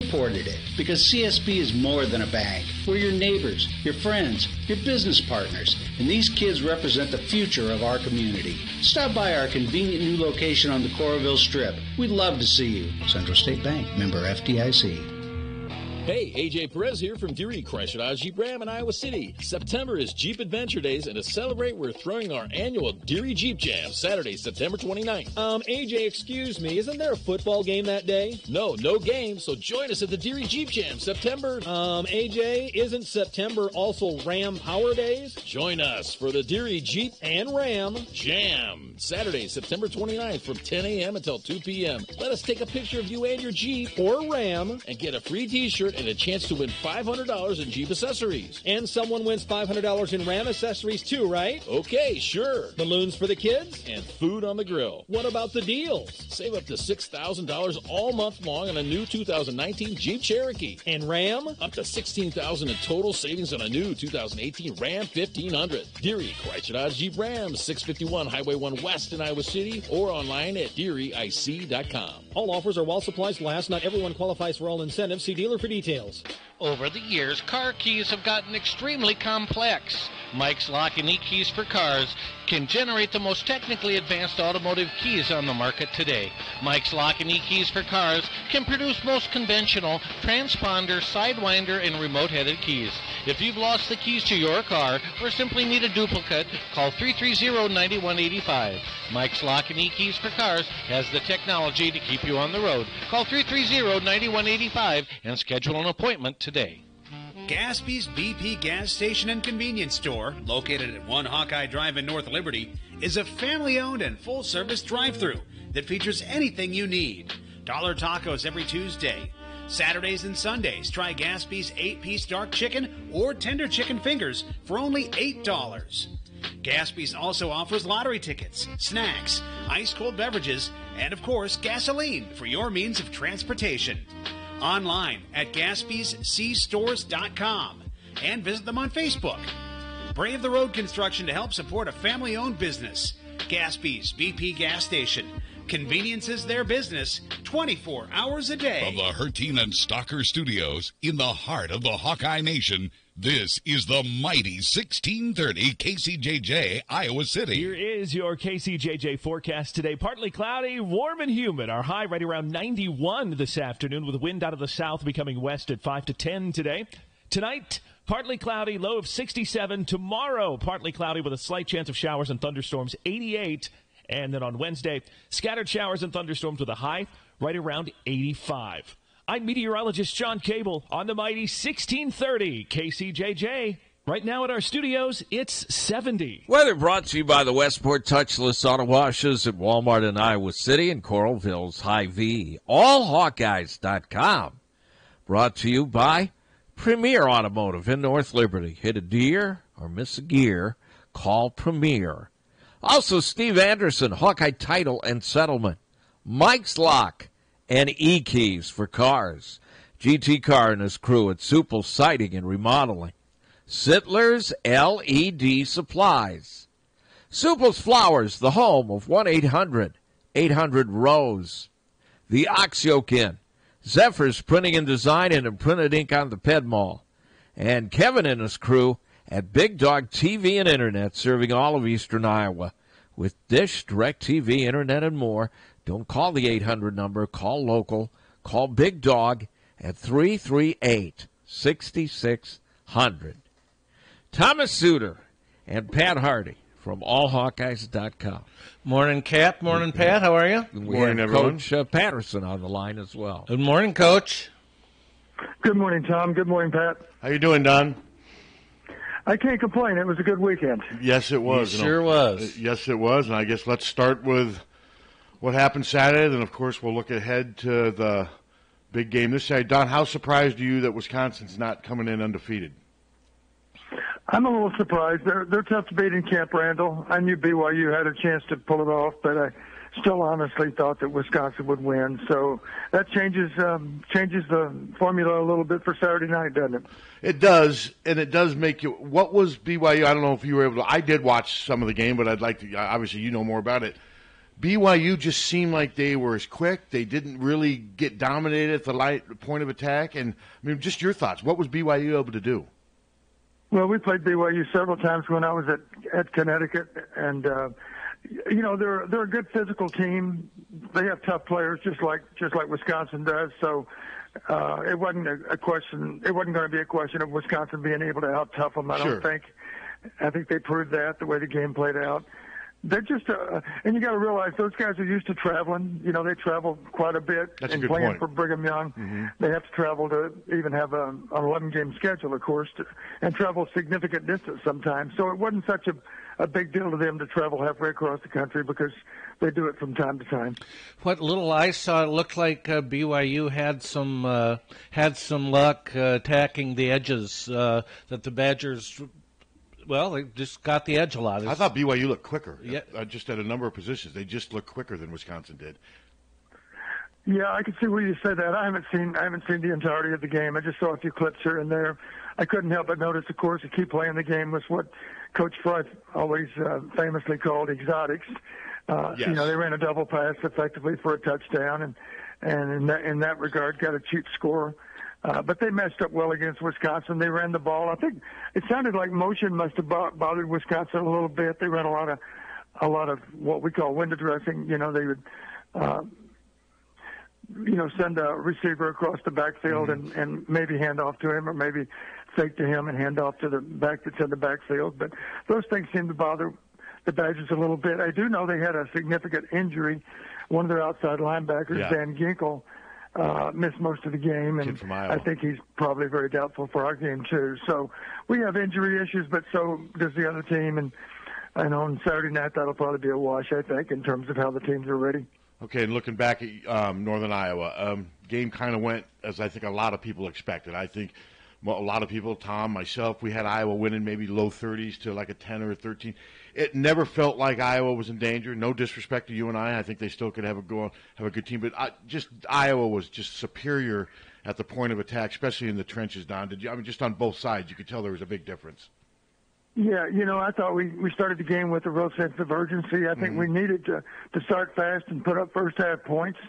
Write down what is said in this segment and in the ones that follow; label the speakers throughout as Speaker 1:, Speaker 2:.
Speaker 1: supported it because CSB is more than a bank. We're your neighbors, your friends, your business partners, and these kids represent the future of our community. Stop by our convenient new location on the Coralville Strip. We'd love to see you. Central State Bank, member FDIC.
Speaker 2: Hey, AJ Perez here from Deary Chrysler Dodge Jeep Ram in Iowa City. September is Jeep Adventure Days, and to celebrate, we're throwing our annual Deary Jeep Jam Saturday, September 29th.
Speaker 3: AJ, excuse me, isn't there a football game that day?
Speaker 2: No game, so join us at the Deary Jeep Jam September.
Speaker 3: AJ, isn't September also Ram Power Days?
Speaker 2: Join us for the Deary Jeep
Speaker 3: and Ram
Speaker 2: Jam Saturday, September 29th from 10 a.m. until 2 p.m. Let us take a picture of you and your Jeep
Speaker 3: or Ram
Speaker 2: and get a free t-shirt and a chance to win $500 in Jeep accessories.
Speaker 3: And someone wins $500 in Ram accessories too, right?
Speaker 2: Okay, sure.
Speaker 3: Balloons for the kids?
Speaker 2: And food on the grill.
Speaker 3: What about the deals?
Speaker 2: Save up to $6,000 all month long on a new 2019 Jeep Cherokee.
Speaker 3: And Ram?
Speaker 2: Up to $16,000 in total savings on a new 2018 Ram 1500. Deary Chrysler Dodge Jeep Ram, 651 Highway 1 West in Iowa City, or online at DearyIC.com.
Speaker 3: All offers are while supplies last. Not everyone qualifies for all incentives. See dealer for details.
Speaker 4: Over the years, car keys have gotten extremely complex. Mike's Lock and E-Keys for Cars can generate the most technically advanced automotive keys on the market today. Mike's Lock and E-Keys for Cars can produce most conventional transponder, sidewinder, and remote-headed keys. If you've lost the keys to your car or simply need a duplicate, call 330-9185. Mike's Lock and E-Keys for Cars has the technology to keep you on the road. Call 330-9185 and schedule an appointment today.
Speaker 5: Gaspy's BP Gas Station and Convenience Store, located at 1 Hawkeye Drive in North Liberty, is a family-owned and full-service drive-thru that features anything you need. Dollar tacos every Tuesday. Saturdays and Sundays, try Gaspy's 8-piece dark chicken or tender chicken fingers for only $8. Gaspy's also offers lottery tickets, snacks, ice-cold beverages, and, of course, gasoline for your means of transportation. Online at GaspysCstores.com and visit them on Facebook. Brave the road construction to help support a family-owned business. Gaspy's BP Gas Station. Convenience is their business 24 hours a day.
Speaker 6: From the Harty and Stalker Studios in the heart of the Hawkeye Nation, this is the mighty 1630 KCJJ, Iowa City.
Speaker 7: Here is your KCJJ forecast today. Partly cloudy, warm and humid. Our high right around 91 this afternoon with wind out of the south becoming west at 5 to 10 today. Tonight, partly cloudy, low of 67. Tomorrow, partly cloudy with a slight chance of showers and thunderstorms, 88. And then on Wednesday, scattered showers and thunderstorms with a high right around 85. I'm meteorologist John Cable on the mighty 1630 KCJJ. Right now at our studios, it's 70.
Speaker 8: Weather brought to you by the Westport Touchless Auto Washes at Walmart in Iowa City and Coralville's Hy-Vee. AllHawkeyes.com. Brought to you by Premier Automotive in North Liberty. Hit a deer or miss a gear, call Premier. Also, Steve Anderson, Hawkeye Title and Settlement. Mike's Lock and E-Keys for Cars. GT Carr and his crew at Supple Siding and Remodeling. Sittler's LED Supplies. Supple's Flowers, the home of 1-800-800-ROSE. The Oxyoke Inn. Zephyr's Printing and Design and Imprinted Ink on the Ped Mall. And Kevin and his crew at Big Dog TV and Internet, serving all of eastern Iowa. With Dish, DirecTV, Internet, and more. Don't call the 800 number. Call local. Call Big Dog at 338-6600. Thomas Suter and Pat Harty from AllHawkeyes.com.
Speaker 9: Morning, Cap. Morning, Pat. How are you?
Speaker 8: We have everyone. Coach Patterson on the line as well.
Speaker 9: Good morning, Coach.
Speaker 10: Good morning, Tom. Good morning, Pat.
Speaker 9: How you doing, Don?
Speaker 10: I can't complain. It was a good weekend.
Speaker 9: Yes, it was.
Speaker 10: It sure was.
Speaker 9: Yes, it was. And I guess let's start with what happened Saturday. Then, of course, we'll look ahead to the big game this Saturday. Don, how surprised are you that Wisconsin's not coming in undefeated?
Speaker 10: I'm a little surprised. They're tough to beat in Camp Randall. I knew BYU had a chance to pull it off, but I still honestly thought that Wisconsin would win. So that changes the formula a little bit for Saturday night, doesn't it?
Speaker 9: It does, and it does make you – what was BYU? I don't know if you were able to – I did watch some of the game, but I'd like to – obviously you know more about it. BYU just seemed like they were as quick. They didn't really get dominated at the point of attack. And, I mean, just your thoughts. What was BYU able to do?
Speaker 10: Well, we played BYU several times when I was at Connecticut, and they're a good physical team. They have tough players, just like Wisconsin does. So it wasn't a question. It wasn't going to be a question of Wisconsin being able to out tough them. I don't think. I think they proved that the way the game played out. They're just, and you got to realize those guys are used to traveling. You know, they travel quite a bit and playing for Brigham Young. Mm-hmm. They have to travel to even have an 11-game schedule, of course, and travel significant distance sometimes. So it wasn't such a big deal to them to travel halfway across the country because they do it from time to time.
Speaker 4: What little I saw, it looked like BYU had some luck attacking the edges that the Badgers. Well, they just got the edge a lot.
Speaker 9: I thought BYU looked quicker. Yeah. Just at a number of positions. They just looked quicker than Wisconsin did.
Speaker 10: Yeah, I can see where you say that. I haven't seen the entirety of the game. I just saw a few clips here and there. I couldn't help but notice, of course, the key play in the game was what Coach Fry always famously called exotics. Yes. They ran a double pass effectively for a touchdown, and in that regard got a cheap score. But they messed up well against Wisconsin. They ran the ball. I think it sounded like motion must have bothered Wisconsin a little bit. They ran a lot of what we call window dressing. They would, send a receiver across the backfield and maybe hand off to him, or maybe fake to him and hand off to the back that's in the backfield. But those things seem to bother the Badgers a little bit. I do know they had a significant injury. One of their outside linebackers, Van Ginkel, missed most of the game, and I think he's probably very doubtful for our game too. So we have injury issues, but so does the other team, and on Saturday night that'll probably be a wash, I think, in terms of how the teams are ready.
Speaker 9: Okay, and looking back at Northern Iowa, game kind of went as I think a lot of people expected. I think a lot of people, Tom, myself, we had Iowa winning maybe low 30s to like a 10 or a 13. It never felt like Iowa was in danger. No disrespect to you and I think they still could have a good team. But Iowa was just superior at the point of attack, especially in the trenches, Don. Just on both sides, you could tell there was a big difference.
Speaker 10: Yeah, I thought we started the game with a real sense of urgency. I think we needed to start fast and put up first half points.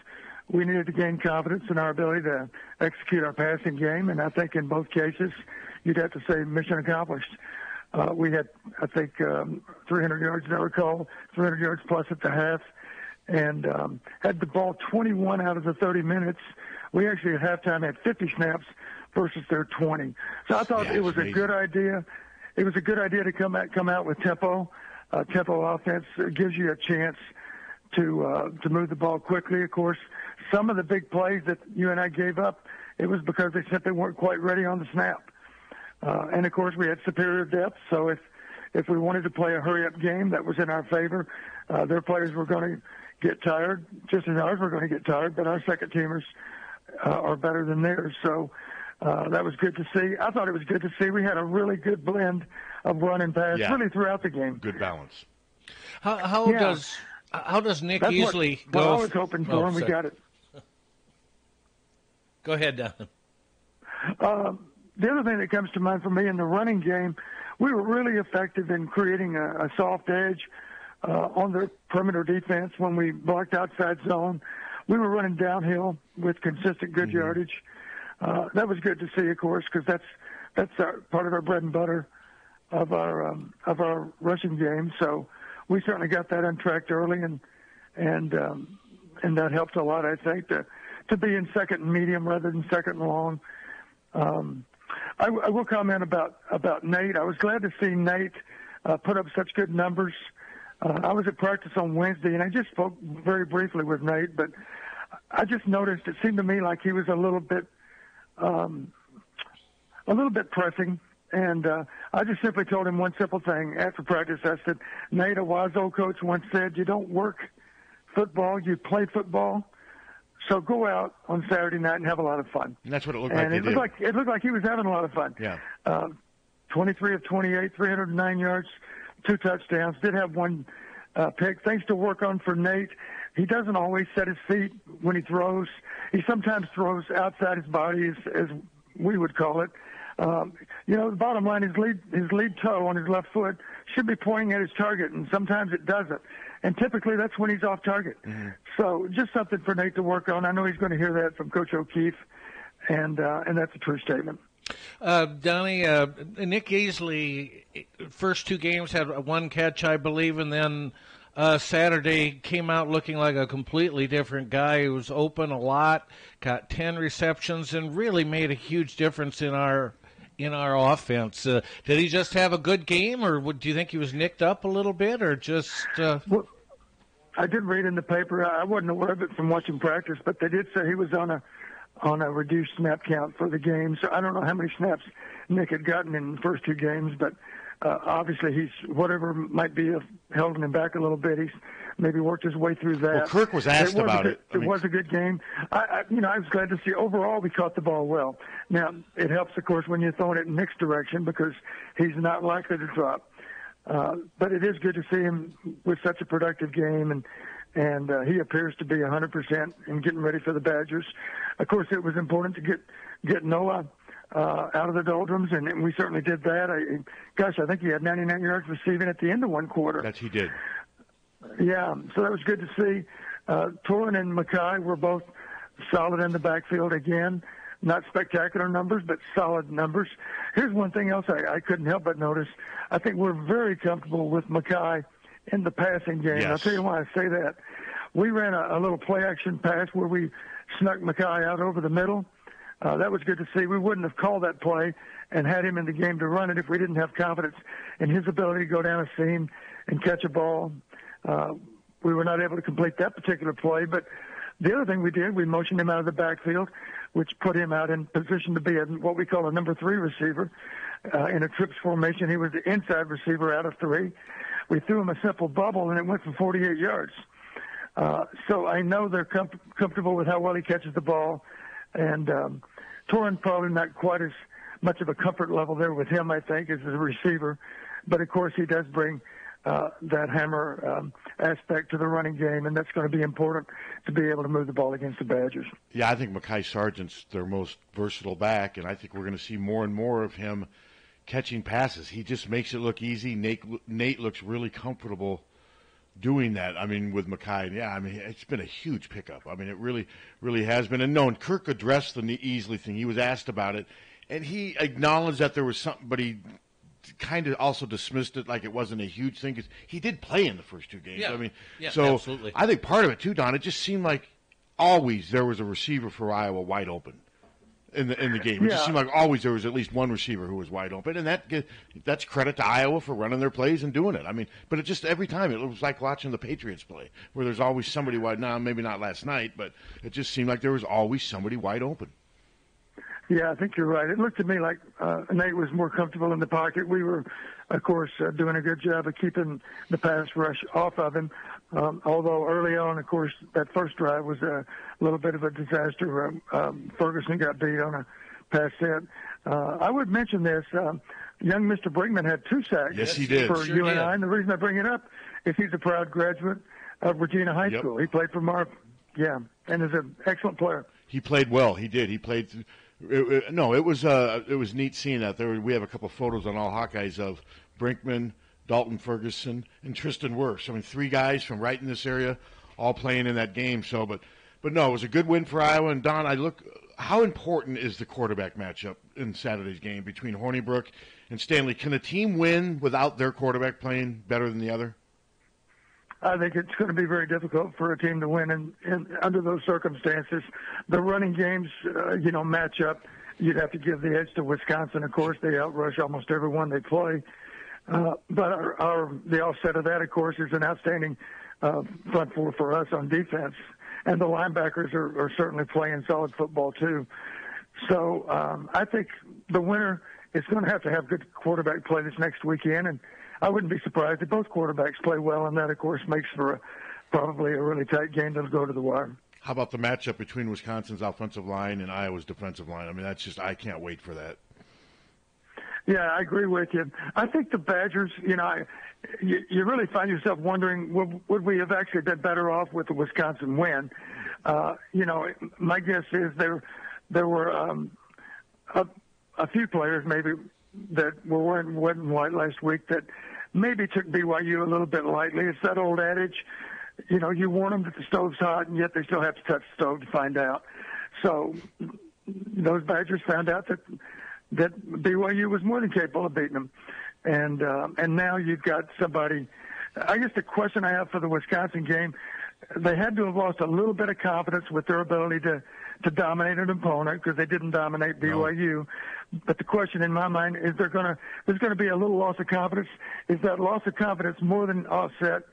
Speaker 10: We needed to gain confidence in our ability to execute our passing game, and I think in both cases, you'd have to say mission accomplished. We had, I think, 300 yards, as I recall, 300 yards plus at the half, and had the ball 21 out of the 30 minutes. We actually at halftime had 50 snaps versus their 20. So I thought it was a good idea. It was a good idea to come out with tempo. Tempo offense gives you a chance to move the ball quickly. Of course, some of the big plays that you and I gave up, it was because they simply weren't quite ready on the snap. And of course, we had superior depth. So if we wanted to play a hurry-up game, that was in our favor. Their players were going to get tired, just as ours were going to get tired. But our second teamers are better than theirs. So that was good to see. I thought it was good to see. We had a really good blend of run and pass, really throughout the game.
Speaker 9: Good balance.
Speaker 4: How does Nick Easley go?
Speaker 10: What I was hoping for, and we got it.
Speaker 4: Go ahead, Don.
Speaker 10: The other thing that comes to mind for me in the running game, we were really effective in creating a soft edge on their perimeter defense when we blocked outside zone. We were running downhill with consistent good yardage. That was good to see, of course, because that's part of our bread and butter of our rushing game. So we certainly got that untracked early, and that helped a lot, I think, to be in second and medium rather than second and long. I will comment about Nate. I was glad to see Nate put up such good numbers. I was at practice on Wednesday, and I just spoke very briefly with Nate, but I just noticed it seemed to me like he was a little bit pressing. And I just simply told him one simple thing. After practice, I said, Nate, a wise old coach once said, you don't work football, you play football. So go out on Saturday night and have a lot of fun.
Speaker 9: And that's what it looked
Speaker 10: like.
Speaker 9: And
Speaker 10: it looked like he was having a lot of fun.
Speaker 9: Yeah.
Speaker 10: 23 of 28, 309 yards, 2 touchdowns. Did have one pick. Things to work on for Nate. He doesn't always set his feet when he throws. He sometimes throws outside his body, as we would call it. The bottom line, his lead toe on his left foot should be pointing at his target, and sometimes it doesn't. and typically that's when he's off target. Mm-hmm. So just something for Nate to work on. I know he's going to hear that from Coach O'Keefe, and that's a true statement.
Speaker 4: Donnie, Nick Easley, first two games had one catch, I believe, and then Saturday came out looking like a completely different guy. He was open a lot, got 10 receptions, and really made a huge difference in our offense. Did he just have a good game, or do you think he was nicked up a little bit, or just?
Speaker 10: Well, I did read in the paper. I wasn't aware of it from watching practice, but they did say he was on a reduced snap count for the game. So I don't know how many snaps Nick had gotten in the first two games, but obviously he's whatever might be holding him back a little bit. He's maybe worked his way through that.
Speaker 9: Well, Kirk was asked about it.
Speaker 10: It was a good game. I was glad to see overall we caught the ball well. Now it helps, of course, when you're throwing it in Nick's direction because he's not likely to drop. But it is good to see him with such a productive game, and he appears to be 100% in getting ready for the Badgers. Of course, it was important to get Noah out of the doldrums, and we certainly did that. I think he had 99 yards receiving at the end of one quarter.
Speaker 9: That he did.
Speaker 10: Yeah, so that was good to see. Torin and Mackay were both solid in the backfield again. Not spectacular numbers, but solid numbers. Here's one thing else I couldn't help but notice. I think we're very comfortable with Mackay in the passing game.
Speaker 9: Yes.
Speaker 10: I'll tell you why I say that. We ran a little play-action pass where we snuck Mackay out over the middle. That was good to see. We wouldn't have called that play and had him in the game to run it if we didn't have confidence in his ability to go down a seam and catch a ball. We were not able to complete that particular play, but the other thing we did, we motioned him out of the backfield, which put him out in position to be what we call a number 3 receiver. In a trips formation, he was the inside receiver out of 3. We threw him a simple bubble, and it went for 48 yards. So I know they're comfortable with how well he catches the ball. And Torin probably not quite as much of a comfort level there with him, I think, as a receiver. But, of course, he does bring that hammer aspect to the running game, and that's going to be important to be able to move the ball against the Badgers.
Speaker 9: Yeah, I think Mackay Sargent's their most versatile back, and I think we're going to see more and more of him catching passes. He just makes it look easy. Nate looks really comfortable doing that. I mean, with Mackay, yeah, I mean, it's been a huge pickup. I mean, it really, really has been. And Kirk addressed the Easley thing. He was asked about it, and he acknowledged that there was something, but he kind of also dismissed it like it wasn't a huge thing because he did play in the first two games.
Speaker 4: Yeah.
Speaker 9: I mean,
Speaker 4: yeah,
Speaker 9: so
Speaker 4: absolutely.
Speaker 9: I think part of it too, Don, it just seemed like always there was a receiver for Iowa wide open in the game. It just seemed like always there was at least one receiver who was wide open, and that's credit to Iowa for running their plays and doing it. I mean, but it just every time it was like watching the Patriots play, where there's always somebody wide. Now, maybe not last night, but it just seemed like there was always somebody wide open.
Speaker 10: Yeah, I think you're right. It looked to me like Nate was more comfortable in the pocket. We were, of course, doing a good job of keeping the pass rush off of him. Although early on, of course, that first drive was a little bit of a disaster. Ferguson got beat on a pass set. I would mention this. Young Mr. Brinkman had 2 sacks
Speaker 9: yes, he did.
Speaker 10: for UNI. And the reason I bring it up is he's a proud graduate of Regina High School. He played for and is an excellent player.
Speaker 9: He played well. He did. He played it was neat seeing that. We have a couple of photos on All Hawkeyes of Brinkman, Dalton Ferguson, and Tristan Wirfs. I mean, 3 guys from right in this area, all playing in that game. So, but no, it was a good win for Iowa. And Don, how important is the quarterback matchup in Saturday's game between Hornibrook and Stanley? Can a team win without their quarterback playing better than the other?
Speaker 10: I think it's going to be very difficult for a team to win in under those circumstances. The running games, match up. You'd have to give the edge to Wisconsin. Of course, they outrush almost everyone they play. But the offset of that, of course, is an outstanding front four for us on defense. And the linebackers are certainly playing solid football, too. So I think the winner is going to have good quarterback play this next weekend, and I wouldn't be surprised if both quarterbacks play well, and that, of course, makes for probably a really tight game that'll go to the wire.
Speaker 9: How about the matchup between Wisconsin's offensive line and Iowa's defensive line? I mean, I can't wait for that.
Speaker 10: Yeah, I agree with you. I think the Badgers, you really find yourself wondering, would we have actually been better off with the Wisconsin win? My guess is there were a few players maybe that were wearing red and white last week that maybe took BYU a little bit lightly. It's that old adage, you warn them that the stove's hot, and yet they still have to touch the stove to find out. So those Badgers found out that BYU was more than capable of beating them. And now you've got somebody. I guess the question I have for the Wisconsin game, they had to have lost a little bit of confidence with their ability to dominate an opponent because they didn't dominate BYU. No. But the question in my mind is there's going to be a little loss of confidence. Is that loss of confidence more than offset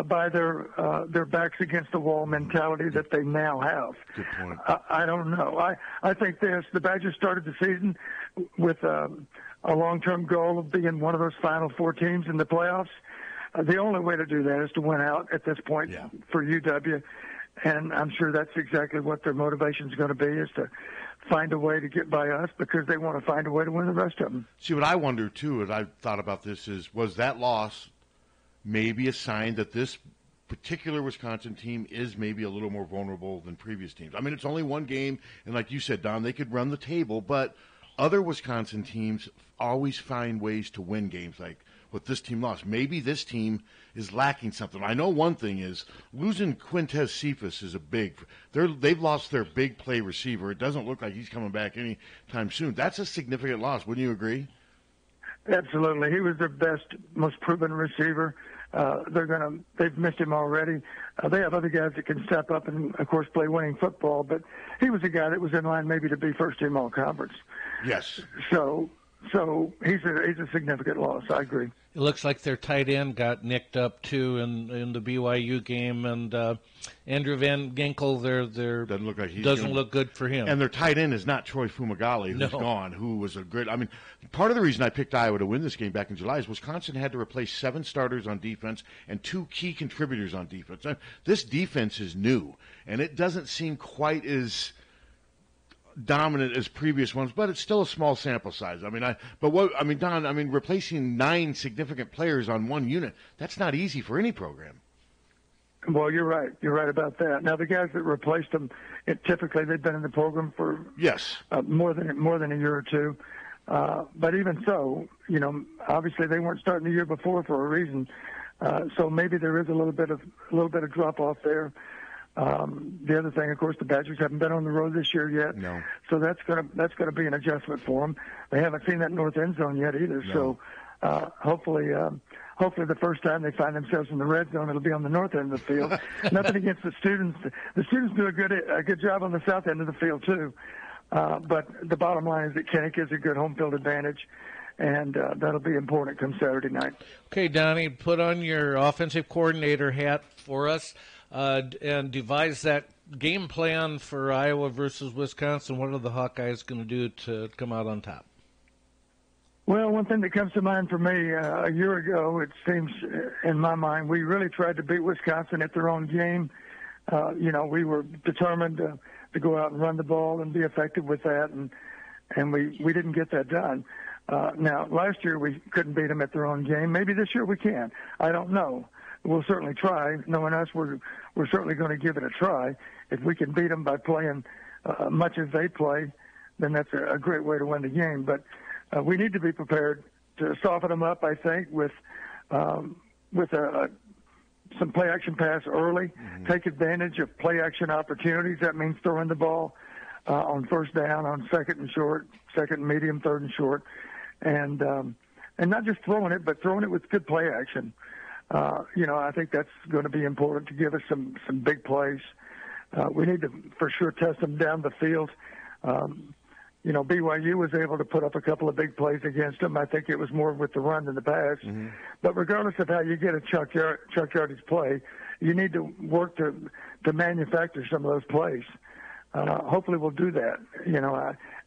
Speaker 10: by their backs against the wall mentality that they now have?
Speaker 9: Good point.
Speaker 10: I don't know. I think the Badgers started the season with a long-term goal of being one of those Final Four teams in the playoffs. The only way to do that is to win out at this point for UW, and I'm sure that's exactly what their motivation is going to be, is to find a way to get by us because they want to find a way to win the rest of them.
Speaker 9: See, what I wonder, too, as I've thought about this, was that loss maybe a sign that this particular Wisconsin team is maybe a little more vulnerable than previous teams? I mean, it's only one game, and like you said, Don, they could run the table, but other Wisconsin teams always find ways to win games like what this team lost. Maybe this team is lacking something. I know one thing is losing Quintez Cephas is they've lost their big play receiver. It doesn't look like he's coming back anytime soon. That's a significant loss. Wouldn't you agree?
Speaker 10: Absolutely. He was their best, most proven receiver. They've missed him already. They have other guys that can step up and, of course, play winning football, but he was a guy that was in line maybe to be first team all-conference.
Speaker 9: Yes.
Speaker 10: So he's a significant loss. I agree.
Speaker 4: It looks like their tight end got nicked up too in the BYU game, and Andrew Van Ginkel doesn't look good for him.
Speaker 9: And their tight end is not Troy Fumagalli, who's gone, who was a great. I mean, part of the reason I picked Iowa to win this game back in July is Wisconsin had to replace 7 starters on defense and 2 key contributors on defense. This defense is new, and it doesn't seem quite as dominant as previous ones, but it's still a small sample size. Don, replacing 9 significant players on one unit, that's not easy for any program.
Speaker 10: Well, you're right. You're right about that. Now, the guys that replaced them, typically they've been in the program for more than a year or two. But even so, obviously they weren't starting the year before for a reason. So maybe there is a little bit of drop off there. The other thing, of course, the Badgers haven't been on the road this year yet.
Speaker 9: No.
Speaker 10: So that's gonna be an adjustment for them. They haven't seen that north end zone yet either.
Speaker 9: No.
Speaker 10: So hopefully the first time they find themselves in the red zone, it'll be on the north end of the field. Nothing against the students. The students do a good job on the south end of the field too. But the bottom line is that Kinnick is a good home field advantage, and that'll be important come Saturday night.
Speaker 4: Okay, Donnie, put on your offensive coordinator hat for us. And devise that game plan for Iowa versus Wisconsin. What are the Hawkeyes going to do to come out on top?
Speaker 10: Well, one thing that comes to mind for me, a year ago, it seems in my mind, we really tried to beat Wisconsin at their own game. We were determined to go out and run the ball and be effective with that, and we didn't get that done. Now, last year we couldn't beat them at their own game. Maybe this year we can. I don't know. We'll certainly try. Knowing us, we're certainly going to give it a try. If we can beat them by playing much as they play, then that's a great way to win the game. But we need to be prepared to soften them up, I think, with some play-action pass early, take advantage of play-action opportunities. That means throwing the ball on first down, on second and short, second and medium, third and short, and not just throwing it, but throwing it with good play-action. I think that's going to be important to give us some big plays. We need to, for sure, test them down the field. BYU was able to put up a couple of big plays against them. I think it was more with the run than the pass. Mm-hmm. But regardless of how you get a chuck yardage play, you need to work to manufacture some of those plays. Hopefully we'll do that.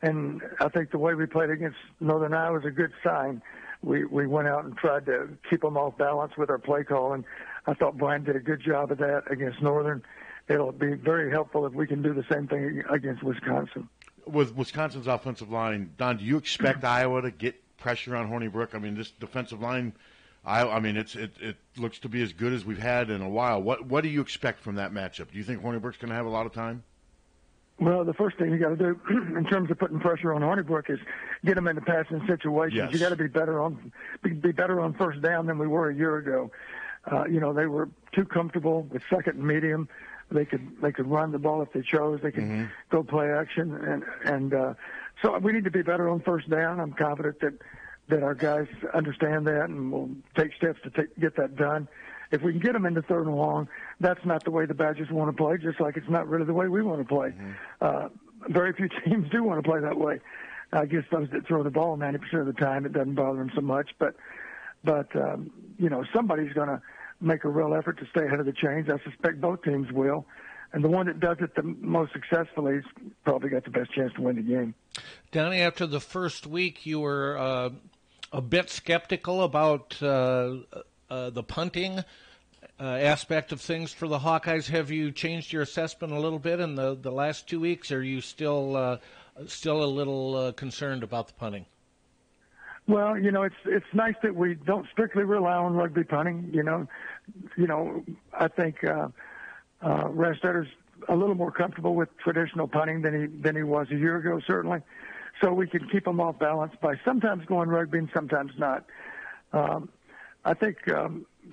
Speaker 10: And I think the way we played against Northern Iowa is a good sign. We went out and tried to keep them off balance with our play call, and I thought Brian did a good job of that against Northern. It'll be very helpful if we can do the same thing against Wisconsin.
Speaker 9: With Wisconsin's offensive line, Don, do you expect Iowa to get pressure on Hornibrook? I mean, this defensive line, it looks to be as good as we've had in a while. What do you expect from that matchup? Do you think Hornibrook's going to have a lot of time?
Speaker 10: Well, the first thing you got to do in terms of putting pressure on Hornibrook is get them into passing situations.
Speaker 9: Yes.
Speaker 10: You got to be better on first down than we were a year ago. They were too comfortable with second and medium. They could run the ball if they chose. They could go play action, and so we need to be better on first down. I'm confident that our guys understand that and will take steps to get that done. If we can get them into third and long, that's not the way the Badgers want to play, just like it's not really the way we want to play. Very few teams do want to play that way. I guess those that throw the ball 90% of the time, it doesn't bother them so much. But somebody's going to make a real effort to stay ahead of the chains. I suspect both teams will. And the one that does it the most successfully has probably got the best chance to win the game.
Speaker 4: Donnie, after the first week, you were a bit skeptical about the punting aspect of things for the Hawkeyes. Have you changed your assessment a little bit in the last 2 weeks? Or are you still a little concerned about the punting?
Speaker 10: Well, it's nice that we don't strictly rely on rugby punting. I think Rastetter's a little more comfortable with traditional punting than he was a year ago, certainly. So we can keep him off balance by sometimes going rugby and sometimes not. I think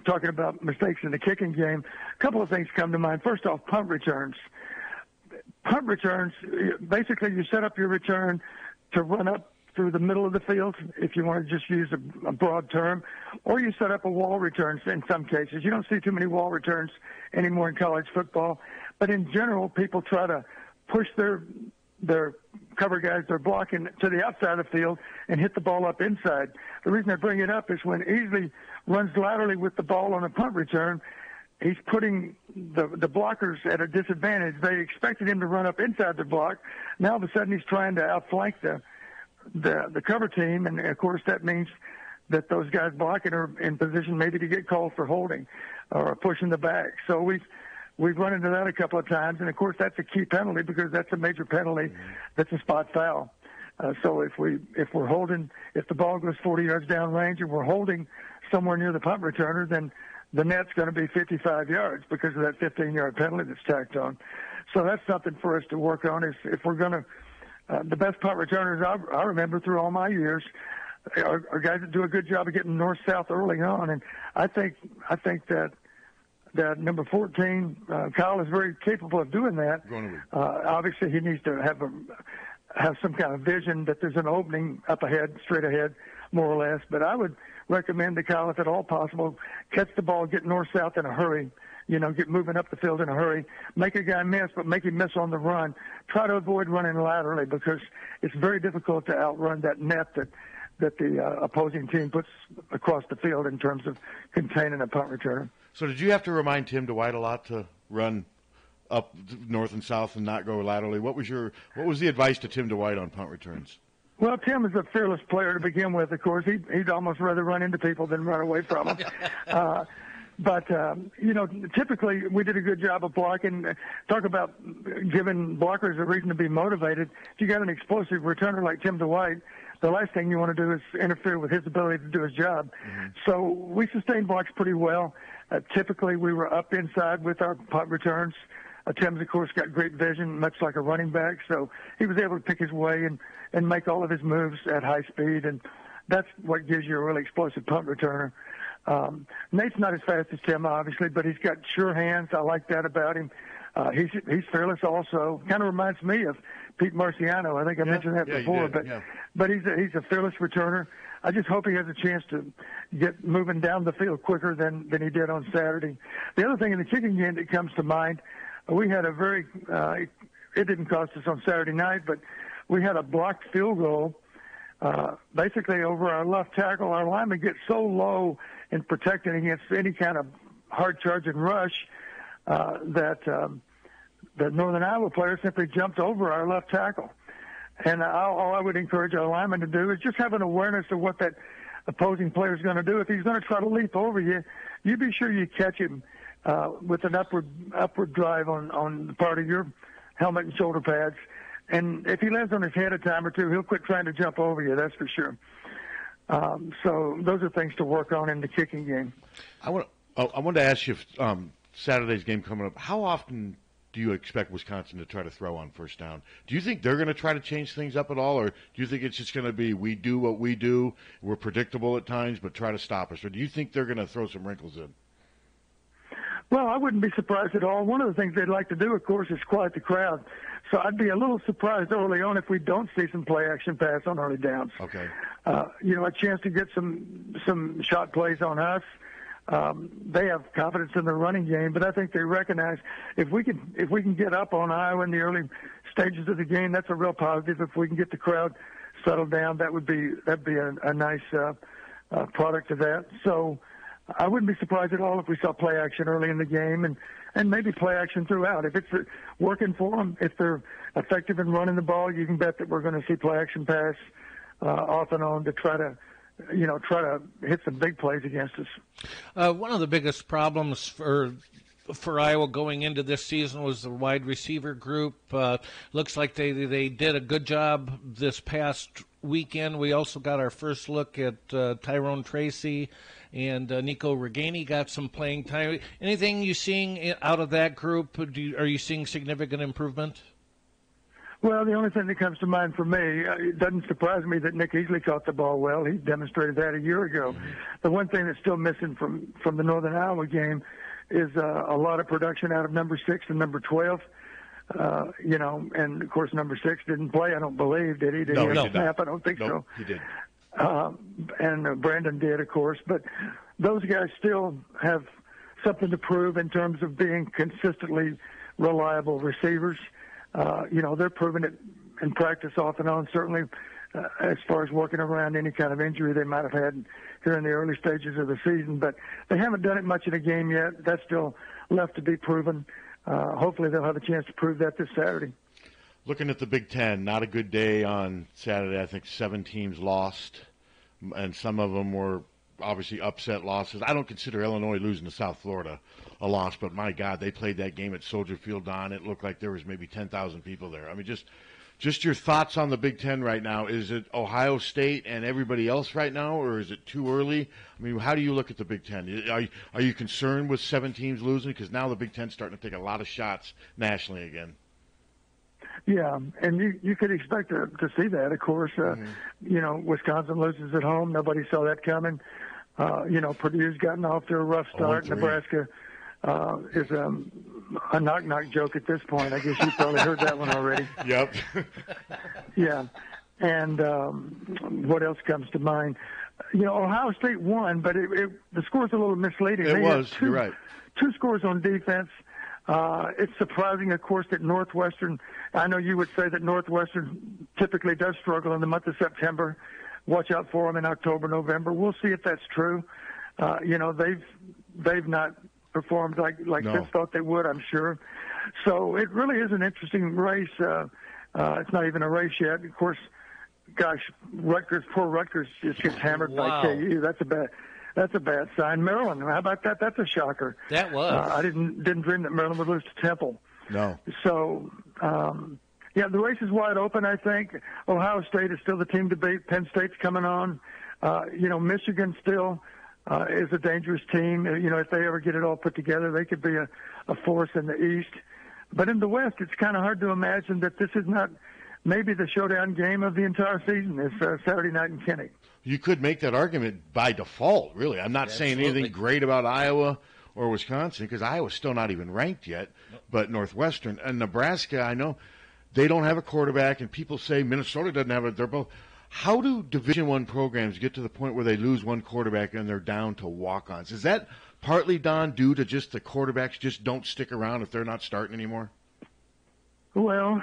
Speaker 10: talking about mistakes in the kicking game, a couple of things come to mind. First off, punt returns. Punt returns, basically you set up your return to run up through the middle of the field, if you want to just use a broad term, or you set up a wall return in some cases. You don't see too many wall returns anymore in college football, but in general, people try to push their cover guys they're blocking to the outside of the field and hit the ball up inside. The reason I bring it up is when Easley runs laterally with the ball on a punt return, he's putting the blockers at a disadvantage. They expected him to run up inside the block. Now all of a sudden he's trying to outflank the cover team, and of course that means that those guys blocking are in position maybe to get called for holding or pushing the back. So we've run into that a couple of times, and of course that's a key penalty because that's a major penalty. That's a spot foul. So if we're holding, if the ball goes 40 yards down range and we're holding somewhere near the punt returner, then the net's going to be 55 yards because of that 15-yard penalty that's tacked on. So that's something for us to work on. Is if we're going to the best punt returners I remember through all my years are guys that do a good job of getting north-south early on, and I think that number 14, Kyle, is very capable of doing that. Obviously, he needs to have some kind of vision that there's an opening up ahead, straight ahead, more or less. But I would recommend to Kyle, if at all possible, catch the ball, get north-south in a hurry. Get moving up the field in a hurry. Make a guy miss, but make him miss on the run. Try to avoid running laterally because it's very difficult to outrun that net that the opposing team puts across the field in terms of containing a punt returner.
Speaker 9: So did you have to remind Tim Dwight a lot to run up north and south and not go laterally? What was the advice to Tim Dwight on punt returns?
Speaker 10: Well, Tim is a fearless player to begin with. Of course, he'd almost rather run into people than run away from them. But typically we did a good job of blocking. Talk about giving blockers a reason to be motivated. If you got an explosive returner like Tim Dwight, the last thing you want to do is interfere with his ability to do his job. So we sustained blocks pretty well. Typically we were up inside with our punt returns. Tim's, of course, got great vision, much like a running back, so he was able to pick his way and make all of his moves at high speed, and that's what gives you a really explosive punt returner. Nate's not as fast as Tim, obviously, but he's got sure hands. I like that about him. He's fearless also. Kind of reminds me of Pete Marciano. I think I mentioned that before, but he's a fearless returner. I just hope he has a chance to get moving down the field quicker than he did on Saturday. The other thing in the kicking game that comes to mind, we had a very it didn't cost us on Saturday night, but we had a blocked field goal basically over our left tackle. Our linemen get so low in protecting against any kind of hard charge and rush that the Northern Iowa player simply jumped over our left tackle. And all I would encourage our linemen to do is just have an awareness of what that opposing player is going to do. If he's going to try to leap over you, you be sure you catch him with an upward drive on the part of your helmet and shoulder pads. And if he lands on his head a time or two, he'll quit trying to jump over you, that's for sure. So those are things to work on in the kicking game.
Speaker 9: I want to ask you, Saturday's game coming up, how often do you expect Wisconsin to try to throw on first down? Do you think they're going to try to change things up at all, or do you think it's just going to be we do what we do, we're predictable at times, but try to stop us? Or do you think they're going to throw some wrinkles in?
Speaker 10: Well, I wouldn't be surprised at all. One of the things they'd like to do, of course, is quiet the crowd. So I'd be a little surprised early on if we don't see some play-action pass on early downs.
Speaker 9: Okay.
Speaker 10: A chance to get some shot plays on us. They have confidence in their running game, but I think they recognize if we can get up on Iowa in the early stages of the game, that's a real positive. If we can get the crowd settled down, that'd be a nice product of that. So I wouldn't be surprised at all if we saw play action early in the game and maybe play action throughout. If it's working for them, if they're effective in running the ball, you can bet that we're going to see play action pass off and on to try to hit some big plays against us.
Speaker 4: One of the biggest problems for Iowa going into this season was the wide receiver group. Looks like they did a good job this past weekend. We also got our first look at Tyrone Tracy, and Nico Reganey got some playing time. Anything you seeing out of that group? Are you seeing significant improvement?
Speaker 10: Well, the only thing that comes to mind for me, it doesn't surprise me that Nick Easley caught the ball well. He demonstrated that a year ago. Mm-hmm. The one thing that's still missing from the Northern Iowa game is a lot of production out of number 6 and number 12. And of course number 6 didn't play, I don't believe, did he? Did he snap? I don't think so.
Speaker 9: He did.
Speaker 10: And Brandon did, of course. But those guys still have something to prove in terms of being consistently reliable receivers. They're proving it in practice off and on, certainly as far as working around any kind of injury they might have had here in the early stages of the season. But they haven't done it much in a game yet. That's still left to be proven. Hopefully they'll have a chance to prove that this Saturday.
Speaker 9: Looking at the Big Ten, not a good day on Saturday. I think 7 teams lost, and some of them were obviously upset losses. I don't consider Illinois losing to South Florida a loss, but my God, they played that game at Soldier Field, Don. It looked like there was maybe 10,000 people there. I mean, just your thoughts on the Big Ten right now. Is it Ohio State and everybody else right now, or is it too early? I mean, how do you look at the Big Ten? Are you concerned with 7 teams losing? Because now the Big Ten's starting to take a lot of shots nationally again.
Speaker 10: Yeah, and you could expect to see that, of course. Wisconsin loses at home. Nobody saw that coming. Purdue's gotten off to a rough start.
Speaker 9: 0-3.
Speaker 10: Nebraska is a knock-knock joke at this point. I guess you probably heard that one already.
Speaker 9: Yep.
Speaker 10: Yeah. And what else comes to mind? Ohio State won, but the score's a little misleading.
Speaker 9: You're right.
Speaker 10: 2 scores on defense. It's surprising, of course, that Northwestern, I know you would say that Northwestern typically does struggle in the month of September. Watch out for them in October, November. We'll see if that's true. They've not performed like Fitz thought they would, I'm sure. So it really is an interesting race. It's not even a race yet. Of course, gosh, poor Rutgers just gets hammered by KU. That's a bad sign. Maryland, how about that? That's a shocker.
Speaker 4: That was.
Speaker 10: I didn't dream that Maryland would lose to Temple.
Speaker 9: No.
Speaker 10: So, the race is wide open, I think. Ohio State is still the team to beat. Penn State's coming on. Michigan still is a dangerous team. If they ever get it all put together, they could be a force in the East. But in the West, it's kind of hard to imagine that this is not maybe the showdown game of the entire season. It's Saturday night in Kenny.
Speaker 9: You could make that argument by default, really. I'm not saying anything great about Iowa or Wisconsin because Iowa's still not even ranked yet, but Northwestern and Nebraska, I know they don't have a quarterback, and people say Minnesota doesn't have it. They're both. How do Division I programs get to the point where they lose one quarterback and they're down to walk-ons? Is that partly, Don, due to just the quarterbacks just don't stick around if they're not starting anymore?
Speaker 10: Well,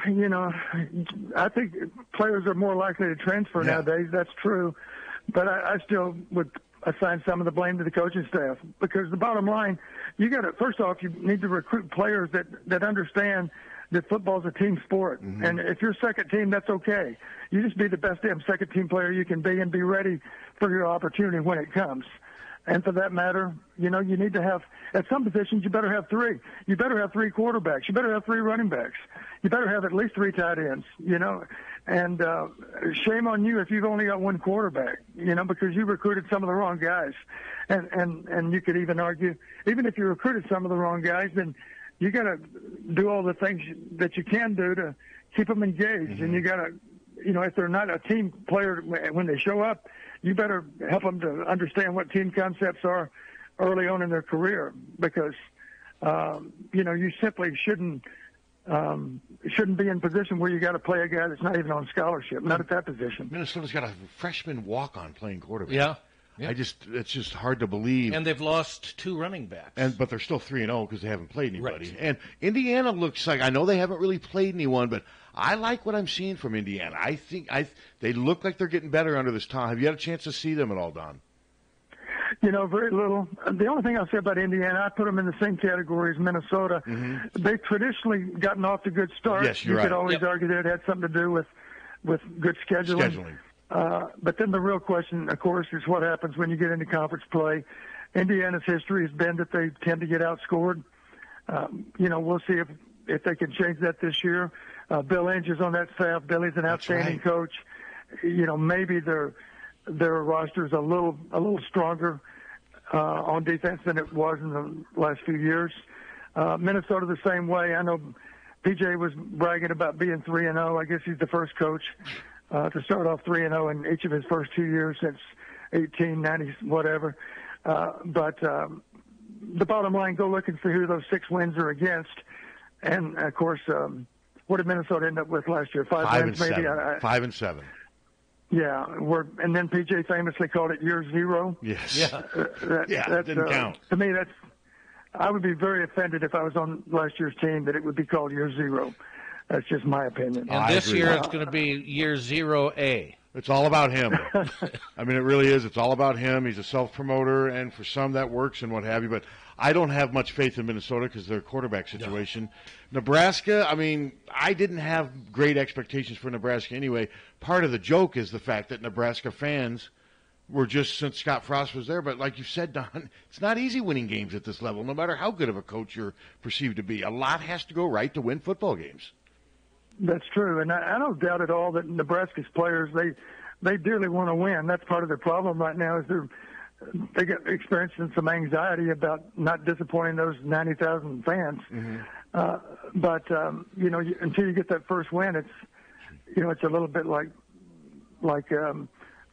Speaker 10: I think players are more likely to transfer nowadays. That's true. But I still would assign some of the blame to the coaching staff because the bottom line, first off, you need to recruit players that understand that football's a team sport. Mm-hmm. And if you're second team, that's okay. You just be the best damn second team player you can be and be ready for your opportunity when it comes. And for that matter, you need to have, at some positions, you better have 3. You better have 3 quarterbacks. You better have 3 running backs. You better have at least 3 tight ends, And shame on you if you've only got 1 quarterback, because you recruited some of the wrong guys. And you could even argue, even if you recruited some of the wrong guys, then you got to do all the things that you can do to keep them engaged. And you got to, if they're not a team player when they show up, you better help them to understand what team concepts are early on in their career, because, you simply shouldn't be in position where you got to play a guy that's not even on scholarship, not at that position.
Speaker 9: Minnesota's got a freshman walk-on playing quarterback.
Speaker 4: Yeah.
Speaker 9: It's just hard to believe.
Speaker 4: And they've lost 2 running backs.
Speaker 9: But they're still 3-0 because they haven't played anybody.
Speaker 4: Right.
Speaker 9: And Indiana looks like, I know they haven't really played anyone, but I like what I'm seeing from Indiana. I think they look like they're getting better under this Tom. Have you had a chance to see them at all, Don?
Speaker 10: Very little. The only thing I'll say about Indiana, I put them in the same category as Minnesota. They've traditionally gotten off to good starts.
Speaker 9: Yes, you're
Speaker 10: you
Speaker 9: right.
Speaker 10: could always argue that it had something to do with good scheduling. But then the real question, of course, is what happens when you get into conference play. Indiana's history has been that they tend to get outscored. We'll see if they can change that this year. Bill Inge is on that staff. Billy's an outstanding coach. Maybe their roster is a little stronger on defense than it was in the last few years. Minnesota the same way. I know PJ was bragging about being 3-0. I guess he's the first coach to start off 3-0 in each of his first 2 years since 1890 whatever. But the bottom line, go look and see who those 6 wins are against. And of course, what did Minnesota end up with last year? 5 wins, maybe.
Speaker 9: 5 and 7.
Speaker 10: Yeah, and then PJ famously called it year 0.
Speaker 9: Yes.
Speaker 4: Yeah.
Speaker 10: That
Speaker 9: didn't count.
Speaker 10: To me, I would be very offended if I was on last year's team that it would be called year 0. That's just my opinion.
Speaker 4: And this year it's going to be year 0A.
Speaker 9: It's all about him. I mean, it really is. It's all about him. He's a self-promoter, and for some that works and what have you. But I don't have much faith in Minnesota because of their quarterback situation. No. Nebraska, I mean, I didn't have great expectations for Nebraska anyway. Part of the joke is the fact that Nebraska fans were just, since Scott Frost was there. But like you said, Don, it's not easy winning games at this level, no matter how good of a coach you're perceived to be. A lot has to go right to win football games.
Speaker 10: That's true, and I don't doubt at all that Nebraska's players, they dearly want to win. That's part of their problem right now, is they get experiencing some anxiety about not disappointing those 90,000 fans. But until you get that first win, it's a little bit like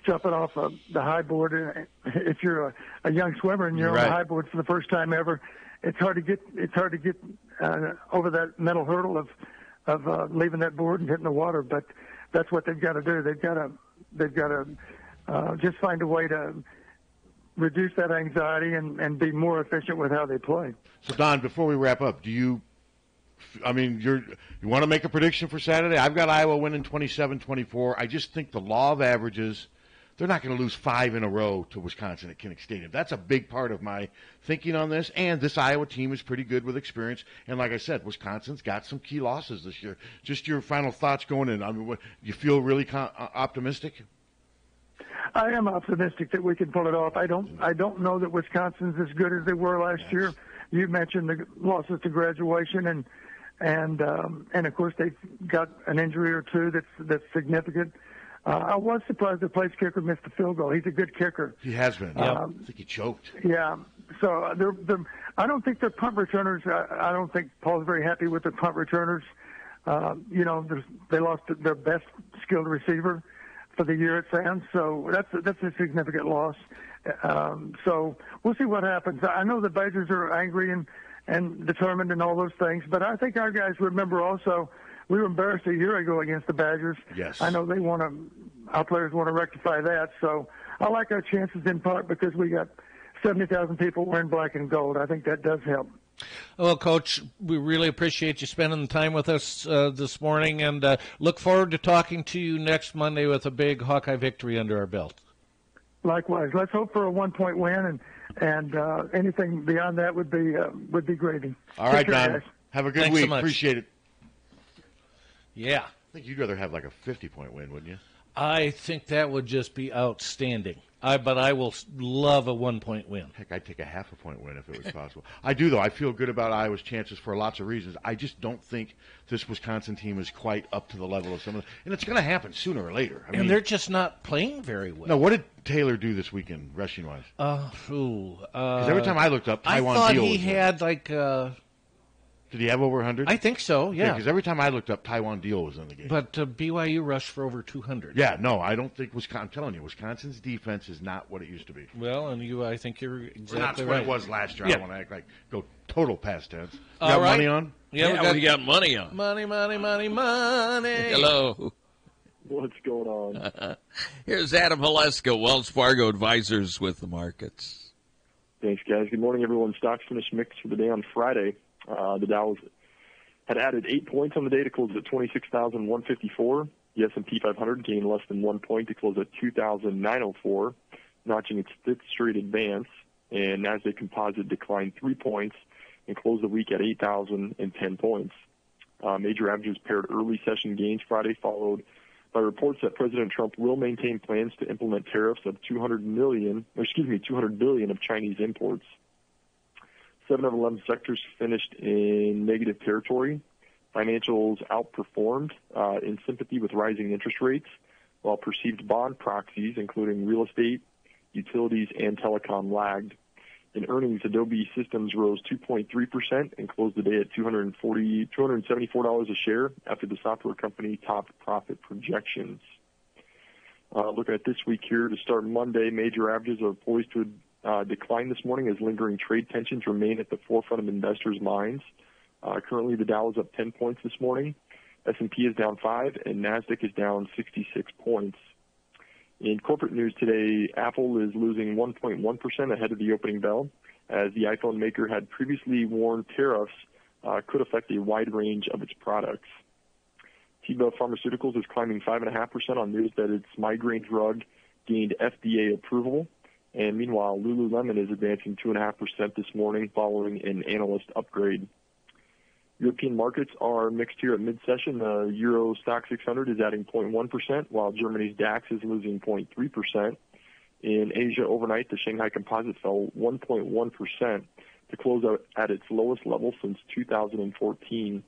Speaker 10: jumping off the high board. If you're a young swimmer and you're on the high board for the first time ever, it's hard to get over that mental hurdle of leaving that board and hitting the water. But that's what they've got to do. They've got to just find a way to reduce that anxiety and be more efficient with how they play.
Speaker 9: So, Don, before we wrap up, you want to make a prediction for Saturday? I've got Iowa winning 27-24. I just think the law of averages, they're not going to lose 5 in a row to Wisconsin at Kinnick Stadium. That's a big part of my thinking on this. And this Iowa team is pretty good with experience. And like I said, Wisconsin's got some key losses this year. Just your final thoughts going in. I mean, you feel really optimistic?
Speaker 10: I am optimistic that we can pull it off. I don't know that Wisconsin's as good as they were last year. You mentioned the losses to graduation, and of course they've got an injury or two that's significant. I was surprised the place kicker missed the field goal. He's a good kicker.
Speaker 9: He has been. I think he choked.
Speaker 10: Yeah. So I don't think their punt returners. I don't think Paul's very happy with their punt returners. They lost their best skilled receiver for the year, it sounds. So that's a significant loss. So we'll see what happens. I know the Badgers are angry and determined and all those things, but I think our guys remember also we were embarrassed a year ago against the Badgers.
Speaker 9: Yes.
Speaker 10: I know our players want to rectify that. So I like our chances in part because we got 70,000 people wearing black and gold. I think that does help.
Speaker 4: Well, Coach, we really appreciate you spending the time with us this morning, and look forward to talking to you next Monday with a big Hawkeye victory under our belt.
Speaker 10: Likewise. Let's hope for a 1-point win, and anything beyond that would be gravy.
Speaker 9: All right, Don. Guys. Have a good
Speaker 4: Thanks
Speaker 9: week.
Speaker 4: So much.
Speaker 9: Appreciate it.
Speaker 4: Yeah.
Speaker 9: I think you'd rather have like a 50-point win, wouldn't you?
Speaker 4: I think that would just be outstanding. But I will love a 1-point win.
Speaker 9: Heck, I'd take a half-a-point win if it was possible. I do, though. I feel good about Iowa's chances for lots of reasons. I just don't think this Wisconsin team is quite up to the level of some of them. And it's going to happen sooner or later. I mean,
Speaker 4: they're just not playing very well.
Speaker 9: No, what did Taylor do this weekend, rushing-wise? Because every time I looked up, Taiwan
Speaker 4: I thought
Speaker 9: Deal
Speaker 4: he
Speaker 9: was
Speaker 4: had like
Speaker 9: Did he have over 100?
Speaker 11: I think so, yeah.
Speaker 9: Because every time I looked up, Taiwan Deal was in the game.
Speaker 11: But BYU rushed for over 200.
Speaker 9: Yeah, no, I don't think I'm telling you, Wisconsin's defense is not what it used to be.
Speaker 11: Well, and I think you're exactly
Speaker 9: not
Speaker 11: right.
Speaker 9: what it was last year.
Speaker 11: Yeah.
Speaker 9: I don't want to go total past tense. You
Speaker 11: All
Speaker 9: got
Speaker 11: right.
Speaker 9: money on?
Speaker 11: Yeah,
Speaker 8: we got money on.
Speaker 11: Money, money, money, money.
Speaker 8: Hello.
Speaker 12: What's going on?
Speaker 8: Here's Adam Haleska, Wells Fargo Advisors with the markets.
Speaker 12: Thanks, guys. Good morning, everyone. Stocks finished mixed for the day on Friday. The Dow had added 8 points on the day to close at 26,154. The S&P 500 gained less than 1 point to close at 2,904, notching its fifth straight advance. And Nasdaq Composite declined 3 points and closed the week at 8,010 points. Major averages paired early session gains Friday, followed by reports that President Trump will maintain plans to implement tariffs of $200 billion of Chinese imports. 7 of 11 sectors finished in negative territory. Financials outperformed in sympathy with rising interest rates, while perceived bond proxies, including real estate, utilities, and telecom, lagged. In earnings, Adobe Systems rose 2.3% and closed the day at $274 a share after the software company topped profit projections. Looking at this week here, to start Monday, major averages are poised to decline this morning as lingering trade tensions remain at the forefront of investors' minds. Currently, the Dow is up 10 points this morning. S&P is down 5, and Nasdaq is down 66 points. In corporate news today, Apple is losing 1.1% ahead of the opening bell, as the iPhone maker had previously warned tariffs could affect a wide range of its products. Teva Pharmaceuticals is climbing 5.5% on news that its migraine drug gained FDA approval. And meanwhile, Lululemon is advancing 2.5% this morning following an analyst upgrade. European markets are mixed here at mid-session. The Euro Stock 600 is adding 0.1%, while Germany's DAX is losing 0.3%. In Asia overnight, the Shanghai Composite fell 1.1% to close out at its lowest level since 2014.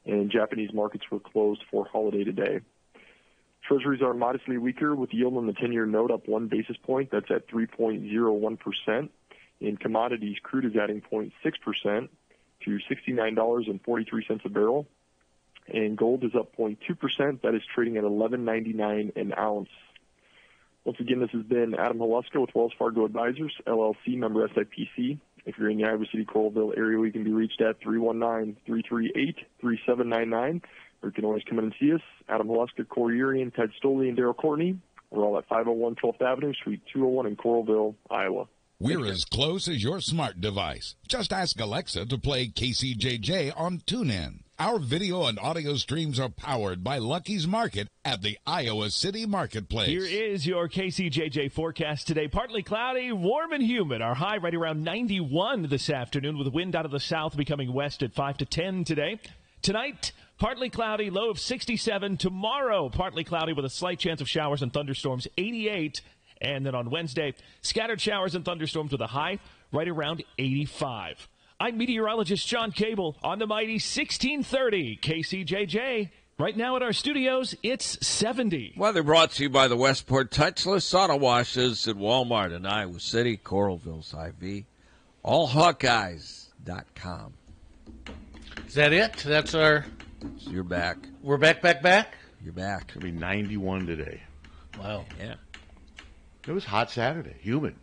Speaker 12: And Japanese markets were closed for holiday today. Treasuries are modestly weaker, with the yield on the 10-year note up 1 basis point. That's at 3.01%. In commodities, crude is adding 0.6% to $69.43 a barrel. And gold is up 0.2%. That is trading at $11.99 an ounce. Once again, this has been Adam Haleska with Wells Fargo Advisors, LLC, member SIPC. If you're in the Iowa City, Coralville area, we can be reached at 319-338-3799. Or you can always come in and see us. Adam Haleska, Corey Urian, Ted Stoley, and Daryl Courtney. We're all at 501 12th Avenue, Suite 201 in Coralville, Iowa.
Speaker 6: We're as close as your smart device. Just ask Alexa to play KCJJ on TuneIn. Our video and audio streams are powered by Lucky's Market at the Iowa City Marketplace.
Speaker 7: Here is your KCJJ forecast today. Partly cloudy, warm and humid. Our high right around 91 this afternoon, with wind out of the south becoming west at 5 to 10 today. Tonight, partly cloudy, low of 67. Tomorrow, partly cloudy with a slight chance of showers and thunderstorms, 88. And then on Wednesday, scattered showers and thunderstorms with a high right around 85. I'm meteorologist John Cable on the mighty 1630 KCJJ. Right now at our studios, it's 70.
Speaker 8: Weather brought to you by the Westport Touchless Auto Washes at Walmart in Iowa City, Coralville's IV. AllHawkeyes.com.
Speaker 11: Is that it? That's our...
Speaker 8: So you're back.
Speaker 11: We're back?
Speaker 8: You're back.
Speaker 9: It'll be 91 today.
Speaker 11: Wow.
Speaker 8: Yeah.
Speaker 9: It was hot Saturday, humid.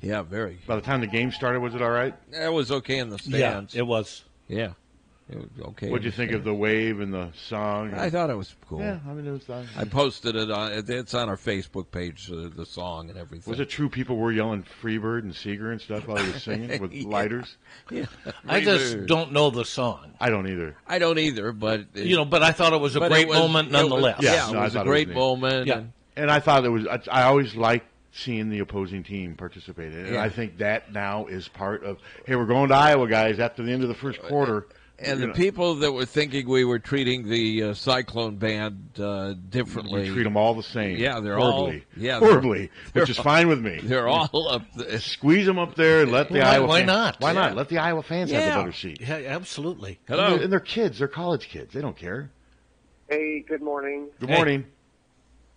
Speaker 8: Yeah, very.
Speaker 9: By the time the game started, was it all right?
Speaker 8: It was okay in the stands.
Speaker 11: Yeah, it was.
Speaker 8: Yeah. It was okay.
Speaker 9: What did you think of the wave and the song?
Speaker 8: I thought it was cool.
Speaker 9: Yeah, I mean, it was fun.
Speaker 8: I posted it on. It's on our Facebook page, the song and everything.
Speaker 9: Was it true people were yelling Freebird and Seeger and stuff while he was singing with lighters?
Speaker 8: Yeah.
Speaker 11: I just don't know the song.
Speaker 9: I don't either.
Speaker 8: But
Speaker 11: but I thought it was a great moment nonetheless.
Speaker 8: It was a great moment.
Speaker 11: Yeah.
Speaker 9: And I thought it was. I always liked seeing the opposing team participate in it. And I think that now is part of, hey, we're going to Iowa, guys, after the end of the first quarter.
Speaker 8: And the people that were thinking we were treating the Cyclone Band differently.
Speaker 9: We treat them all the same.
Speaker 8: Yeah, they're
Speaker 9: horribly.
Speaker 8: all... Yeah,
Speaker 9: horribly, which is fine with me.
Speaker 8: They're all up there.
Speaker 9: Squeeze them up there and let the Iowa
Speaker 11: Why
Speaker 9: fans...
Speaker 11: not?
Speaker 9: Why not? Let the Iowa fans have the better seat.
Speaker 11: Yeah, absolutely.
Speaker 8: Hello.
Speaker 9: And they're kids. They're college kids. They don't care.
Speaker 13: Hey, good morning.
Speaker 9: Good morning.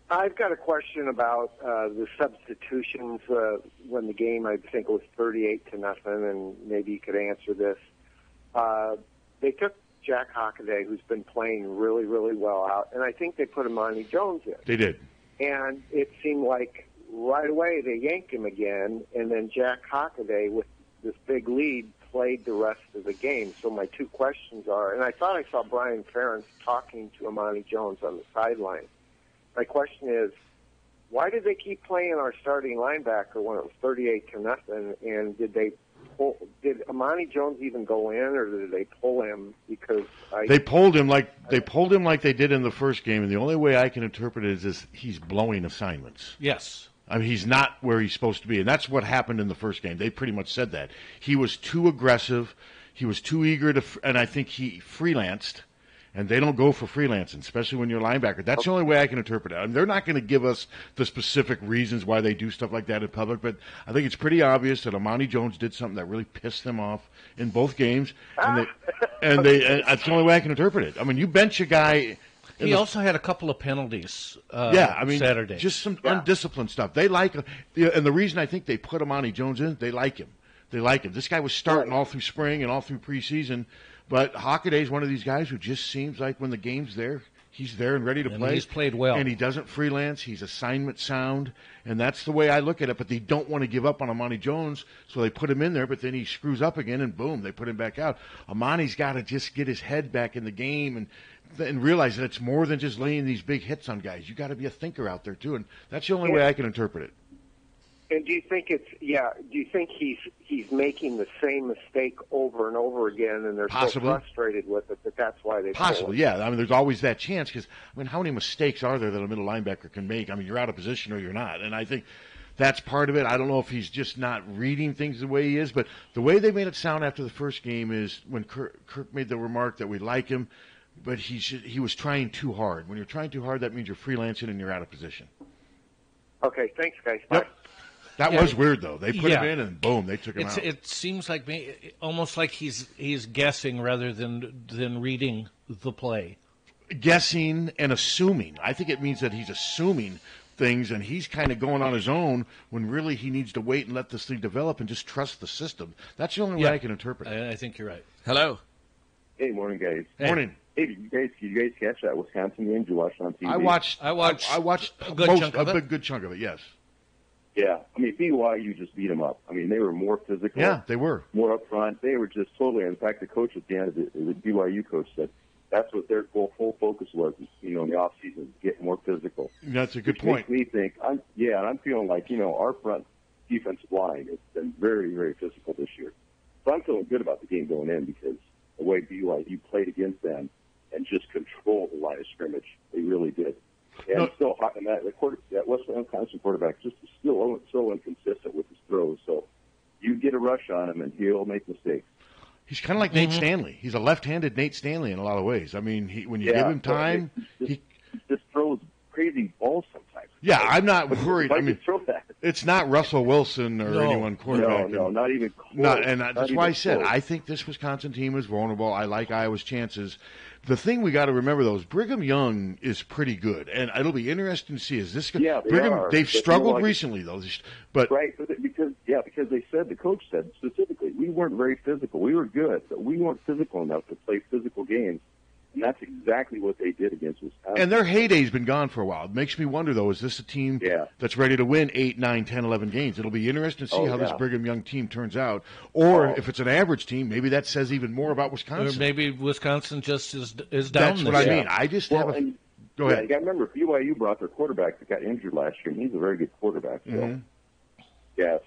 Speaker 13: I've got a question about the substitutions when the game, I think, was 38-0, and maybe you could answer this. they took Jack Hockaday, who's been playing really, really well out, and I think they put Amani Jones in.
Speaker 9: They did.
Speaker 13: And it seemed like right away they yanked him again, and then Jack Hockaday, with this big lead, played the rest of the game. So my two questions are, and I thought I saw Brian Ferentz talking to Amani Jones on the sideline. My question is, why did they keep playing our starting linebacker when it was 38-0? And did Amani Jones even go in, or did they pull him? Because
Speaker 9: they pulled him like they did in the first game, and the only way I can interpret it is he's blowing assignments.
Speaker 11: Yes.
Speaker 9: I mean, he's not where he's supposed to be, and that's what happened in the first game. They pretty much said that. He was too aggressive. He was too eager to, and I think he freelanced, and they don't go for freelancing, especially when you're a linebacker. That's the only way I can interpret it. I mean, they're not going to give us the specific reasons why they do stuff like that in public, but I think it's pretty obvious that Amani Jones did something that really pissed them off in both games, and that's the only way I can interpret it. I mean, you bench a guy.
Speaker 11: He also had a couple of penalties.
Speaker 9: Saturday, just some undisciplined stuff. They like him, and the reason I think they put Amani Jones in, they like him. They like him. This guy was starting all through spring and all through preseason, but Hockaday is one of these guys who just seems like when the game's there, he's there and ready to play.
Speaker 11: He's played well,
Speaker 9: and he doesn't freelance. He's assignment sound, and that's the way I look at it. But they don't want to give up on Amani Jones, so they put him in there. But then he screws up again, and boom, they put him back out. Amani's got to just get his head back in the game and realize that it's more than just laying these big hits on guys. You got to be a thinker out there too, and that's the only way I can interpret it.
Speaker 13: And do you think do you think he's making the same mistake over and over again, and they're so frustrated with it that that's why they
Speaker 9: possibly, yeah. I mean, there's always that chance because I mean, how many mistakes are there that a middle linebacker can make? I mean, you're out of position or you're not, and I think that's part of it. I don't know if he's just not reading things the way he is, but the way they made it sound after the first game is when Kirk made the remark that we like him, but he was trying too hard. When you're trying too hard, that means you're freelancing and you're out of position.
Speaker 13: Okay, thanks, guys. Bye.
Speaker 9: Yep. That was weird, though. They put him in, and boom, they took him out.
Speaker 11: It seems like almost like he's guessing rather than reading the play.
Speaker 9: Guessing and assuming. I think it means that he's assuming things, and he's kind of going on his own when really he needs to wait and let this thing develop and just trust the system. That's the only way I can interpret it.
Speaker 11: I think you're right.
Speaker 8: Hello.
Speaker 14: Hey, morning, guys.
Speaker 9: Hey. Morning.
Speaker 14: Hey, did you guys catch that Wisconsin game? Did you watch it on TV?
Speaker 9: I watched
Speaker 11: a good
Speaker 9: chunk of it, yes.
Speaker 14: Yeah, I mean, BYU just beat them up. I mean, they were more physical.
Speaker 9: Yeah, they were.
Speaker 14: More up front. They were just totally, in fact, the coach at the end, the BYU coach said that's what their full focus was, in the offseason, get more physical.
Speaker 9: That's a good point.
Speaker 14: Makes me think, I'm feeling like, our front defensive line has been very, very physical this year. So I'm feeling good about the game going in because the way BYU played against them and just controlled the line of scrimmage, they really did. And still, that Wisconsin quarterback just is still so inconsistent with his throws. So you get a rush on him, and he'll make mistakes.
Speaker 9: He's kind of like Nate Stanley. He's a left-handed Nate Stanley in a lot of ways. I mean, when you give him time,
Speaker 14: he just throws crazy balls sometimes.
Speaker 9: Yeah, I'm not worried. I mean, it's not Russell Wilson or anyone quarterback.
Speaker 14: No, not even close.
Speaker 9: That's why I said I think this Wisconsin team is vulnerable. I like Iowa's chances. The thing we got to remember, though, is Brigham Young is pretty good, and it'll be interesting to see. Is this they've struggled recently, though. But
Speaker 14: right, because they said, the coach said specifically, we weren't very physical. We were good, but we weren't physical enough to play physical games. And that's exactly what they did against Wisconsin.
Speaker 9: And their heyday's been gone for a while. It makes me wonder, though, is this a team that's ready to win 8, 9, 10, 11 games? It'll be interesting to see how this Brigham Young team turns out. Or if it's an average team, maybe that says even more about Wisconsin.
Speaker 11: Or maybe Wisconsin just is down.
Speaker 9: That's what I mean. I just have a... Go ahead.
Speaker 14: You got to remember, BYU brought their quarterback that got injured last year, and he's a very good quarterback. So,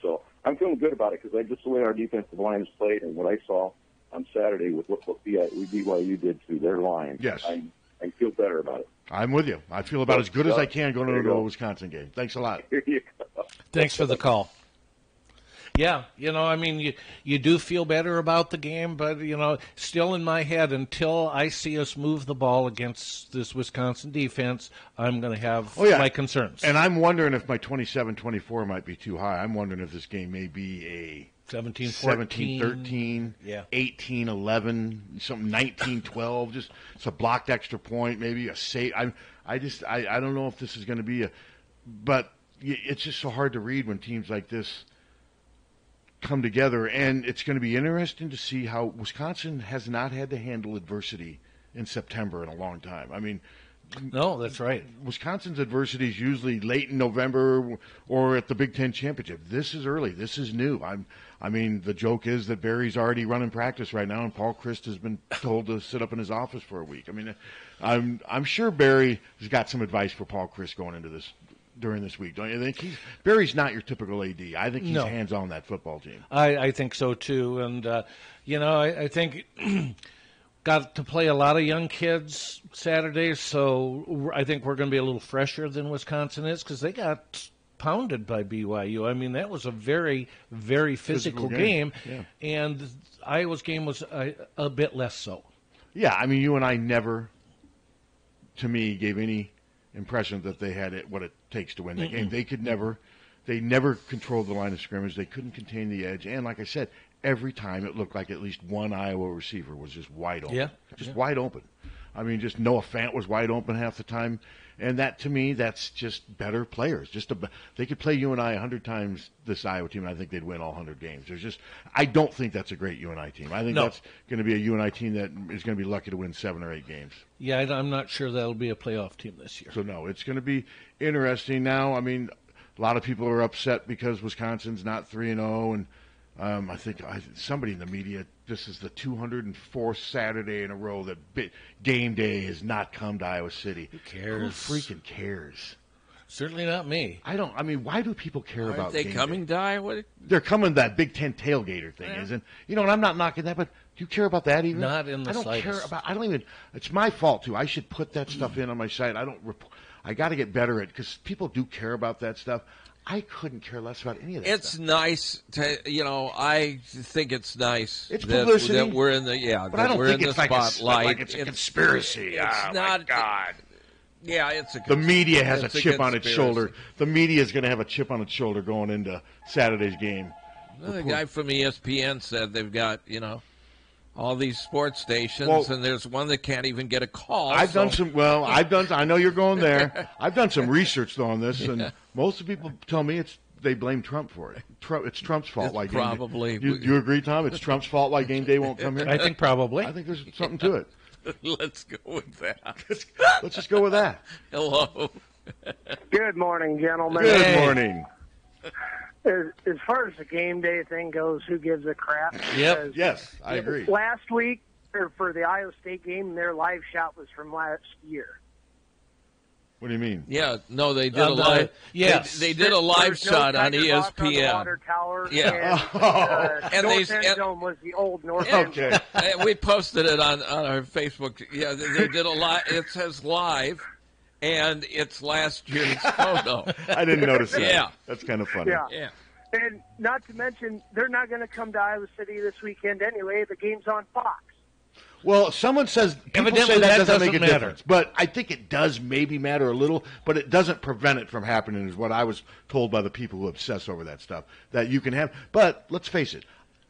Speaker 14: so I'm feeling good about it because just the way our defensive line is played and what I saw on Saturday with what BYU did to their line.
Speaker 9: Yes.
Speaker 14: I feel better about it.
Speaker 9: I'm with you. I feel about as good as I can going into a Wisconsin game. Thanks a lot.
Speaker 11: Thanks for the call. Yeah, I mean, you do feel better about the game, but, still in my head, until I see us move the ball against this Wisconsin defense, I'm going to have my concerns.
Speaker 9: And I'm wondering if my 27-24 might be too high. I'm wondering if this game may be a 17-13, 18-11, something 19-12. Just it's a blocked extra point, maybe a save. I don't know if this is going to be but it's just so hard to read when teams like this come together, and it's going to be interesting to see how Wisconsin has not had to handle adversity in September in a long time. I mean,
Speaker 11: no, that's right.
Speaker 9: Wisconsin's adversity is usually late in November or at the Big Ten championship. This is early. This is new. I mean, the joke is that Barry's already running practice right now, and Paul Christ has been told to sit up in his office for a week. I mean, I'm sure Barry has got some advice for Paul Christ going into this during this week. Don't you think? Barry's not your typical AD. I think he's hands on that football team.
Speaker 11: I think so too, and I think. Got to play a lot of young kids Saturday, so I think we're going to be a little fresher than Wisconsin is because they got pounded by BYU. I mean, that was a very, very physical game.
Speaker 9: Yeah.
Speaker 11: And Iowa's game was a bit less so.
Speaker 9: Yeah, I mean, you and I never, to me, gave any impression that they had what it takes to win that game. They never controlled the line of scrimmage. They couldn't contain the edge. And like I said, every time it looked like at least one Iowa receiver was just wide open. Wide open. I mean, just Noah Fant was wide open half the time. And that, to me, that's just better players. They could play UNI 100 times this Iowa team, and I think they'd win all 100 games. I don't think that's a great UNI team. I think that's going to be a UNI team that is going to be lucky to win 7 or 8 games.
Speaker 11: Yeah, I'm not sure that'll be a playoff team this year.
Speaker 9: So, no, it's going to be interesting now. I mean, a lot of people are upset because Wisconsin's not 3-0, and I think somebody in the media, this is the 204th Saturday in a row that game day has not come to Iowa City.
Speaker 11: Who cares?
Speaker 9: Who freaking cares?
Speaker 11: Certainly not me.
Speaker 9: I mean, why do people care about
Speaker 8: they
Speaker 9: game
Speaker 8: coming
Speaker 9: day?
Speaker 8: to Iowa?
Speaker 9: They're coming to that Big Ten tailgater thing, isn't? And I'm not knocking that, but do you care about that even?
Speaker 11: Not in the slightest.
Speaker 9: I don't even. It's my fault too. I should put that stuff in on my site. I got to get better at it because people do care about that stuff. I couldn't care less about any of that.
Speaker 8: It's nice to, I think it's nice.
Speaker 9: It's publicity.
Speaker 8: That we're in the,
Speaker 9: but I don't think it's
Speaker 8: spotlight.
Speaker 9: It's a conspiracy.
Speaker 8: It's not.
Speaker 9: My God.
Speaker 8: Yeah, it's a.
Speaker 9: The media has a chip on its shoulder. The media is going to have a chip on its shoulder going into Saturday's game.
Speaker 8: The guy from ESPN said they've got, all these sports stations, and there's one that can't even get a call.
Speaker 9: I know you're going there. I've done some research though on this, and most of the people tell me they blame Trump for it. It's Trump's fault.
Speaker 8: It's probably.
Speaker 9: Do you agree, Tom? It's Trump's fault why game day won't come here.
Speaker 11: I think probably.
Speaker 9: I think there's something to it.
Speaker 8: Let's go with that.
Speaker 9: Let's just go with that.
Speaker 8: Hello.
Speaker 15: Good morning, gentlemen.
Speaker 9: Good morning.
Speaker 15: As far as the game day thing goes, who gives a crap?
Speaker 11: Yep.
Speaker 9: Yes, I agree.
Speaker 15: Last week, or for the Iowa State game, their live shot was from last year.
Speaker 9: What do you mean?
Speaker 8: Yeah, no, they did a live.
Speaker 11: Yes,
Speaker 8: they did a live shot on ESPN.
Speaker 15: On the water tower,
Speaker 8: yeah,
Speaker 15: and North End Zone was the old North End Zone.
Speaker 8: We posted it on our Facebook. Yeah, they did a live. It says live. And it's last year's photo.
Speaker 9: I didn't notice that.
Speaker 8: Yeah.
Speaker 9: That's kind of funny.
Speaker 15: Yeah. And not to mention, they're not going to come to Iowa City this weekend anyway. The game's on Fox.
Speaker 9: Well, someone says, people say that doesn't make a difference. But I think it does maybe matter a little, but it doesn't prevent it from happening, is what I was told by the people who obsess over that stuff, that you can have. But let's face it.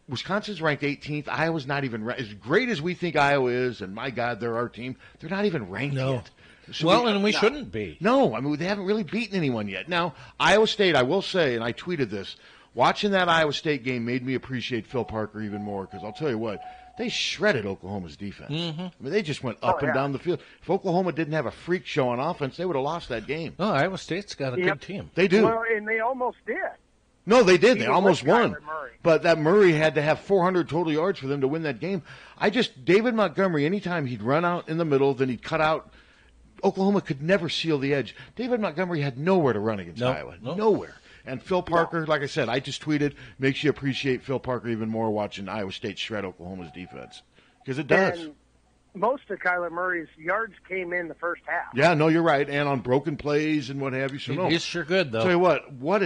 Speaker 9: Wisconsin's ranked 18th. Iowa's not even ranked. As great as we think Iowa is, and my God, they're our team, they're not even ranked yet.
Speaker 11: So we shouldn't be.
Speaker 9: No, I mean, they haven't really beaten anyone yet. Now, Iowa State, I will say, and I tweeted this, watching that Iowa State game made me appreciate Phil Parker even more, because I'll tell you what, they shredded Oklahoma's defense.
Speaker 11: Mm-hmm.
Speaker 9: I mean, they just went up and down the field. If Oklahoma didn't have a freak show on offense, they would have lost that game.
Speaker 11: No, Iowa State's got a good team.
Speaker 9: They do.
Speaker 15: Well, and they almost did.
Speaker 9: No, they did. They almost won.
Speaker 15: Murray.
Speaker 9: But that Murray had to have 400 total yards for them to win that game. David Montgomery, anytime he'd run out in the middle, then he'd cut out, Oklahoma could never seal the edge. David Montgomery had nowhere to run against Iowa. Nowhere. And Phil Parker, like I said, I just tweeted, makes you appreciate Phil Parker even more watching Iowa State shred Oklahoma's defense. Because it does.
Speaker 15: And most of Kyler Murray's yards came in the first half.
Speaker 9: Yeah, no, you're right. And on broken plays and what have you. So no.
Speaker 11: He's sure good, though.
Speaker 9: Tell you what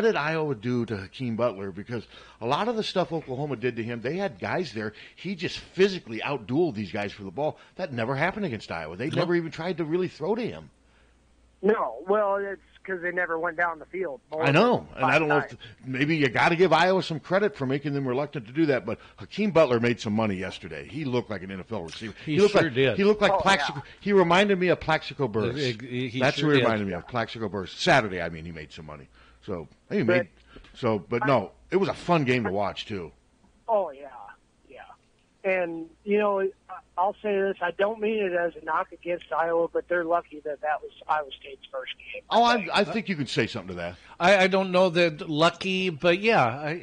Speaker 9: did Iowa do to Hakeem Butler? Because a lot of the stuff Oklahoma did to him, they had guys there. He just physically outdueled these guys for the ball. That never happened against Iowa. They never even tried to really throw to him.
Speaker 15: No, well, it's because they never went down the field.
Speaker 9: I know, and I don't know if maybe you got to give Iowa some credit for making them reluctant to do that. But Hakeem Butler made some money yesterday. He looked like an NFL receiver.
Speaker 11: He sure did.
Speaker 9: He looked like Plaxico. Yeah. He reminded me of Plaxico Burress. That's
Speaker 11: sure
Speaker 9: who he reminded me of, Plaxico Burress. Saturday, I mean, he made some money. But it was a fun game to watch too.
Speaker 15: Oh yeah. And, I'll say this, I don't mean it as a knock against Iowa, but they're lucky that was Iowa State's first game.
Speaker 9: Oh, I think you can say something to that.
Speaker 11: I don't know that lucky, but yeah.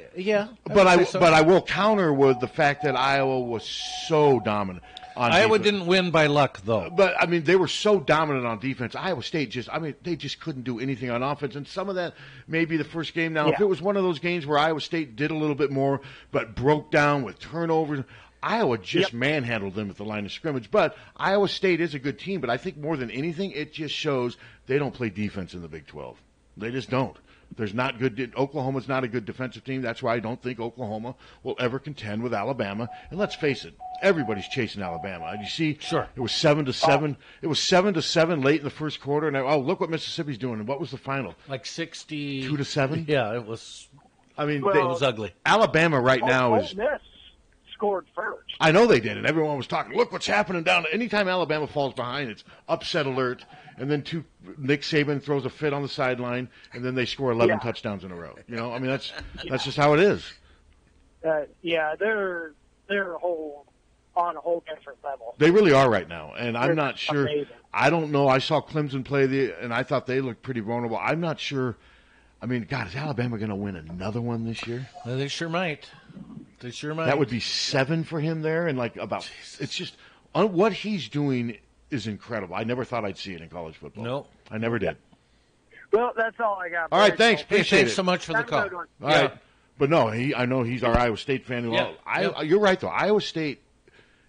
Speaker 9: But I will counter with the fact that Iowa was so dominant.
Speaker 11: Iowa didn't win by luck, though.
Speaker 9: But, I mean, they were so dominant on defense. Iowa State they just couldn't do anything on offense. And some of that may be the first game. Now, if it was one of those games where Iowa State did a little bit more but broke down with turnovers, Iowa just manhandled them at the line of scrimmage. But Iowa State is a good team. But I think more than anything, it just shows they don't play defense in the Big 12. They just don't. Oklahoma's not a good defensive team. That's why I don't think Oklahoma will ever contend with Alabama. And let's face it, everybody's chasing Alabama. And you see, it was 7-7. It was 7-7 late in the first quarter. And look what Mississippi's doing. And what was the final?
Speaker 11: Like
Speaker 9: 62-7.
Speaker 11: Yeah, it was.
Speaker 9: I mean,
Speaker 11: it was ugly.
Speaker 9: Alabama now is.
Speaker 15: Ole Miss scored first.
Speaker 9: I know they did, and everyone was talking. Look what's happening down. Anytime Alabama falls behind, it's upset alert. And then Nick Saban throws a fit on the sideline, and then they score 11 touchdowns in a row. I mean that's just how it is.
Speaker 15: They're on a whole different level.
Speaker 9: They really are right now, and I'm not sure.
Speaker 15: Amazing.
Speaker 9: I don't know. I saw Clemson play and I thought they looked pretty vulnerable. I'm not sure. I mean, God, is Alabama going to win another one this year?
Speaker 11: Well, they sure might.
Speaker 9: That would be 7 for him there, and it's just what he's doing is incredible. I never thought I'd see it in college football.
Speaker 11: No,
Speaker 9: I never did.
Speaker 15: Well, that's all I got.
Speaker 9: All right, thanks. Appreciate
Speaker 11: thanks so much for the call.
Speaker 9: All right, but no, I know he's our Iowa State fan. You're right though. Iowa State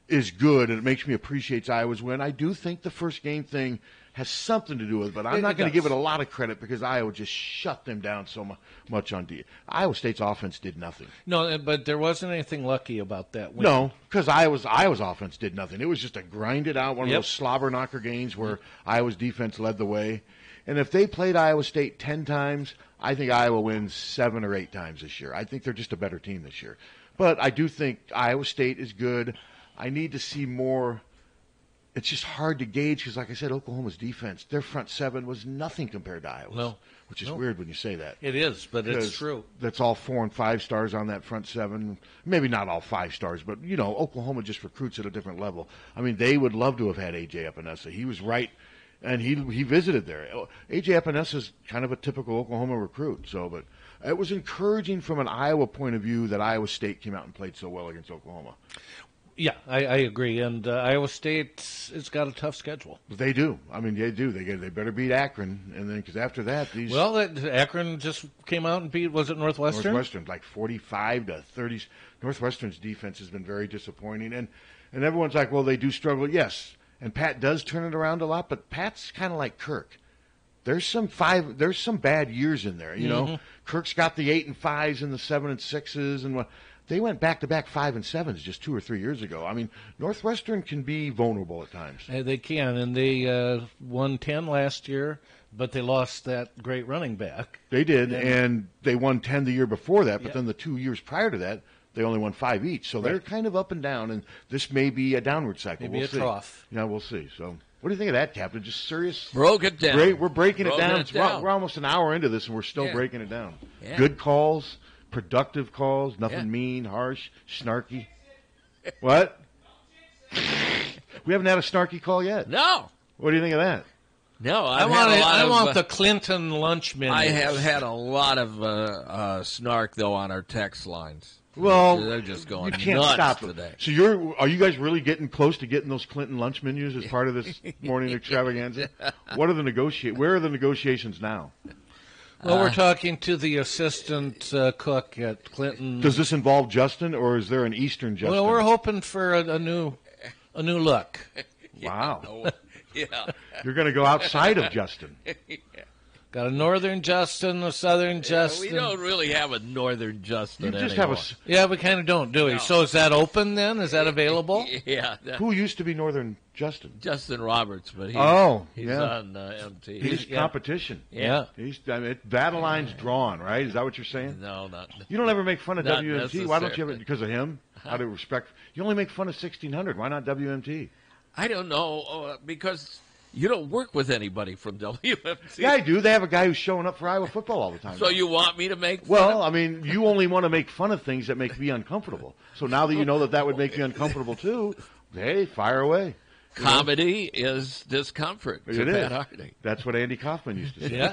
Speaker 9: is good, and it makes me appreciate Iowa's win. I do think the first game thing has something to do with it, but I'm not going to give it a lot of credit because Iowa just shut them down so much on D. Iowa State's offense did nothing.
Speaker 11: No, but there wasn't anything lucky about that win.
Speaker 9: No, because Iowa's offense did nothing. It was just a grinded out one of those slobber knocker games where Iowa's defense led the way. And if they played Iowa State 10 times, I think Iowa wins 7 or 8 times this year. I think they're just a better team this year. But I do think Iowa State is good. I need to see more. It's just hard to gauge because, like I said, Oklahoma's defense, their front 7 was nothing compared to Iowa's, which is weird when you say that.
Speaker 11: It is, but it's true.
Speaker 9: That's all 4 and 5 stars on that front 7. Maybe not all 5 stars, but, Oklahoma just recruits at a different level. I mean, they would love to have had A.J. Epinesa. He was right, and he visited there. A.J. Epinesa is kind of a typical Oklahoma recruit. But it was encouraging from an Iowa point of view that Iowa State came out and played so well against Oklahoma.
Speaker 11: Yeah, I agree. And Iowa State has got a tough schedule.
Speaker 9: They do. I mean, they do. They better beat Akron, and then because after that,
Speaker 11: Akron just came out and beat. Was it Northwestern?
Speaker 9: Northwestern, like 45-30. Northwestern's defense has been very disappointing, and everyone's like, well, they do struggle. Yes, and Pat does turn it around a lot, but Pat's kind of like Kirk. There's some bad years in there. Kirk's got the 8 and 5s and the 7 and 6s and what. They went back-to-back 5 and 7s just 2 or 3 years ago. I mean, Northwestern can be vulnerable at times.
Speaker 11: They can, and they won 10 last year, but they lost that great running back.
Speaker 9: They did, and they won 10 the year before that, but then the 2 years prior to that, they only won 5 each. So they're kind of up and down, and this may be a downward cycle.
Speaker 11: Maybe a trough.
Speaker 9: Yeah, we'll see. So what do you think of that, Captain? Just serious?
Speaker 8: Broke it down.
Speaker 9: We're breaking it down. We're almost an hour into this, and we're still breaking it down.
Speaker 8: Yeah.
Speaker 9: Good calls. Productive calls, nothing mean, harsh, snarky. What? We haven't had a snarky call yet.
Speaker 8: No.
Speaker 9: What do you think of that?
Speaker 8: No,
Speaker 11: I want the Clinton lunch menu.
Speaker 8: I have had a lot of snark though on our text lines.
Speaker 9: Well,
Speaker 8: they're just going
Speaker 9: you can't
Speaker 8: nuts
Speaker 9: stop
Speaker 8: today.
Speaker 9: So are you guys really getting close to getting those Clinton lunch menus as part of this morning extravaganza? Where are the negotiations now?
Speaker 11: Well, we're talking to the assistant cook at Clinton.
Speaker 9: Does this involve Justin, or is there an Eastern Justin?
Speaker 11: Well, we're hoping for a new look.
Speaker 9: Wow.
Speaker 8: Yeah.
Speaker 9: You're going to go outside of Justin.
Speaker 11: Got a Northern Justin, a Southern Justin.
Speaker 8: We don't really have a Northern Justin
Speaker 9: You just
Speaker 8: anymore.
Speaker 9: have
Speaker 11: we kind of don't, do we? No. So is that open then? Is that available?
Speaker 8: Yeah.
Speaker 9: Who used to be Northern
Speaker 8: Justin Roberts, but he's on MT.
Speaker 9: He's competition.
Speaker 8: Yeah.
Speaker 9: Battle line's drawn, right? Is that what you're saying?
Speaker 8: No, not.
Speaker 9: You don't ever make fun of
Speaker 8: not
Speaker 9: WMT. Why don't you ever? Because of him? Out of respect, you only make fun of 1600. Why not WMT?
Speaker 8: I don't know because you don't work with anybody from WMT.
Speaker 9: Yeah, I do. They have a guy who's showing up for Iowa football all the time.
Speaker 8: So you want me to make fun?
Speaker 9: Well, I mean, you only want to make fun of things that make me uncomfortable. So now that you know that would make me uncomfortable too, hey, fire away.
Speaker 8: Comedy is discomfort.
Speaker 9: It is.
Speaker 8: Harty.
Speaker 9: That's what Andy Kaufman used to say.
Speaker 11: Yeah.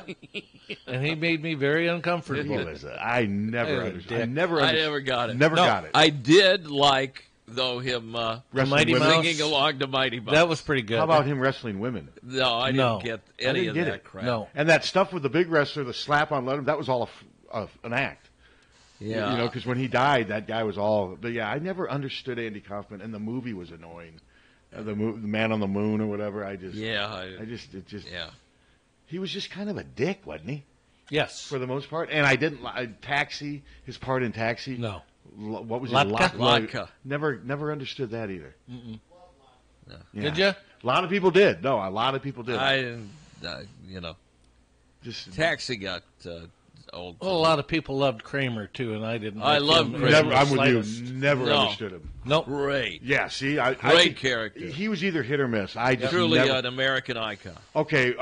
Speaker 11: And he made me very uncomfortable.
Speaker 9: I never understood. I never
Speaker 8: got it.
Speaker 9: Never got it.
Speaker 8: I did like, though, him singing along to Mighty Mouse.
Speaker 11: That was pretty good.
Speaker 9: How about him wrestling women?
Speaker 8: No, I didn't get any of that crap.
Speaker 11: No.
Speaker 9: And that stuff with the big wrestler, the slap on Letterman, that was all an act.
Speaker 8: Yeah.
Speaker 9: You know, because when he died, that guy was all. But yeah, I never understood Andy Kaufman, and the movie was annoying. The Man on the Moon or whatever. I just. He was just kind of a dick, wasn't he?
Speaker 11: Yes.
Speaker 9: For the most part. And I didn't. Taxi, his part in Taxi.
Speaker 11: No.
Speaker 9: What was it?
Speaker 8: Latka.
Speaker 9: Never understood that either.
Speaker 11: Mm-mm.
Speaker 8: No.
Speaker 9: Yeah.
Speaker 11: Did you?
Speaker 9: A lot of people did. No, a lot of people did.
Speaker 8: I didn't. Just Taxi got old.
Speaker 11: Well, a lot of people loved Kramer too, and I didn't.
Speaker 8: I love Kramer.
Speaker 9: I'm with you. Never understood him.
Speaker 11: Nope.
Speaker 8: Great.
Speaker 9: Yeah. See,
Speaker 8: great character.
Speaker 9: He was either hit or miss.
Speaker 8: Truly an American icon.
Speaker 9: Okay,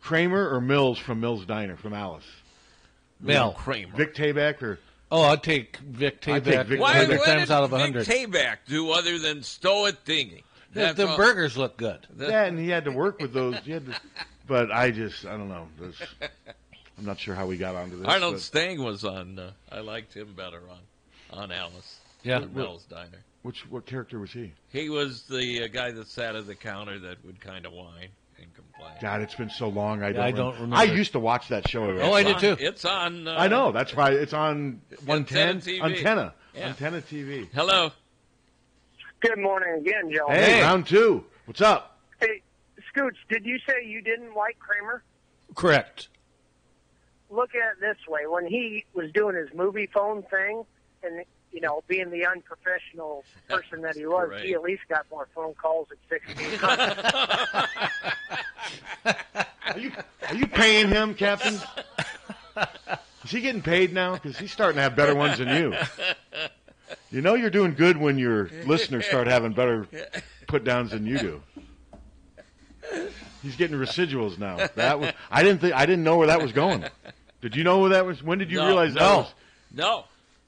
Speaker 9: Kramer or Mills from Mills Diner from Alice.
Speaker 11: Mel
Speaker 8: Kramer.
Speaker 9: Vic Tayback or.
Speaker 11: Oh, I'd take Vic Tayback.
Speaker 8: What did
Speaker 11: times out of 100.
Speaker 8: Vic Tayback do other than stow it thingy?
Speaker 11: The burgers look good.
Speaker 9: Yeah, and he had to work with those. But I don't know. I'm not sure how we got onto this.
Speaker 8: Arnold Stang was on. I liked him better on Alice.
Speaker 11: Yeah,
Speaker 8: Mel's Diner.
Speaker 9: What character was he?
Speaker 8: He was the guy that sat at the counter that would kind of whine and complain.
Speaker 9: God, it's been so long. I don't remember. I used to watch that show.
Speaker 11: Oh, I did too.
Speaker 8: It's on.
Speaker 9: I know. That's why it's on 110
Speaker 8: Antenna TV.
Speaker 9: Antenna TV.
Speaker 8: Hello.
Speaker 15: Good morning again, Joe.
Speaker 9: Hey, round two. What's up?
Speaker 15: Hey, Scooch, did you say you didn't like Kramer?
Speaker 11: Correct.
Speaker 15: Look at it this way. When he was doing his movie phone thing and, being the unprofessional person that he was, he at least got more phone calls at 1600.
Speaker 9: Are you paying him, Captain? Is he getting paid now? Because he's starting to have better ones than you. You know you're doing good when your listeners start having better put-downs than you do. He's getting residuals now. I didn't know where that was going. Did you know where that was? When did you realize that was?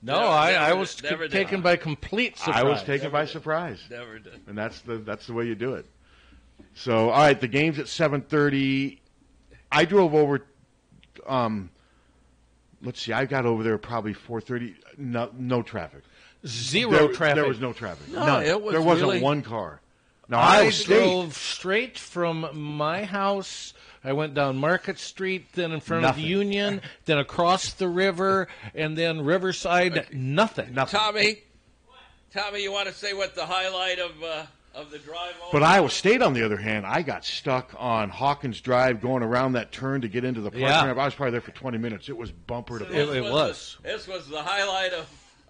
Speaker 8: No,
Speaker 11: I was taken by complete surprise.
Speaker 9: I was taken by surprise.
Speaker 8: Never did.
Speaker 9: And that's the way you do it. So, all right, the game's at 7:30. I drove over. Let's see, I got over there probably 4:30. No traffic.
Speaker 11: Zero traffic.
Speaker 9: There was no traffic.
Speaker 8: No,
Speaker 9: none. There wasn't one car. Now I
Speaker 11: drove straight from my house. I went down Market Street, then in front of Union, then across the river, and then Riverside. Nothing.
Speaker 8: Tommy, you want to say what the highlight of the drive over?
Speaker 9: But Iowa State, on the other hand, I got stuck on Hawkins Drive going around that turn to get into the parking lot. I was probably there for 20 minutes. It was bumper to bumper.
Speaker 11: It was.
Speaker 8: This was the highlight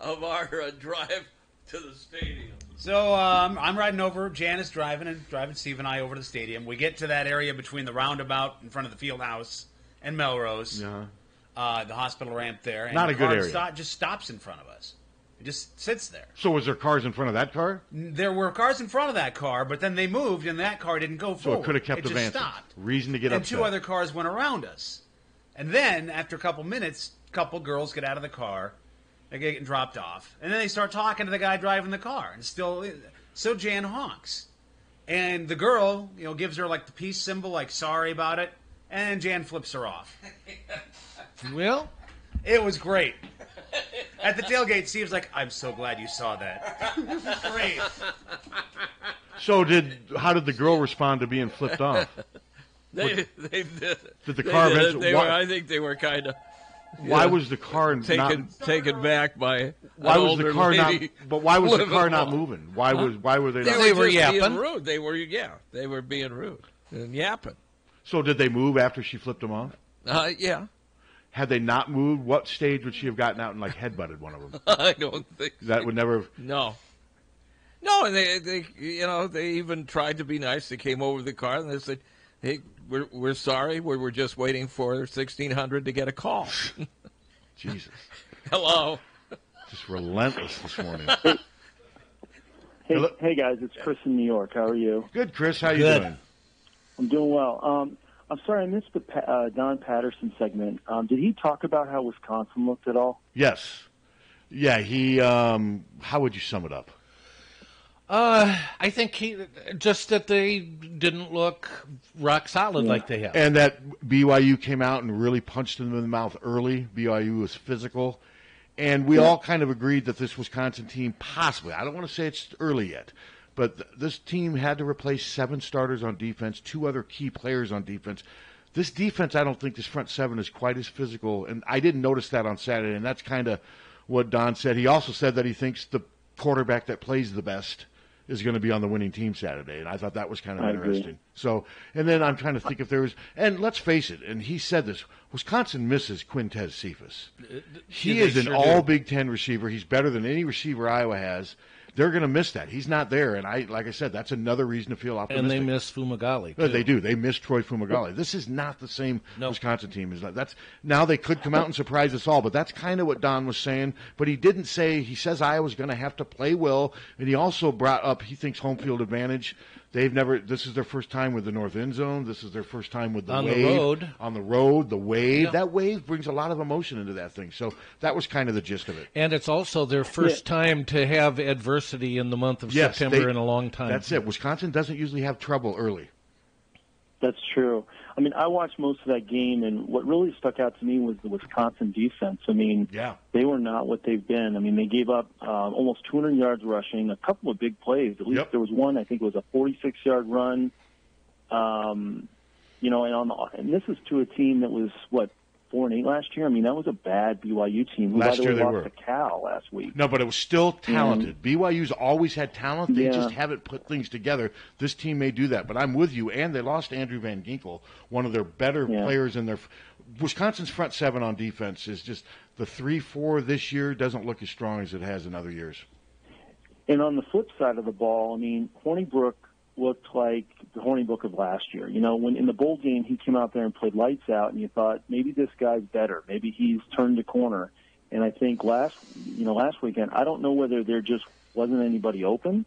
Speaker 8: of our drive to the stadium.
Speaker 5: So I'm riding over. Jan is driving Steve and I over to the stadium. We get to that area between the roundabout in front of the field house and Melrose, the hospital ramp there. And
Speaker 9: not a good area.
Speaker 5: Just stops in front of us. It just sits there.
Speaker 9: So was there cars in front of that car?
Speaker 5: There were cars in front of that car, but then they moved, and that car didn't go forward.
Speaker 9: So it could have kept advancing.
Speaker 5: It just stopped.
Speaker 9: Reason to get upset.
Speaker 5: And two other cars went around us. And then, after a couple minutes, a couple girls get out of the car. They're getting dropped off. And then they start talking to the guy driving the car. And so Jan honks. And the girl, gives her like the peace symbol, like sorry about it. And Jan flips her off.
Speaker 11: Well,
Speaker 5: it was great. At the tailgate, Steve's like, I'm so glad you saw that. Great.
Speaker 9: So how did the girl respond to being flipped off?
Speaker 8: They did.
Speaker 9: Did the car eventually?
Speaker 8: I think they were kind of.
Speaker 9: Why was the car
Speaker 8: taken back by?
Speaker 9: Why was the car not? But why was the car not moving? Why were they?
Speaker 8: They were yapping. Being rude. They were being rude and yapping.
Speaker 9: So did they move after she flipped them off?
Speaker 8: Yeah.
Speaker 9: Had they not moved, what stage would she have gotten out and headbutted one of them?
Speaker 8: I don't think
Speaker 9: that would never have.
Speaker 8: No. No, and they they even tried to be nice. They came over to the car and they said, "Hey, we're sorry. We're just waiting for 1600 to get a call."
Speaker 9: Jesus.
Speaker 8: Hello.
Speaker 9: Just relentless this morning.
Speaker 16: Hey guys, it's Chris in New York. How are you?
Speaker 9: Good, Chris. How you doing?
Speaker 16: I'm doing well. I'm sorry I missed the Don Patterson segment. Did he talk about how Wisconsin looked at all?
Speaker 9: Yes. Yeah, he how would you sum it up?
Speaker 11: I think just that they didn't look rock solid like they have.
Speaker 9: And that BYU came out and really punched them in the mouth early. BYU was physical. And we all kind of agreed that this Wisconsin team possibly, I don't want to say it's early yet, but this team had to replace 7 starters on defense, 2 other key players on defense. This defense, I don't think this front 7 is quite as physical. And I didn't notice that on Saturday, and that's kind of what Don said. He also said that he thinks the quarterback that plays the best is going to be on the winning team Saturday, and I thought that was kind of interesting.
Speaker 16: Agree.
Speaker 9: So, and then I'm trying to think if there was, and let's face it, and he said this, Wisconsin misses Quintez Cephas. He is an all Big Ten receiver. He's better than any receiver Iowa has. They're going to miss that. He's not there, and like I said, that's another reason to feel optimistic.
Speaker 11: And they miss Fumagalli, too.
Speaker 9: They do. They miss Troy Fumagalli. This is not the same Wisconsin team. Now they could come out and surprise us all, but that's kind of what Don was saying. But he didn't say, he says Iowa's going to have to play well, and he also brought up he thinks home field advantage. This is their first time with the north end zone. This is their first time with the wave. On the road, the wave. Yeah. That wave brings a lot of emotion into that thing. So that was kind of the gist of it.
Speaker 11: And it's also their first time to have adversity in the month of September in a long time.
Speaker 9: That's it. Wisconsin doesn't usually have trouble early.
Speaker 16: That's true. I mean, I watched most of that game, and what really stuck out to me was the Wisconsin defense. I mean, they were not what they've been. I mean, they gave up almost 200 yards rushing, a couple of big plays. At least there was one, I think it was a 46-yard run. And this is to a team that was, 4-8 last year? I mean, that was a bad BYU team who, by the way, lost to Cal last week.
Speaker 9: No, but it was still talented. BYU's always had talent. They just haven't put things together. This team may do that, but I'm with you. And they lost Andrew Van Ginkel, one of their better players in their – Wisconsin's front 7 on defense is just the 3-4 this year doesn't look as strong as it has in other years.
Speaker 16: And on the flip side of the ball, I mean, Hornibrook looked like the Hornibrook of last year. You know, when in the bowl game he came out there and played lights out, and you thought maybe this guy's better, maybe he's turned the corner. And I think last weekend, I don't know whether there just wasn't anybody open,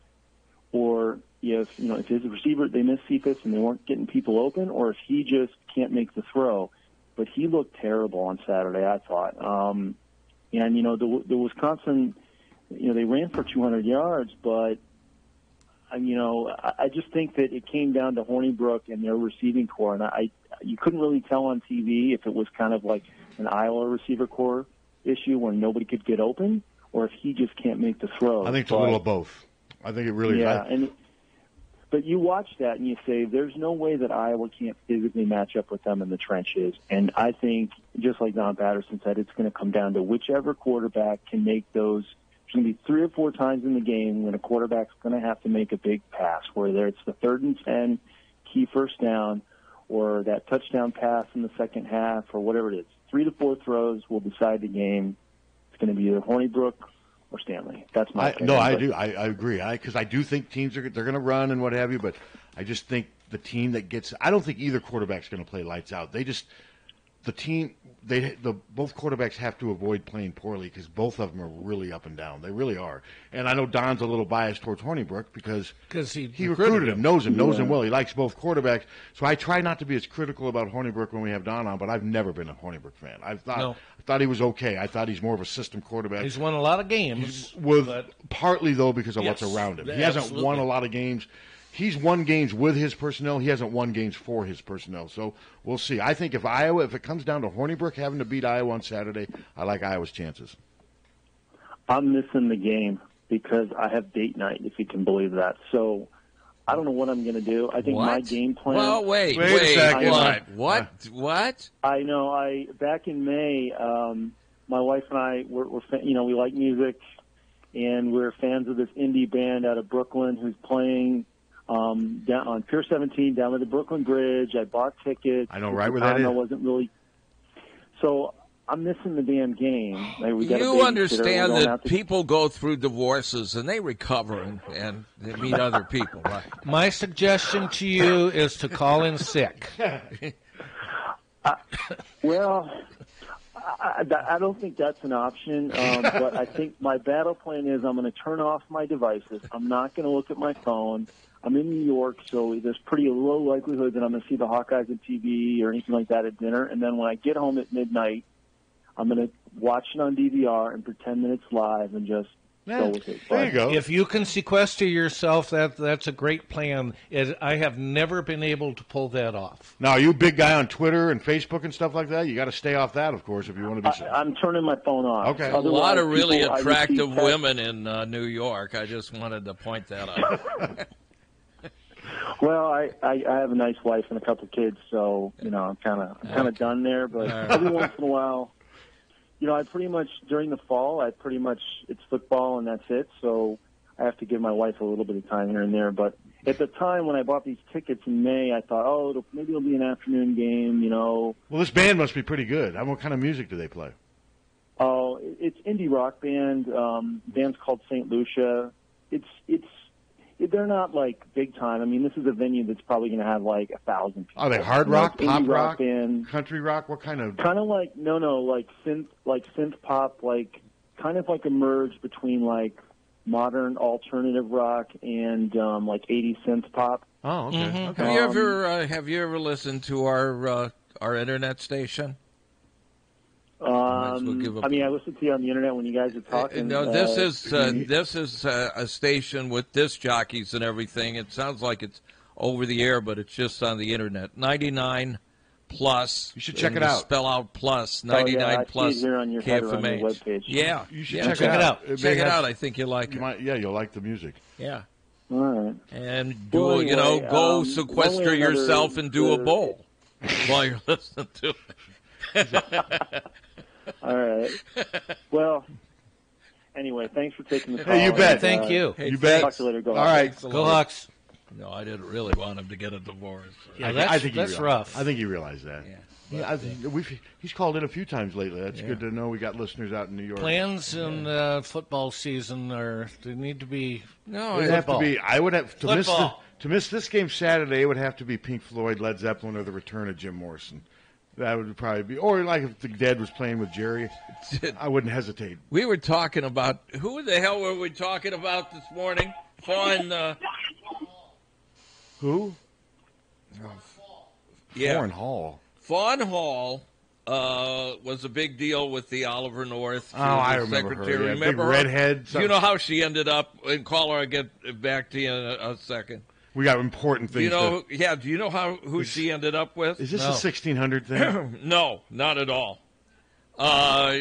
Speaker 16: or if his receiver they missed Cephas and they weren't getting people open, or if he just can't make the throw. But he looked terrible on Saturday, I thought. And the Wisconsin, they ran for 200 yards, but. I just think that it came down to Hornibrook and their receiving core, and you couldn't really tell on TV if it was kind of like an Iowa receiver core issue where nobody could get open, or if he just can't make the throw.
Speaker 9: I think it's a little of both. I think it really is.
Speaker 16: But you watch that and you say, there's no way that Iowa can't physically match up with them in the trenches. And I think, just like Don Patterson said, it's going to come down to whichever quarterback can make those. There's going to be 3 or 4 times in the game when a quarterback's going to have to make a big pass, whether it's the 3rd and 10 key first down or that touchdown pass in the second half or whatever it is. 3 to 4 throws will decide the game. It's going to be either Hornibrook or Stanley. That's my opinion.
Speaker 9: No, I do. I agree. Because I do think teams they're going to run and what have you, but I just think the team that gets – I don't think either quarterback's going to play lights out. They just – the team, both quarterbacks have to avoid playing poorly because both of them are really up and down. They really are. And I know Don's a little biased towards Hornibrook because he recruited him, knows him well. He likes both quarterbacks. So I try not to be as critical about Hornibrook when we have Don on, but I've never been a Hornibrook fan. I thought he was okay. I thought he's more of a system quarterback.
Speaker 11: He's won a lot of games.
Speaker 9: Partly, though, because of what's around him. He hasn't won a lot of games. He's won games with his personnel. He hasn't won games for his personnel. So we'll see. I think if it comes down to Hornibrook having to beat Iowa on Saturday, I like Iowa's chances.
Speaker 16: I'm missing the game because I have date night, if you can believe that. So I don't know what I'm going to do. I think my game plan.
Speaker 8: Well, wait a second. What?
Speaker 16: I know. Back in May, my wife and I we like music, and we're fans of this indie band out of Brooklyn who's playing. Down on Pier 17, down by the Brooklyn Bridge. I bought tickets.
Speaker 9: I know right where that is.
Speaker 16: I wasn't really. So I'm missing the damn game. Like, we got a
Speaker 8: You
Speaker 16: babysitter,
Speaker 8: understand
Speaker 16: we're going
Speaker 8: that
Speaker 16: out to-
Speaker 8: people go through divorces and they recover and they meet other people, right?
Speaker 11: My suggestion to you is to call in sick.
Speaker 16: Well, I don't think that's an option, but I think my battle plan is I'm going to turn off my devices. I'm not going to look at my phone. I'm in New York, so there's pretty low likelihood that I'm going to see the Hawkeyes on TV or anything like that at dinner. And then when I get home at midnight, I'm going to watch it on DVR and pretend that it's live and just go with it.
Speaker 9: There you go.
Speaker 11: If you can sequester yourself, that's a great plan. I have never been able to pull that off.
Speaker 9: Now, are you a big guy on Twitter and Facebook and stuff like that? You got to stay off that, of course, if you want to be.
Speaker 16: I'm turning my phone off.
Speaker 9: Okay.
Speaker 8: A lot of really
Speaker 16: people,
Speaker 8: attractive women in New York. I just wanted to point that out.
Speaker 16: Well, I have a nice wife and a couple of kids, so I'm kind of done there. But every once in a while, I pretty much during the fall, it's football and that's it. So I have to give my wife a little bit of time here and there. But at the time when I bought these tickets in May, I thought, maybe it'll be an afternoon game.
Speaker 9: Well, this band must be pretty good. What kind of music do they play?
Speaker 16: Oh, it's indie rock band. Band's called St. Lucia. They're not like big time. I mean, this is a venue that's probably going to have like 1,000 people.
Speaker 9: Are they hard rock, pop rock,
Speaker 16: band,
Speaker 9: country rock? What kind of?
Speaker 16: Kind of like like synth pop, like kind of like a merge between like modern alternative rock and like 80s synth pop.
Speaker 9: Oh, okay.
Speaker 8: Mm-hmm.
Speaker 9: Okay.
Speaker 8: Have you ever listened to our internet station?
Speaker 16: I listened to you on the internet when you guys are talking.
Speaker 8: No, this is a station with disc jockeys and everything. It sounds like it's over the air, but it's just on the internet. 99 plus.
Speaker 9: You should check it out.
Speaker 8: Spell out plus 99 plus.
Speaker 16: I see it here on your header on your webpage.
Speaker 8: Yeah,
Speaker 9: you should
Speaker 8: check
Speaker 9: it out.
Speaker 8: Check it out. I think you'll like it.
Speaker 9: You'll like the music.
Speaker 8: Yeah.
Speaker 16: All right.
Speaker 8: And
Speaker 16: go
Speaker 8: sequester yourself and do a bowl while you're listening to it.
Speaker 16: All right. Well, anyway, thanks for taking the call.
Speaker 9: Hey, you bet.
Speaker 11: Thank you.
Speaker 9: You bet.
Speaker 16: Talk to you later. Go
Speaker 9: All right.
Speaker 11: Go Hawks.
Speaker 8: No, I didn't really want him to get a divorce.
Speaker 11: Yeah,
Speaker 9: I think
Speaker 11: that's rough.
Speaker 9: I think you realize that.
Speaker 8: Yeah.
Speaker 9: I think he's called in a few times lately. That's good to know. We got listeners out in New York.
Speaker 11: Plans in football season they need to be.
Speaker 9: No, it have to be. I would have to miss this game Saturday. It would have to be Pink Floyd, Led Zeppelin, or the return of Jim Morrison. That would probably be, or like if the Dead was playing with Jerry, I wouldn't hesitate.
Speaker 8: We were talking about who the hell were we talking about this morning?
Speaker 9: Who?
Speaker 8: Yeah,
Speaker 9: Fawn Hall.
Speaker 8: Fawn Hall was a big deal with the Oliver North.
Speaker 9: I remember
Speaker 8: secretary.
Speaker 9: her. Yeah,
Speaker 8: Remember
Speaker 9: big
Speaker 8: her?
Speaker 9: redhead.
Speaker 8: Do you know how she ended up? And caller, I'll get back to you in a second.
Speaker 9: We got important things.
Speaker 8: Do you know who she ended up with?
Speaker 9: Is this a 1600 thing?
Speaker 8: No, not at all.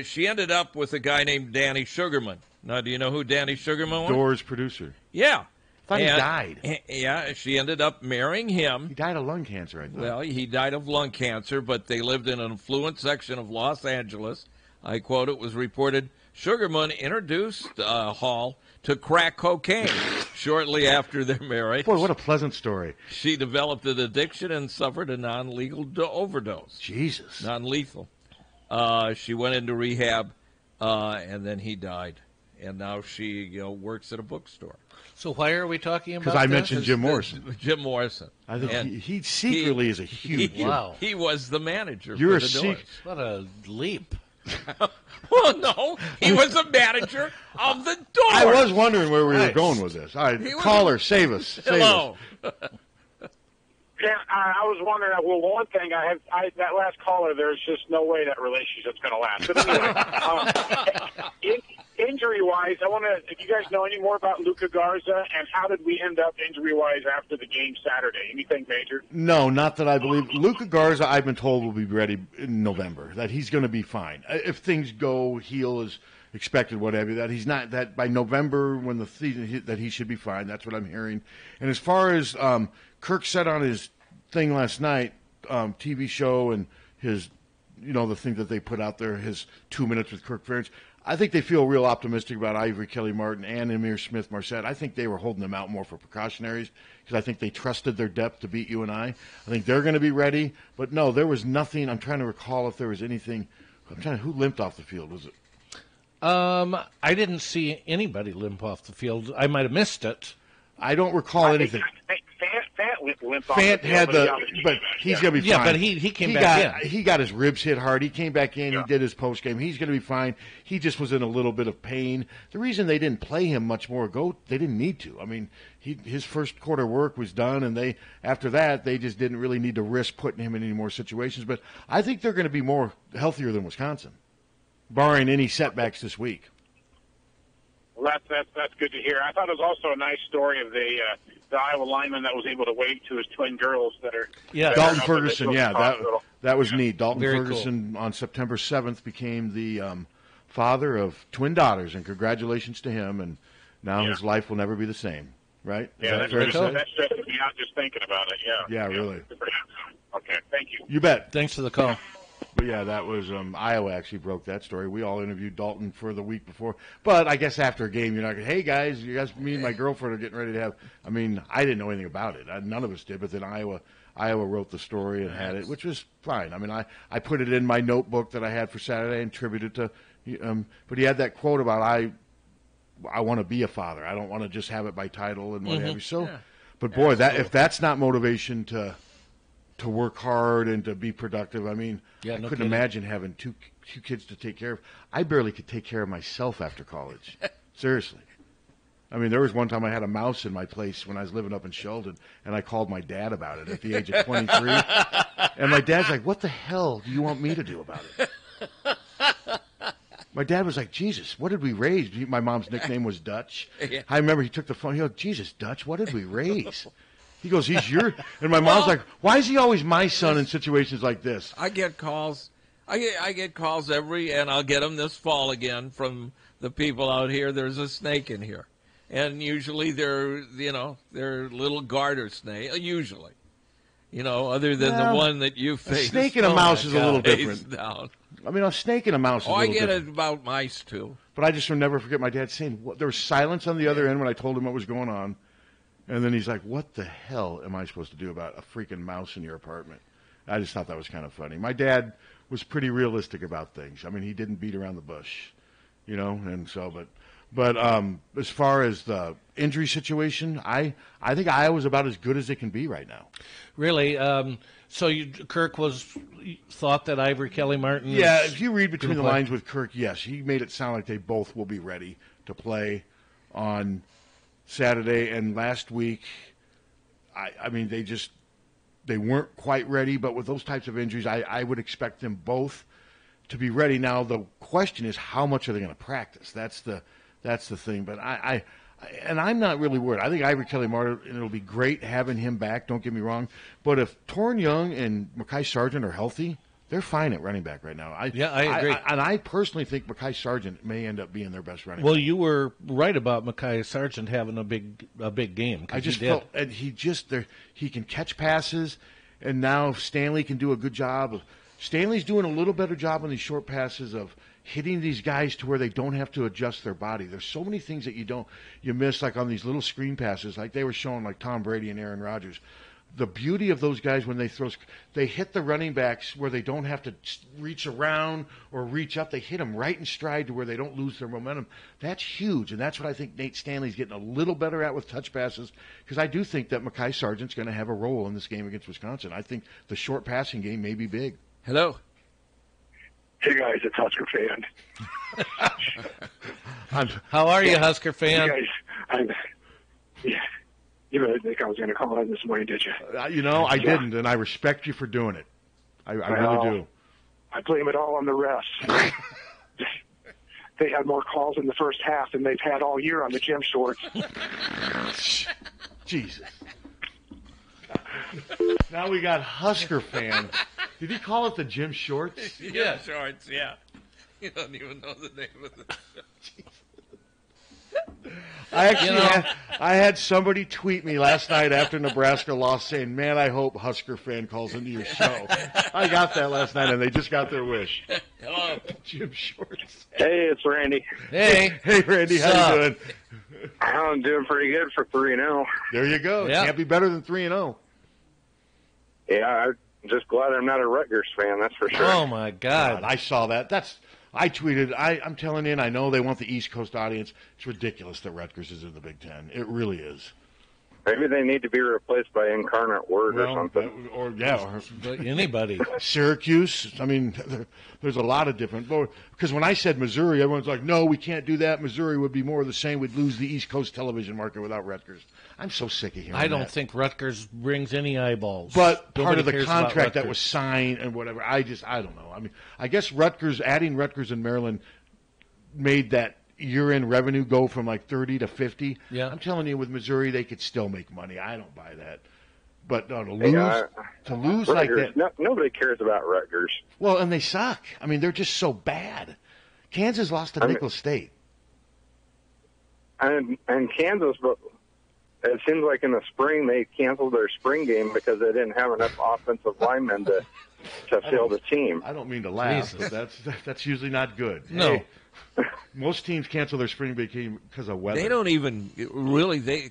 Speaker 8: She ended up with a guy named Danny Sugarman. Now, do you know who Danny Sugarman was?
Speaker 9: Doors producer.
Speaker 8: Yeah.
Speaker 9: I thought he died.
Speaker 8: Yeah, she ended up marrying him.
Speaker 9: He died of lung cancer, I thought.
Speaker 8: Well, he died of lung cancer, but they lived in an affluent section of Los Angeles. I quote, it was reported Sugarman introduced Hall to crack cocaine shortly after their marriage.
Speaker 9: Boy, what a pleasant story.
Speaker 8: She developed an addiction and suffered a non-legal overdose.
Speaker 9: Jesus.
Speaker 8: Non-lethal. She went into rehab, and then he died. And now she works at a bookstore.
Speaker 11: So why are we talking about
Speaker 9: Because I mentioned Jim Morrison.
Speaker 8: Jim Morrison.
Speaker 9: I think he secretly is a huge...
Speaker 11: Wow.
Speaker 8: He was the manager
Speaker 9: You're
Speaker 8: for the Doors.
Speaker 11: What a leap.
Speaker 8: Well, no, he was the manager of the Doors.
Speaker 9: I was wondering where we were going with this. All right, caller, save us.
Speaker 8: Hello.
Speaker 17: Yeah, I was wondering. Well, one thing that last caller. There's just no way that relationship's going to last. But anyway, injury-wise, I want to. If you guys know any more about Luka Garza and how did we end up injury-wise after the game Saturday? Anything major?
Speaker 9: No, not that I believe. Luka Garza, I've been told, will be ready in November. That he's going to be fine if things go heal as expected, whatever. That he's not. That by November, when the season that he should be fine. That's what I'm hearing. And as far as Kirk said on his thing last night, TV show, and his, the thing that they put out there, his 2 minutes with Kirk Ferentz, I think they feel real optimistic about Ivory Kelly-Martin and Emir Smith-Marset. I think they were holding them out more for precautionaries because I think they trusted their depth to beat you and I. I think they're going to be ready. But no, there was nothing. I'm trying to recall if there was anything. I'm trying to, who limped off the field? Was it?
Speaker 11: I didn't see anybody limp off the field. I might have missed it.
Speaker 9: I don't recall anything.
Speaker 17: Fant limped off
Speaker 9: Fant
Speaker 17: the
Speaker 9: had
Speaker 17: field,
Speaker 9: but he's going to be fine.
Speaker 11: Yeah, but he came back in.
Speaker 9: He got his ribs hit hard. He came back in. He did his post game. He's going to be fine. He just was in a little bit of pain. The reason they didn't play him much more ago, they didn't need to. I mean, his first quarter work was done, and after that they just didn't really need to risk putting him in any more situations. But I think they're going to be more healthier than Wisconsin, barring any setbacks this week.
Speaker 17: Well, that's good to hear. I thought it was also a nice story of the Iowa lineman that was able to wave to his twin girls that are
Speaker 9: Dalton Ferguson. Yeah, that was neat. Dalton
Speaker 11: Very
Speaker 9: Ferguson on September 7th became the father of twin daughters, and congratulations to him. And now his life will never be the same. Right?
Speaker 17: Yeah, that stresses me out just thinking about it. Yeah.
Speaker 9: Yeah, really.
Speaker 17: Okay, thank you.
Speaker 9: You bet.
Speaker 11: Thanks for the call.
Speaker 9: But yeah, that was Iowa actually broke that story. We all interviewed Dalton for the week before. But I guess after a game, you're not going, hey, guys, me and my girlfriend are getting ready to have. I mean, I didn't know anything about it. None of us did. But then Iowa wrote the story and had it, which was fine. I mean, I put it in my notebook that I had for Saturday and attributed to. But he had that quote about I want to be a father. I don't want to just have it by title and what have you. So, but boy, if that's not motivation to work hard and to be productive. I mean, I couldn't imagine having two kids to take care of. I barely could take care of myself after college. Seriously. I mean, there was one time I had a mouse in my place when I was living up in Sheldon, and I called my dad about it at the age of 23. And my dad's like, what the hell do you want me to do about it? My dad was like, Jesus, what did we raise? My mom's nickname was Dutch. I remember he took the phone. He goes, Jesus, Dutch, what did we raise? He goes, he's your... And my mom's like, why is he always my son in situations like this?
Speaker 8: I get calls. I get calls and I'll get them this fall again from the people out here. There's a snake in here. And usually they're little garter snake, usually. Other than the one that you face.
Speaker 9: A snake and a mouse is a little different.
Speaker 8: Down.
Speaker 9: I mean, a snake and a mouse is a little different.
Speaker 8: I get it about mice, too.
Speaker 9: But I just will never forget my dad saying, there was silence on the other end when I told him what was going on. And then he's like, what the hell am I supposed to do about a freaking mouse in your apartment? I just thought that was kind of funny. My dad was pretty realistic about things. I mean, he didn't beat around the bush, and so, but as far as the injury situation, I think Iowa's about as good as it can be right now.
Speaker 11: Really? So Kirk thought that Ivory Kelly Martin.
Speaker 9: Yeah, if you read between the lines with Kirk, yes, he made it sound like they both will be ready to play on Saturday. And last week, I mean, they weren't quite ready. But with those types of injuries, I would expect them both to be ready. Now the question is, how much are they going to practice? That's the thing. But I'm not really worried. I think Ivory Kelly Martin, it'll be great having him back. Don't get me wrong. But if Torrin Young and Mekhi Sargent are healthy, they're fine at running back right now. I agree. And I personally think Mekhi Sargent may end up being their best running back.
Speaker 11: Well, you were right about Mekhi Sargent having a big game.
Speaker 9: I just felt, and he can catch passes, and now Stanley can do a good job. Stanley's doing a little better job on these short passes of hitting these guys to where they don't have to adjust their body. There's so many things that you miss, like on these little screen passes, like they were showing, like Tom Brady and Aaron Rodgers. The beauty of those guys when they hit the running backs where they don't have to reach around or reach up. They hit them right in stride to where they don't lose their momentum. That's huge, and that's what I think Nate Stanley's getting a little better at with touch passes, because I do think that Mekhi Sargent's going to have a role in this game against Wisconsin. I think the short passing game may be big.
Speaker 8: Hello.
Speaker 18: Hey, guys, it's Husker Fan.
Speaker 11: How are you, Husker Fan?
Speaker 18: Hey, guys, you really think I was going to call in this morning, did you?
Speaker 9: I didn't, and I respect you for doing it. I really do.
Speaker 18: I blame it all on the refs. They had more calls in the first half than they've had all year on the gym shorts.
Speaker 9: Jesus. Now we got Husker Fan. Did he call it the gym shorts?
Speaker 8: Yeah, shorts, yeah. You don't even know the name of the
Speaker 9: I had somebody tweet me last night after Nebraska lost saying, man, I hope Husker Fan calls into your show. I got that last night, and they just got their wish.
Speaker 8: Hello.
Speaker 9: Gym shorts.
Speaker 18: Hey, it's Randy.
Speaker 11: Hey.
Speaker 9: Hey, Randy, how you doing?
Speaker 18: I'm doing pretty good for 3-0.
Speaker 9: There you go.
Speaker 11: Yeah.
Speaker 9: Can't be better than 3-0.
Speaker 18: Yeah,
Speaker 19: just glad I'm not a Rutgers fan, that's for sure.
Speaker 11: Oh, my God.
Speaker 9: I saw that. I tweeted, I'm telling you, and I know they want the East Coast audience. It's ridiculous that Rutgers is in the Big Ten. It really is.
Speaker 19: Maybe they need to be replaced by Incarnate Word or something.
Speaker 9: Or
Speaker 11: anybody.
Speaker 9: Syracuse. I mean, there's a lot of different. Because when I said Missouri, everyone's like, no, we can't do that. Missouri would be more of the same. We'd lose the East Coast television market without Rutgers. I'm so sick of hearing that.
Speaker 11: I don't think Rutgers brings any eyeballs.
Speaker 9: But
Speaker 11: Nobody
Speaker 9: part of the
Speaker 11: cares about
Speaker 9: contract that
Speaker 11: Rutgers.
Speaker 9: was signed and whatever, I don't know. I mean, I guess adding Rutgers and Maryland made that year-end revenue go from like 30 to 50.
Speaker 11: Yeah.
Speaker 9: I'm telling you, with Missouri, they could still make money. I don't buy that. But no, to lose like
Speaker 19: Rutgers,
Speaker 9: that.
Speaker 19: Nobody cares about Rutgers.
Speaker 9: Well, and they suck. I mean, they're just so bad. Kansas lost to Nicholls State.
Speaker 19: And Kansas, but it seems like in the spring they canceled their spring game because they didn't have enough offensive linemen to fill the team.
Speaker 9: I don't mean to laugh, but that's usually not good.
Speaker 11: No.
Speaker 9: Hey, most teams cancel their spring game because of weather.
Speaker 8: They don't even really.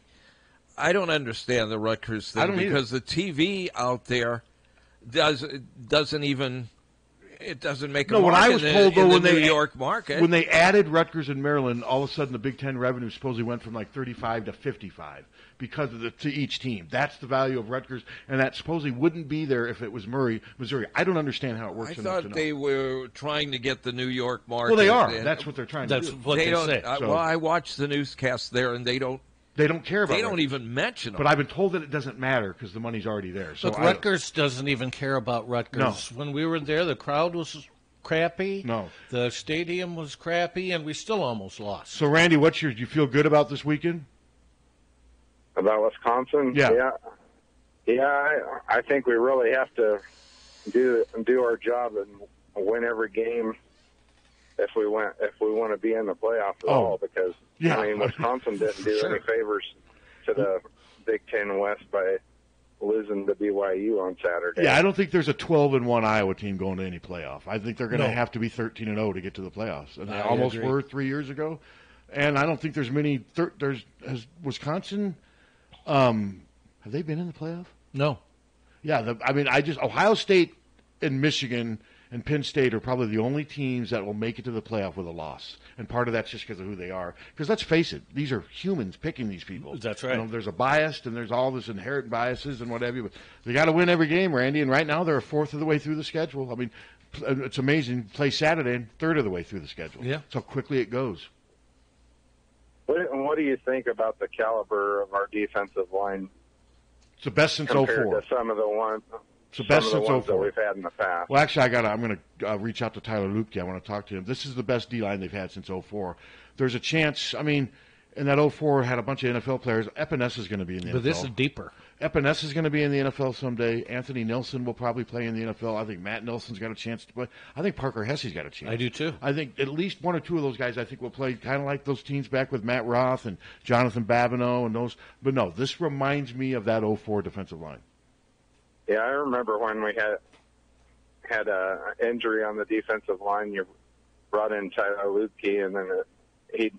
Speaker 8: I don't understand the Rutgers thing because the TV out there doesn't even. It doesn't make a mark
Speaker 9: when I was told though,
Speaker 8: in the New York market.
Speaker 9: When they added Rutgers and Maryland, all of a sudden the Big Ten revenue supposedly went from like 35 to 55 because of to each team. That's the value of Rutgers, and that supposedly wouldn't be there if it was Missouri. I don't understand how it works.
Speaker 8: I thought they were trying to get the New York market.
Speaker 9: Well, they are. That's what they're trying to do.
Speaker 11: That's what they say.
Speaker 8: Well, I watched the newscast there, and they don't.
Speaker 9: They don't care about it.
Speaker 8: They don't even mention them.
Speaker 9: But I've been told that it doesn't matter because the money's already there. So
Speaker 11: Look, Rutgers doesn't even care about Rutgers.
Speaker 9: No.
Speaker 11: When we were there, the crowd was crappy.
Speaker 9: No.
Speaker 11: The stadium was crappy, and we still almost lost.
Speaker 9: So, Randy, do you feel good about this weekend?
Speaker 19: About Wisconsin?
Speaker 9: Yeah.
Speaker 19: I think we really have to do our job and win every game if we want to be in the playoffs at all. Because Wisconsin didn't do any favors to the Big Ten West by losing to BYU on Saturday.
Speaker 9: Yeah, I don't think there's a 12-1 Iowa team going to any playoff. I think they're going to have to be 13-0 to get to the playoffs, and they almost were 3 years ago. And I don't think there's many. Has Wisconsin. Have they been in the playoff?
Speaker 11: No.
Speaker 9: Yeah, Ohio State and Michigan and Penn State are probably the only teams that will make it to the playoff with a loss. And part of that's just because of who they are. Because let's face it, these are humans picking these people.
Speaker 11: That's right.
Speaker 9: There's a bias, and there's all this inherent biases and what have you. But they got to win every game, Randy. And right now they're a fourth of the way through the schedule. I mean, it's amazing. Play Saturday and third of the way through the schedule.
Speaker 11: Yeah.
Speaker 9: That's how quickly it goes.
Speaker 19: What do you think about the caliber of our defensive line?
Speaker 9: It's the best since
Speaker 19: compared
Speaker 9: 04.
Speaker 19: to some of the ones.
Speaker 9: It's the best since 04
Speaker 19: that we've had in the past.
Speaker 9: Well, actually, I'm going to reach out to Tyler Lupke. I want to talk to him. This is the best D-line they've had since 04. There's a chance. I mean, in that 04 had a bunch of NFL players. Epinesa is going to be in the NFL.
Speaker 11: But this is deeper.
Speaker 9: Epinesa is going to be in the NFL someday. Anthony Nelson will probably play in the NFL. I think Matt Nelson's got a chance to play. I think Parker Hesse's got a chance.
Speaker 11: I do too.
Speaker 9: I think at least one or two of those guys I think will play kind of like those teams back with Matt Roth and Jonathan Babineau and those. But no, this reminds me of that 04 defensive line.
Speaker 19: Yeah, I remember when we had a injury on the defensive line. You brought in Tyler Lupke, and then he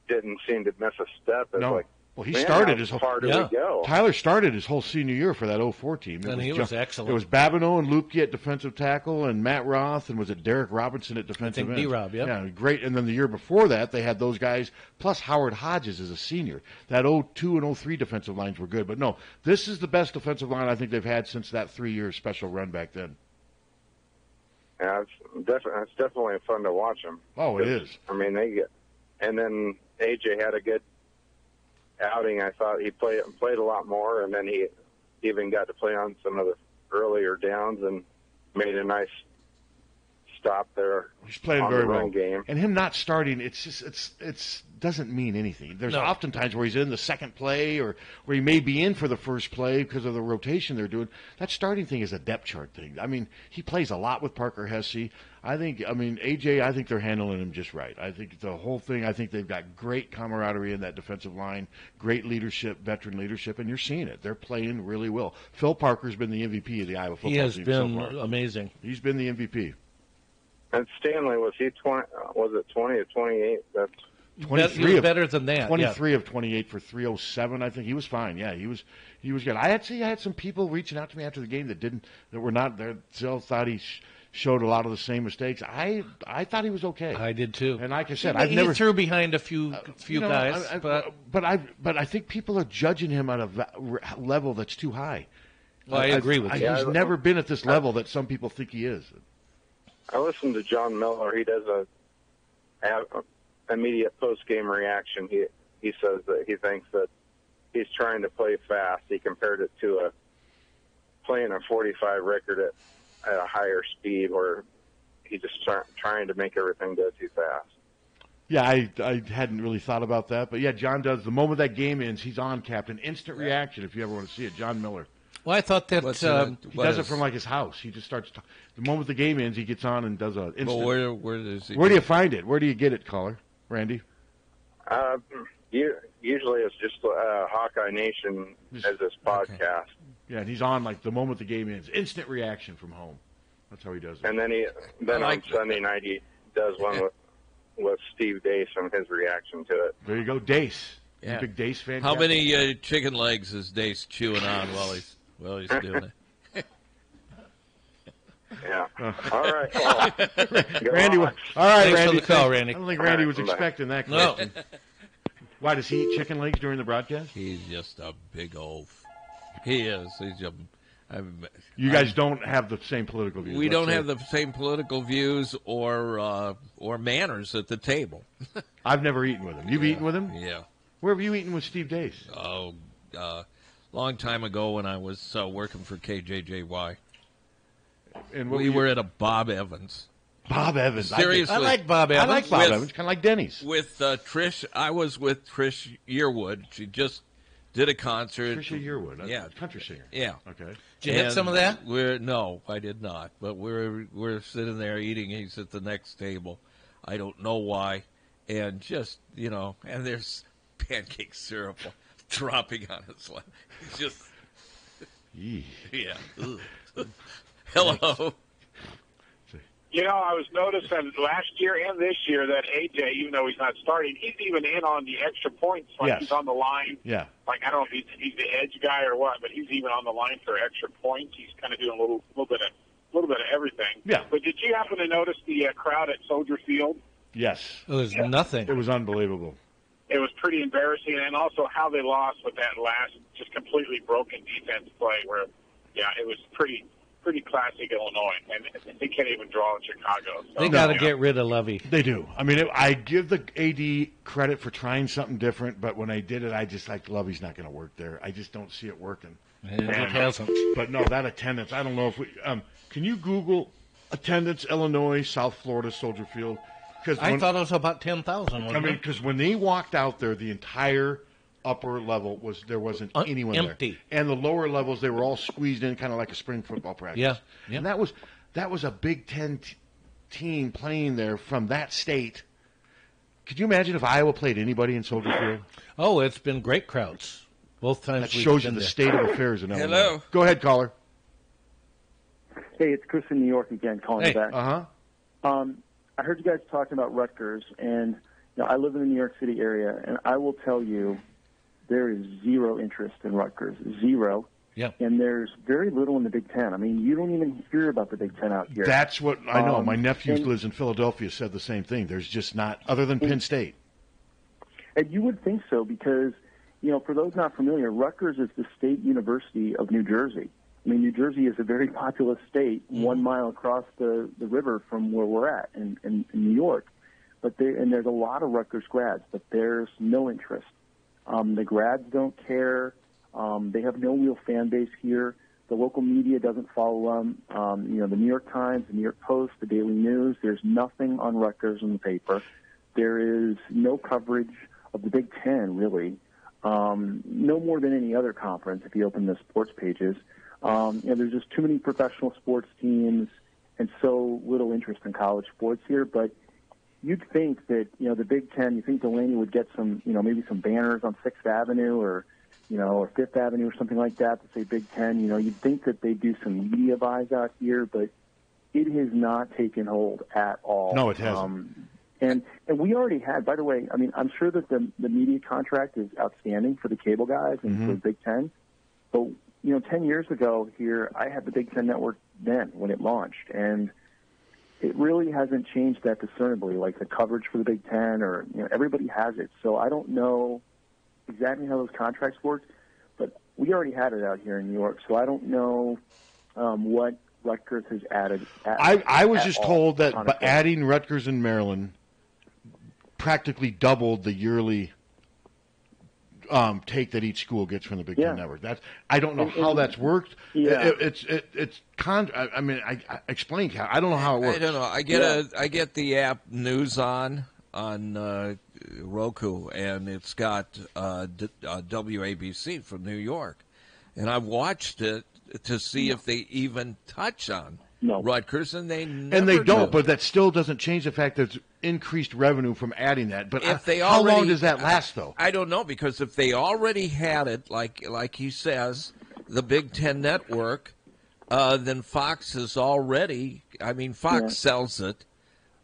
Speaker 19: didn't seem to miss a step. It's like,
Speaker 9: well, he started his
Speaker 19: how
Speaker 9: whole.
Speaker 19: far do we go?
Speaker 9: Tyler started his whole senior year for that 04 team.
Speaker 11: And he was excellent.
Speaker 9: It was Babineau and Lupke at defensive tackle, and Matt Roth, and was it Derek Robinson at defensive end?
Speaker 11: D-Rob, yep.
Speaker 9: Yeah, great. And then the year before that, they had those guys, plus Howard Hodges as a senior. That 02 and 03 defensive lines were good. But no, this is the best defensive line I think they've had since that 3-year special run back then.
Speaker 19: Yeah, it's definitely fun to watch them.
Speaker 9: Oh, it is.
Speaker 19: I mean, and then AJ had a good outing. I thought he played a lot more, and then he even got to play on some of the earlier downs and made a nice stop there.
Speaker 9: He's playing
Speaker 19: on
Speaker 9: very
Speaker 19: the
Speaker 9: well.
Speaker 19: run game.
Speaker 9: And him not starting, it's doesn't mean anything. There's often times where he's in the second play or where he may be in for the first play because of the rotation they're doing. That starting thing is a depth chart thing. I mean, he plays a lot with Parker Hesse. AJ, I think they're handling him just right. I think the whole thing, I think they've got great camaraderie in that defensive line, great leadership, veteran leadership, and you're seeing it. They're playing really well. Phil Parker's been the MVP of the Iowa football team.
Speaker 11: He has been
Speaker 9: so far.
Speaker 11: amazing.
Speaker 9: He's been the MVP.
Speaker 19: And Stanley, was he 20? Was it 20 or 28?
Speaker 11: He was better than that.
Speaker 9: 23 of 28 for 307. I think he was fine. Yeah, he was good. I had some people reaching out to me after the game that were not there. Still thought he showed a lot of the same mistakes. I thought he was okay.
Speaker 11: I did too.
Speaker 9: And like I said,
Speaker 11: he never threw behind a few guys.
Speaker 9: But I think people are judging him at a level that's too high.
Speaker 11: Well, I agree with you.
Speaker 9: He's never been at this level that some people think he is.
Speaker 19: I listened to John Miller. He does a immediate post-game reaction. He says that he thinks that he's trying to play fast. He compared it to playing a 45 record at a higher speed, where he's just trying to make everything go too fast.
Speaker 9: Yeah, I hadn't really thought about that, but yeah, John does. The moment that game ends, he's on, Captain. Instant reaction. If you ever want to see it, John Miller.
Speaker 11: Well, I thought that
Speaker 9: he does it from like his house. He just starts. The moment the game ends, he gets on and does an instant.
Speaker 8: But where does he?
Speaker 9: Where do you find it? Where do you get it, caller? Randy?
Speaker 19: Usually it's just Hawkeye Nation as this podcast.
Speaker 9: Okay. Yeah, and he's on like the moment the game ends. Instant reaction from home. That's how he does it.
Speaker 19: And then on Sunday night he does one with Steve Dace and his reaction to it.
Speaker 9: There you go, Dace.
Speaker 8: Yeah.
Speaker 9: You big Dace fan?
Speaker 8: How many chicken legs is Dace chewing on while he's doing it?
Speaker 19: Yeah. All right. Well,
Speaker 9: Randy. All right,
Speaker 11: Thanks
Speaker 9: Randy.
Speaker 11: for the call, Randy.
Speaker 9: I don't think Randy was expecting that question. No. Why, does he eat chicken legs during the broadcast?
Speaker 8: He's just a big oaf. He is.
Speaker 9: You guys don't have the same political views.
Speaker 8: We don't have the same political views or manners at the table.
Speaker 9: I've never eaten with him. You've eaten with him?
Speaker 8: Yeah.
Speaker 9: Where have you eaten with Steve Dace?
Speaker 8: Oh, long time ago when I was working for KJJY.
Speaker 9: And
Speaker 8: we were at a Bob Evans.
Speaker 9: Bob Evans.
Speaker 8: Seriously.
Speaker 11: I like Bob Evans.
Speaker 9: I like Bob Evans, kind of like Denny's.
Speaker 8: With Trish, I was with Trish Yearwood. She just did a concert.
Speaker 9: Tricia Yearwood,
Speaker 8: yeah,
Speaker 9: country singer.
Speaker 8: Yeah.
Speaker 9: Okay.
Speaker 11: Did you hit some of that?
Speaker 8: No, I did not. But we're sitting there eating. He's at the next table. I don't know why, and just and there's pancake syrup dropping on his lap. It's just yeah. Hello.
Speaker 17: I was noticing last year and this year that AJ, even though he's not starting, he's even in on the extra points. Like he's on the line.
Speaker 9: Yeah.
Speaker 17: Like I don't know if he's the edge guy or what, but he's even on the line for extra points. He's kind of doing a little bit of everything.
Speaker 9: Yeah.
Speaker 17: But did you happen to notice the crowd at Soldier Field?
Speaker 9: Yes.
Speaker 11: It was nothing.
Speaker 9: It was unbelievable.
Speaker 17: It was pretty embarrassing, and also how they lost with that last just completely broken defense play where, it was pretty classic Illinois, and they can't even draw in Chicago. So,
Speaker 11: they got to get rid of Lovey.
Speaker 9: They do. I mean, I give the AD credit for trying something different, but when I did it, I just Lovey's not going to work there. I just don't see it working.
Speaker 11: It hasn't.
Speaker 9: But no, that attendance, I don't know if we can you Google attendance Illinois, South Florida, Soldier Field?
Speaker 11: I thought it was about 10,000.
Speaker 9: I mean, because when they walked out there, the entire upper level there wasn't anyone
Speaker 11: empty.
Speaker 9: There, and the lower levels they were all squeezed in, kind of like a spring football practice.
Speaker 11: Yeah.
Speaker 9: And that was a Big Ten team playing there from that state. Could you imagine if Iowa played anybody in Soldier Field?
Speaker 11: Oh, it's been great crowds both times.
Speaker 9: That shows you the state of affairs in Illinois.
Speaker 8: Hello.
Speaker 9: Go ahead, caller.
Speaker 16: Hey, it's Chris in New York again, calling you back.
Speaker 9: Uh-huh.
Speaker 16: I heard you guys talking about Rutgers, and I live in the New York City area, and I will tell you there is zero interest in Rutgers, zero.
Speaker 11: Yeah.
Speaker 16: And there's very little in the Big Ten. I mean, you don't even hear about the Big Ten out here.
Speaker 9: That's what I know. My nephew lives in Philadelphia, said the same thing. There's just not, other than Penn State.
Speaker 16: And you would think so because, for those not familiar, Rutgers is the state university of New Jersey. I mean, New Jersey is a very populous state, 1 mile across the river from where we're at in New York. And there's a lot of Rutgers grads, but there's no interest. The grads don't care. They have no real fan base here. The local media doesn't follow them. The New York Times, the New York Post, the Daily News, there's nothing on Rutgers in the paper. There is no coverage of the Big Ten, really. No more than any other conference if you open the sports pages. There's just too many professional sports teams and so little interest in college sports here. But you'd think that, the Big Ten, you think Delaney would get some, maybe some banners on 6th Avenue or 5th Avenue or something like that to say Big Ten. You'd think that they'd do some media buys out here, but it has not taken hold at all.
Speaker 9: No, it hasn't.
Speaker 16: And we already had, by the way, I mean, I'm sure that the media contract is outstanding for the cable guys and for the Big Ten. But, 10 years ago here, I had the Big Ten Network then when it launched. And it really hasn't changed that discernibly, like the coverage for the Big Ten or, everybody has it. So I don't know exactly how those contracts work, but we already had it out here in New York. So I don't know what Rutgers has added.
Speaker 9: I was just told that adding Rutgers and Maryland practically doubled the yearly take that each school gets from the Big Ten Network. I don't know how that's worked.
Speaker 16: Yeah.
Speaker 9: I explain. I don't know how it works.
Speaker 8: I don't know. I get the app News on Roku, and it's got WABC from New York, and I've watched it to see if they even touch on Rutgers, and they never
Speaker 9: and they don't.
Speaker 8: do.
Speaker 9: But that still doesn't change the fact that it's increased revenue from adding that. But
Speaker 8: if they
Speaker 9: how
Speaker 8: already,
Speaker 9: long does that last, though?
Speaker 8: I don't know, because if they already had it, like he says, the Big Ten Network, then Fox is already. I mean, Fox sells it.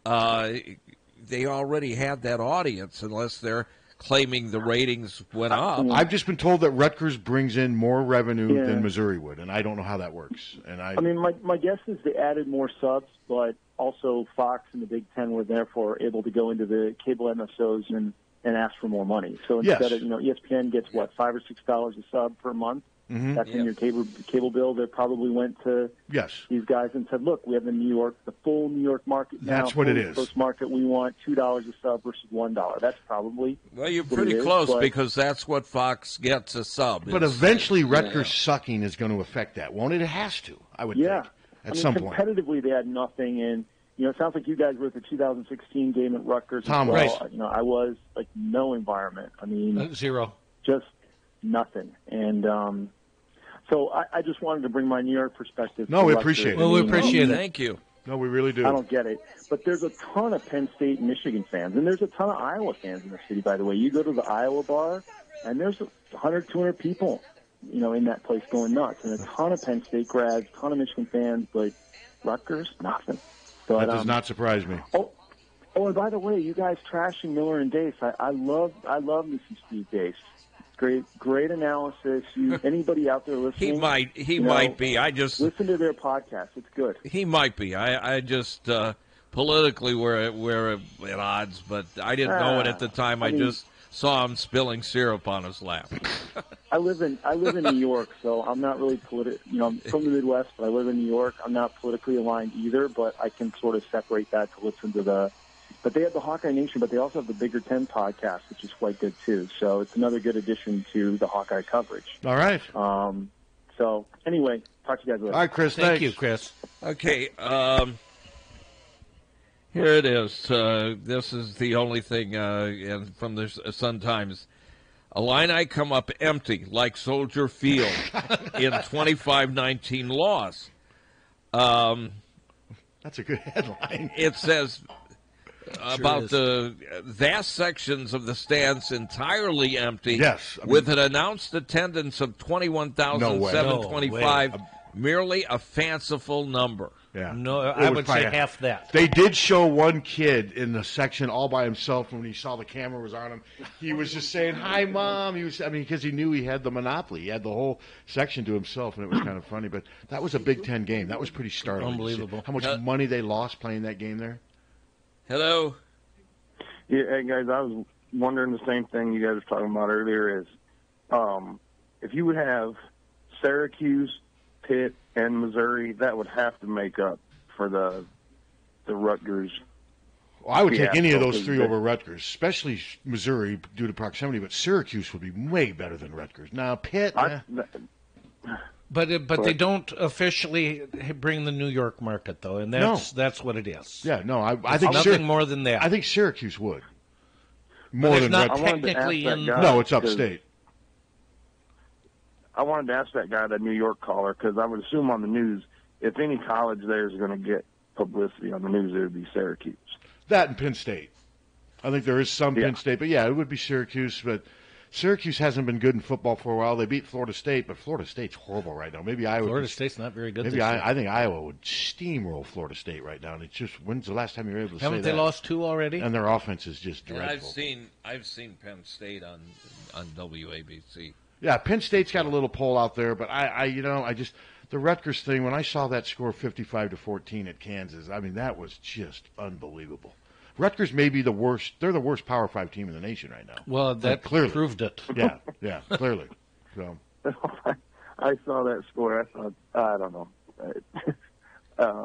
Speaker 8: They already had that audience, unless they're claiming the ratings went up.
Speaker 9: I've just been told that Rutgers brings in more revenue than Missouri would, and I don't know how that works. And I
Speaker 16: mean, my guess is they added more subs, but also Fox and the Big Ten were therefore able to go into the cable MSOs and ask for more money. So instead of, ESPN gets what, $5 or $6 a sub per month. That's in your cable bill. They probably went to these guys and said, "Look, we have the full New York market now.
Speaker 9: That's what it is.
Speaker 16: First market, we want $2 a sub versus $1. That's probably
Speaker 8: you're pretty close, because that's what Fox gets a sub.
Speaker 9: But eventually, Rutgers sucking is going to affect that, won't it? It has to. I would think at some point.
Speaker 16: Competitively, they had nothing, and it sounds like you guys were at the 2016 game at Rutgers
Speaker 9: Tom,
Speaker 16: as well. Right. I was no environment. I mean,
Speaker 11: zero,
Speaker 16: just nothing, and. So I just wanted to bring my New York perspective.
Speaker 9: No, we appreciate it.
Speaker 11: Well, we appreciate it.
Speaker 8: Thank you.
Speaker 9: No, we really do.
Speaker 16: I don't get it. But there's a ton of Penn State and Michigan fans, and there's a ton of Iowa fans in the city, by the way. You go to the Iowa bar, and there's 100, 200 people, in that place going nuts. And a ton of Penn State grads, a ton of Michigan fans, but Rutgers, nothing. But,
Speaker 9: that does not surprise me.
Speaker 16: Oh, and by the way, you guys trashing Miller and Dace. I love me some Steve Dace. Great analysis. Anybody out there listening?
Speaker 8: He might be. I just
Speaker 16: listen to their podcast. It's good.
Speaker 8: He might be. I just politically we're at odds, but I didn't know it at the time. I just saw him spilling syrup on his lap.
Speaker 16: I live in New York, so I'm not really I'm from the Midwest, but I live in New York. I'm not politically aligned either, but I can sort of separate that to listen to the. But they have the Hawkeye Nation, but they also have the Bigger Ten podcast, which is quite good, too. So it's another good addition to the Hawkeye coverage.
Speaker 9: All right.
Speaker 16: So anyway, talk to you guys later.
Speaker 9: All right, Chris.
Speaker 11: Thank you, Chris.
Speaker 8: Okay. Here it is. This is the only thing from the Sun-Times. Illini come up empty like Soldier Field in 25-19 loss.
Speaker 9: That's a good headline.
Speaker 8: It says about the vast sections of the stands entirely empty.
Speaker 9: Yes.
Speaker 8: With an announced attendance of 21,725, merely a fanciful number.
Speaker 9: Yeah.
Speaker 11: No, I would say half that.
Speaker 9: They did show one kid in the section all by himself when he saw the camera was on him. He was just saying, "Hi, Mom." Because he knew he had the monopoly. He had the whole section to himself, and it was kind of funny. But that was a Big Ten game. That was pretty startling.
Speaker 11: Unbelievable.
Speaker 9: How much money they lost playing that game there.
Speaker 8: Hello.
Speaker 20: Yeah, hey guys, I was wondering the same thing you guys were talking about earlier. Is if you would have Syracuse, Pitt, and Missouri, that would have to make up for the Rutgers.
Speaker 9: Well, I would take any of those three over Rutgers, especially Missouri due to proximity. But Syracuse would be way better than Rutgers. Now Pitt.
Speaker 11: But they don't officially bring the New York market, though, and that's what it is.
Speaker 9: Yeah, no, I think
Speaker 11: nothing more than that.
Speaker 9: I think Syracuse would more than
Speaker 11: not
Speaker 9: Rutgers.
Speaker 11: technically in.
Speaker 9: No, it's upstate.
Speaker 20: I wanted to ask that guy, that New York caller, because I would assume on the news, if any college there is going to get publicity on the news, it would be Syracuse.
Speaker 9: That and Penn State. I think there is some Penn State, but yeah, it would be Syracuse. But Syracuse hasn't been good in football for a while. They beat Florida State, but Florida State's horrible right now. Maybe Iowa.
Speaker 11: Florida State's not very good.
Speaker 9: Maybe
Speaker 11: this year.
Speaker 9: I think Iowa would steamroll Florida State right now. And it's just, when's the last time you were able to say that?
Speaker 11: Haven't they lost 2 already?
Speaker 9: And their offense is just dreadful.
Speaker 8: And I've seen Penn State on WABC.
Speaker 9: Yeah, Penn State's got a little poll out there, but I just the Rutgers thing. When I saw that score 55-14 at Kansas, I mean that was just unbelievable. Rutgers may be the worst. They're the worst Power 5 team in the nation right now.
Speaker 11: Well, that
Speaker 9: clearly
Speaker 11: proved it.
Speaker 9: Yeah, clearly. So
Speaker 20: I saw that score. I thought, I don't know.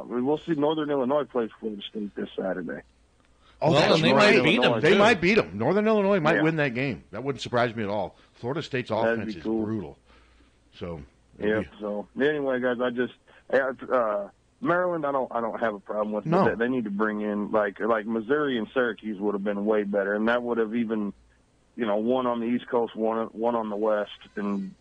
Speaker 20: We'll see. Northern Illinois plays Florida State this Saturday.
Speaker 9: Oh,
Speaker 11: well, they might beat them.
Speaker 9: They might beat them. Northern Illinois might win that game. That wouldn't surprise me at all. Florida State's offense is brutal. So
Speaker 20: yeah. So anyway, guys, Maryland, I don't have a problem with.
Speaker 9: No.
Speaker 20: They need to bring in like Missouri and Syracuse would have been way better, and that would have even, one on the East Coast, one on the West, and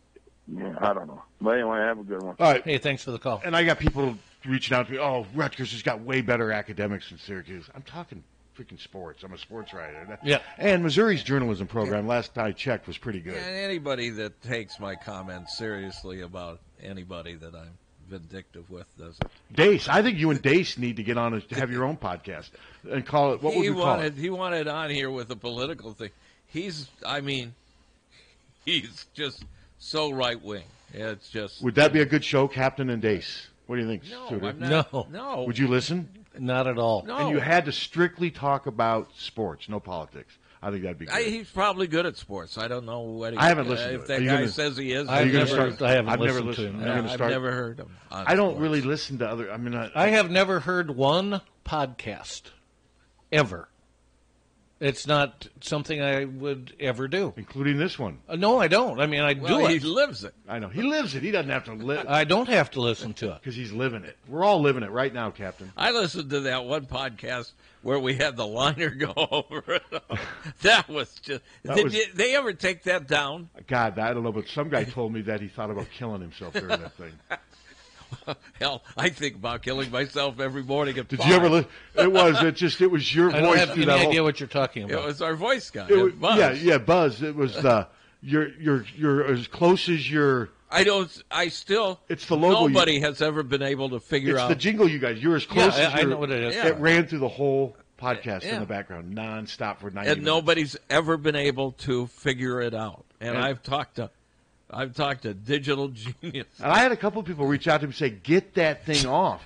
Speaker 20: I don't know. But anyway, have a good one.
Speaker 9: All right.
Speaker 11: Hey, thanks for the call.
Speaker 9: And I got people reaching out to me. Oh, Rutgers has got way better academics than Syracuse. I'm talking freaking sports. I'm a sports writer.
Speaker 11: Yeah.
Speaker 9: And Missouri's journalism program, last I checked, was pretty good.
Speaker 8: And anybody that takes my comments seriously about anybody that I'm vindictive with does it.
Speaker 9: Dace, I think you and Dace need to get on to have your own podcast and call it. What would we call it?
Speaker 8: He wanted on here with a political thing. He's just so right wing. It's just.
Speaker 9: Would that be a good show, Captain and Dace? What do you think, Suter?
Speaker 8: No.
Speaker 9: Would you listen?
Speaker 11: Not at all.
Speaker 8: No.
Speaker 9: And you had to strictly talk about sports, no politics. I think that'd be good.
Speaker 8: He's probably good at sports. I don't know what
Speaker 9: I haven't listened
Speaker 8: if
Speaker 9: to it.
Speaker 8: that guy says he is.
Speaker 11: I've never listened to him.
Speaker 8: I've never heard him.
Speaker 9: I don't really listen to other.
Speaker 11: I have never heard one podcast ever. It's not something I would ever do,
Speaker 9: including this one.
Speaker 11: No, I don't. I mean, I do it.
Speaker 8: He lives it.
Speaker 9: I know he lives it. He doesn't have to live.
Speaker 11: I don't have to listen to it
Speaker 9: because he's living it. We're all living it right now, Captain.
Speaker 8: I listened to that one podcast where we had the liner go over it. That was just. Did they ever take that down?
Speaker 9: God, I don't know, but some guy told me that he thought about killing himself during that thing.
Speaker 8: Hell, I think about killing myself every morning at 5.
Speaker 9: Did you ever listen? It was your voice.
Speaker 11: I don't have any idea what you're talking about.
Speaker 8: It was our voice guy.
Speaker 9: Buzz. Yeah, Buzz. It was you're as close as your. It's the logo.
Speaker 8: Nobody has ever been able to figure out.
Speaker 9: It's the jingle, you guys. You're as close as
Speaker 11: I know what it is.
Speaker 9: It ran through the whole podcast in the background, nonstop for 90 minutes.
Speaker 8: And nobody's ever been able to figure it out. And I've talked to digital genius.
Speaker 9: And I had a couple of people reach out to me and say, "Get that thing off."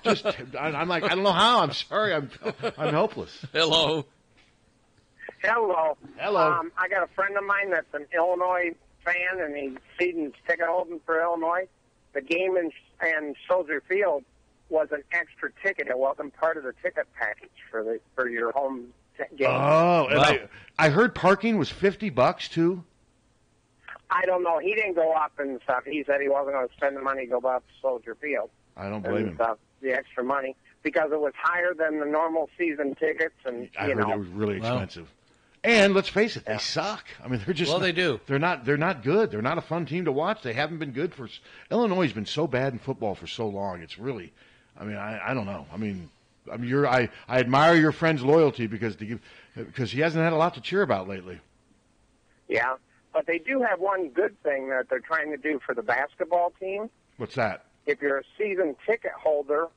Speaker 9: I'm like, I don't know how. I'm sorry. I'm helpless.
Speaker 8: Hello.
Speaker 15: Hello.
Speaker 9: Hello.
Speaker 15: I got a friend of mine that's an Illinois fan, and he's season's ticket holding for Illinois. The game in Soldier Field was an extra ticket. It wasn't part of the ticket package for your home game.
Speaker 9: Oh, and I heard parking was $50 too.
Speaker 15: I don't know. He didn't go up and stuff. He said he wasn't going to spend the money to go up to Soldier Field.
Speaker 9: I don't blame him.
Speaker 15: The extra money because it was higher than the normal season tickets, and
Speaker 9: I heard it was really expensive. And let's face it, they suck. I mean, they're just
Speaker 11: they do.
Speaker 9: They're not good. They're not a fun team to watch. They haven't been good for. Illinois has been so bad in football for so long. It's really, I don't know. I admire your friend's loyalty because he hasn't had a lot to cheer about lately.
Speaker 15: Yeah. But they do have one good thing that they're trying to do for the basketball team.
Speaker 9: What's that?
Speaker 15: If you're a season ticket holder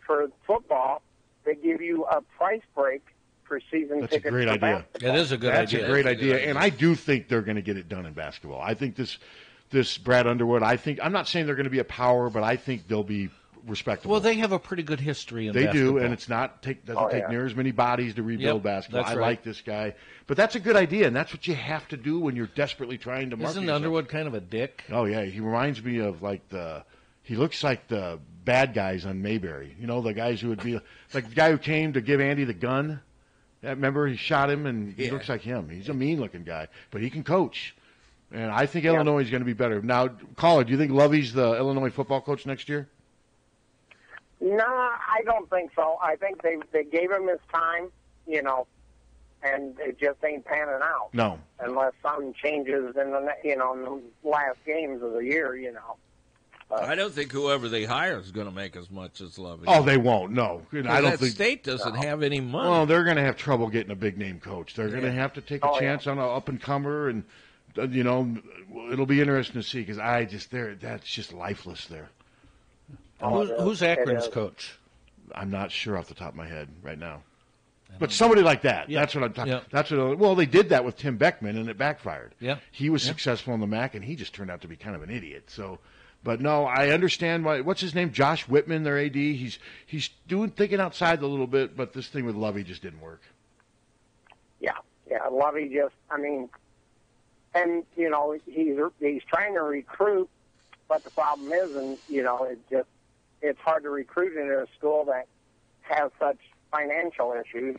Speaker 15: for football, they give you a price break for season tickets.
Speaker 9: That's a great idea.
Speaker 11: That is a good idea.
Speaker 9: That's a great idea, and I do think they're going to get it done in basketball. I think this Brad Underwood. I'm not saying they're going to be a power, but I think they'll be respectable.
Speaker 11: Well, they have a pretty good history in basketball.
Speaker 9: They do, and it's doesn't take near as many bodies to rebuild basketball. I like this guy. But that's a good idea, and that's what you have to do when you're desperately trying to market
Speaker 11: Isn't
Speaker 9: yourself.
Speaker 11: Underwood kind of a dick?
Speaker 9: Oh, yeah. He reminds me of, he looks like the bad guys on Mayberry. You know, the guys who would be, like the guy who came to give Andy the gun. Remember, he shot him, and he looks like him. He's a mean-looking guy, but he can coach. And I think Illinois is going to be better. Now, caller, do you think Lovey's the Illinois football coach next year?
Speaker 15: No, I don't think so. I think they gave him his time, and it just ain't panning out.
Speaker 9: No.
Speaker 15: Unless something changes in the last games of the year,
Speaker 8: I don't think whoever they hire is going to make as much as Lovey.
Speaker 9: Oh, they won't. No, I don't think
Speaker 8: State doesn't have any money.
Speaker 9: Well, they're going to have trouble getting a big name coach. They're going to have to take a chance on an up and comer and it'll be interesting to see because that's just lifeless there.
Speaker 11: Who's Akron's coach?
Speaker 9: I'm not sure off the top of my head right now. But somebody like that. Yeah. That's what I'm talking. Yeah. Well, they did that with Tim Beckman, and it backfired.
Speaker 11: Yeah,
Speaker 9: he was successful in the MAC, and he just turned out to be kind of an idiot. So, but no, I understand why. What's his name? Josh Whitman, their AD. He's thinking outside a little bit, but this thing with Lovey just didn't work.
Speaker 15: Yeah, Lovey just. I mean, and he's trying to recruit, but the problem is, and it's hard to recruit into a school that has such financial issues,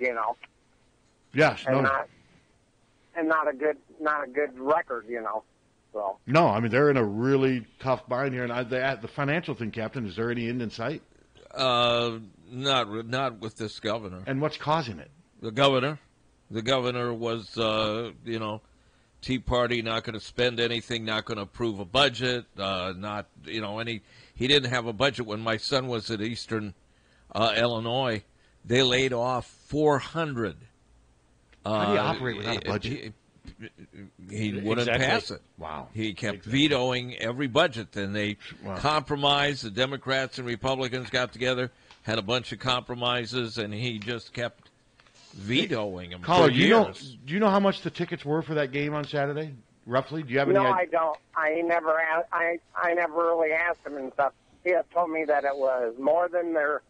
Speaker 9: Yes,
Speaker 15: and not a good record, So
Speaker 9: no, I mean they're in a really tough bind here, and the financial thing, Captain, is there any end in sight?
Speaker 8: Not with this governor.
Speaker 9: And what's causing it?
Speaker 8: The governor was Tea Party, not going to spend anything, not going to approve a budget, he didn't have a budget when my son was at Eastern Illinois. They laid off 400.
Speaker 9: How do you operate without a budget?
Speaker 8: He wouldn't pass it.
Speaker 9: Wow.
Speaker 8: He kept vetoing every budget. Then they compromised. The Democrats and Republicans got together, had a bunch of compromises, and he just kept vetoing them
Speaker 9: Caller,
Speaker 8: for years.
Speaker 9: Do you know how much the tickets were for that game on Saturday? Roughly? Do you have any idea?
Speaker 15: No, I don't. I never really asked him and stuff. He had told me that it was more than their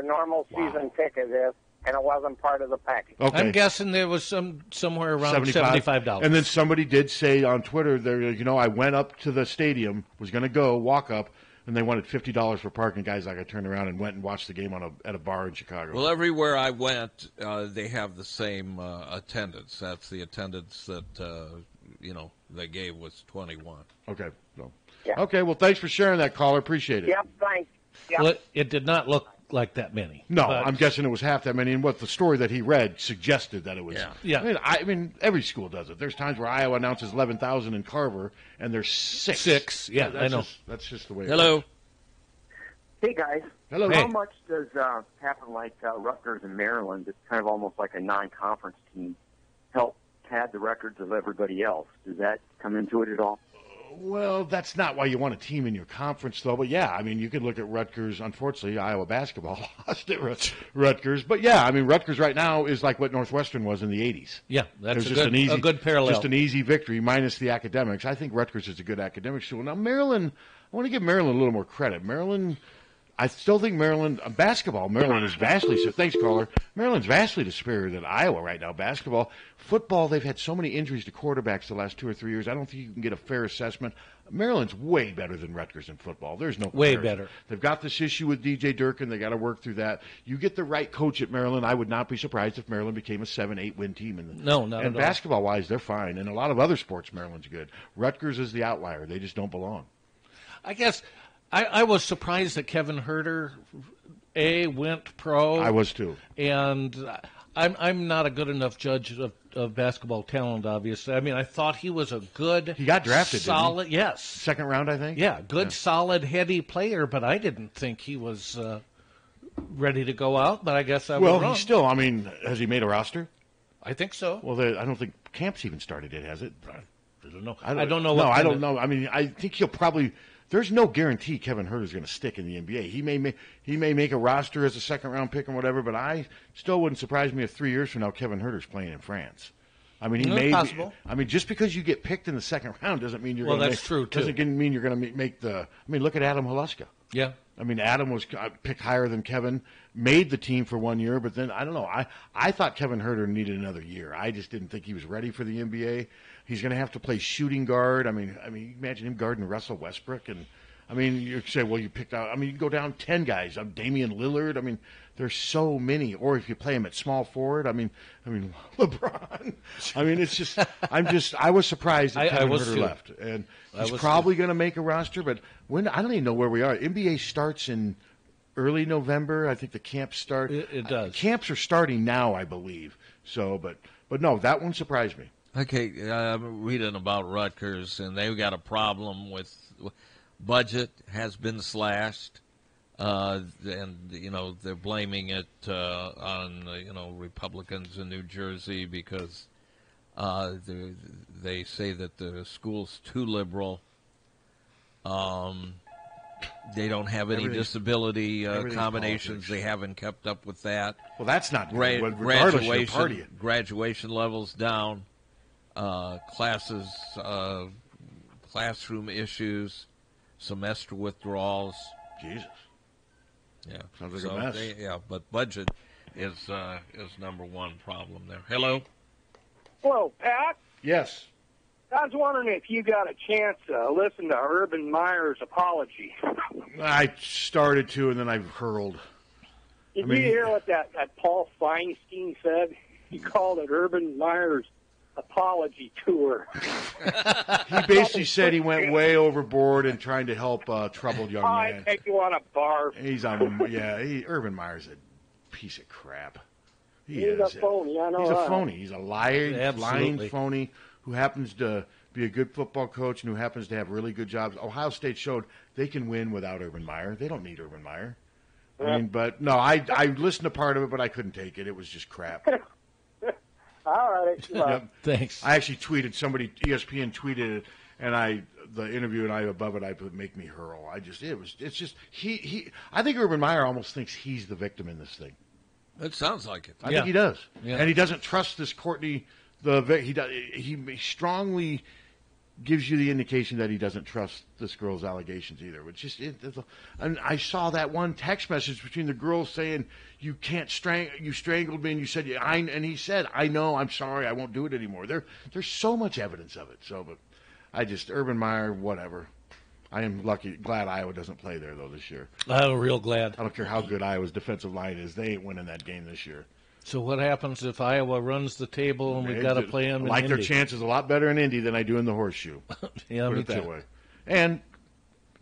Speaker 15: normal season ticket is, and it wasn't part of the package.
Speaker 9: Okay.
Speaker 11: I'm guessing there was somewhere around $75.
Speaker 9: And then somebody did say on Twitter, I went up to the stadium, was going to walk up, and they wanted $50 for parking. Guys, I turned around and went and watched the game at a bar in Chicago.
Speaker 8: Well, everywhere I went, they have the same attendance. That's the attendance that they gave was 21.
Speaker 9: Okay. So.
Speaker 15: Yeah.
Speaker 9: Okay. Well, thanks for sharing that, caller. Appreciate it.
Speaker 15: Yep. Thanks. Yep.
Speaker 11: Well, it did not look like that many.
Speaker 9: No,
Speaker 11: but
Speaker 9: I'm guessing it was half that many. And what the story that he read suggested that it was.
Speaker 11: Yeah.
Speaker 9: I mean, every school does it. There's times where Iowa announces 11,000 in Carver, and there's six.
Speaker 11: Six. Yeah, I know.
Speaker 9: That's just the way.
Speaker 8: Hello.
Speaker 9: It is.
Speaker 21: Hey guys.
Speaker 9: Hello.
Speaker 21: How much does happen like Rutgers and Maryland? It's kind of almost like a non-conference team. Help pad the records of everybody else. Does that come into it at all?
Speaker 9: Well, that's not why you want a team in your conference, though. But, yeah, I mean, you could look at Rutgers. Unfortunately, Iowa basketball lost at Rutgers. But, yeah, I mean, Rutgers right now is like what Northwestern was in the 80s.
Speaker 11: Yeah, that's
Speaker 9: a
Speaker 11: good parallel.
Speaker 9: Just an easy victory minus the academics. I think Rutgers is a good academic school. Now, Maryland, I want to give Maryland a little more credit. I still think Maryland is vastly – thanks, caller. Maryland's vastly superior than Iowa right now. Basketball. Football, they've had so many injuries to quarterbacks the last 2 or 3 years. I don't think you can get a fair assessment. Maryland's way better than Rutgers in football. There's no comparison.
Speaker 11: Way better.
Speaker 9: They've got this issue with DJ Durkin. They got to work through that. You get the right coach at Maryland, I would not be surprised if Maryland became a 7-8 win team.
Speaker 11: No, not at all.
Speaker 9: And basketball-wise, they're fine. And a lot of other sports, Maryland's good. Rutgers is the outlier. They just don't belong.
Speaker 11: I guess – I was surprised that Kevin Herter, went pro.
Speaker 9: I was too.
Speaker 11: And I'm not a good enough judge of basketball talent, obviously. I mean, I thought he was a good...
Speaker 9: He got drafted,
Speaker 11: solid,
Speaker 9: didn't he?
Speaker 11: Yes.
Speaker 9: Second round, I think?
Speaker 11: Yeah, good, solid, heady player, but I didn't think he was ready to go out, but I guess I was wrong.
Speaker 9: Well, he's still, has he made a roster?
Speaker 11: I think so.
Speaker 9: Well, I don't think camp's even started yet, has it?
Speaker 11: I don't know.
Speaker 9: I don't know. I mean, I think he'll probably... There's no guarantee Kevin Herter's going to stick in the NBA. He may make a roster as a second-round pick or whatever, but I still wouldn't surprise me if 3 years from now Kevin Herter's playing in France. I mean,
Speaker 11: possible.
Speaker 9: I mean, just because you get picked in the second round doesn't mean you're going to
Speaker 11: that's true, too.
Speaker 9: Doesn't mean you're going to make the – I mean, look at Adam Haluska.
Speaker 11: Yeah.
Speaker 9: I mean, Adam was picked higher than Kevin, made the team for 1 year, but then, I don't know. I thought Kevin Herter needed another year. I just didn't think he was ready for the NBA. He's going to have to play shooting guard. I mean, imagine him guarding Russell Westbrook and – I mean, you say, well, you picked out. I mean, you go down 10 guys. Damian Lillard. I mean, there's so many. Or if you play him at small forward, I mean, LeBron. I mean, it's just. I was surprised that Kevin Herter left, and he's probably going to make a roster. But I don't even know where we are. NBA starts in early November. I think the camps start.
Speaker 11: It does.
Speaker 9: Camps are starting now, I believe. So, but no, that one surprised me.
Speaker 8: Okay, I'm reading about Rutgers, and they've got a problem with. Budget has been slashed, and they're blaming it on Republicans in New Jersey because They say that the school's too liberal. They don't have any disability accommodations. They haven't kept up with that.
Speaker 9: Well, that's not good. Regardless of your party.
Speaker 8: Graduation levels down. Classes, classroom issues, semester withdrawals.
Speaker 9: Jesus.
Speaker 8: Yeah.
Speaker 9: Sounds like a mess.
Speaker 8: But budget is number one problem there. Hello.
Speaker 1: Hello, Pat.
Speaker 9: Yes.
Speaker 1: I was wondering if you got a chance to listen to Urban Meyer's apology.
Speaker 9: I started to, and then I hurled.
Speaker 1: Did you hear what that Paul Feinstein said? He called it Urban Meyer's apology tour.
Speaker 9: He basically said he went way overboard in trying to help a troubled young man.
Speaker 1: I make you want to barf.
Speaker 9: He's on. Urban Meyer's a piece of crap.
Speaker 1: He's a phony. I know
Speaker 9: he's
Speaker 1: that.
Speaker 9: a phony. He's a lying phony who happens to be a good football coach and who happens to have really good jobs. Ohio State showed they can win without Urban Meyer. They don't need Urban Meyer. But no, I listened to part of it, but I couldn't take it. It was just crap.
Speaker 1: All right.
Speaker 9: Yep.
Speaker 11: Thanks.
Speaker 9: I actually tweeted, ESPN tweeted it, and the interview and I above it, I put make me hurl. I think Urban Meyer almost thinks he's the victim in this thing.
Speaker 8: It sounds like it.
Speaker 9: I think he does. Yeah. And he doesn't trust this Courtney. He strongly gives you the indication that he doesn't trust this girl's allegations either. And I saw that one text message between the girls saying, "You can't you strangled me," and you said, and he said, "I know, I'm sorry, I won't do it anymore." There's so much evidence of it. But Urban Meyer, whatever. I am glad Iowa doesn't play there, though, this year.
Speaker 11: I'm real glad.
Speaker 9: I don't care how good Iowa's defensive line is. They ain't winning that game this year.
Speaker 11: So what happens if Iowa runs the table and we've got to play them in
Speaker 9: Indy?
Speaker 11: their
Speaker 9: chances a lot better in Indy than I do in the horseshoe.
Speaker 11: Yeah,
Speaker 9: Put
Speaker 11: me
Speaker 9: it that
Speaker 11: too.
Speaker 9: way. And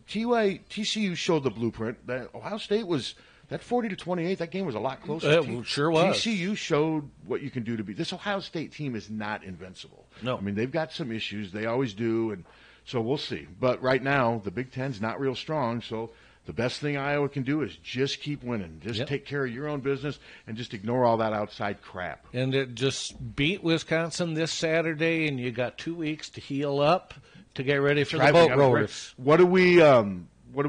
Speaker 9: TCU showed the blueprint. That Ohio State was that 40-28. That game was a lot closer.
Speaker 11: It sure was.
Speaker 9: TCU showed what you can do to be. This Ohio State team is not invincible.
Speaker 11: No,
Speaker 9: I mean they've got some issues. They always do, and so we'll see. But right now the Big Ten's not real strong. So the best thing Iowa can do is just keep winning. Just take care of your own business and just ignore all that outside crap.
Speaker 11: And it just beat Wisconsin this Saturday, and you got 2 weeks to heal up to get ready for the boat rowers.
Speaker 9: What do we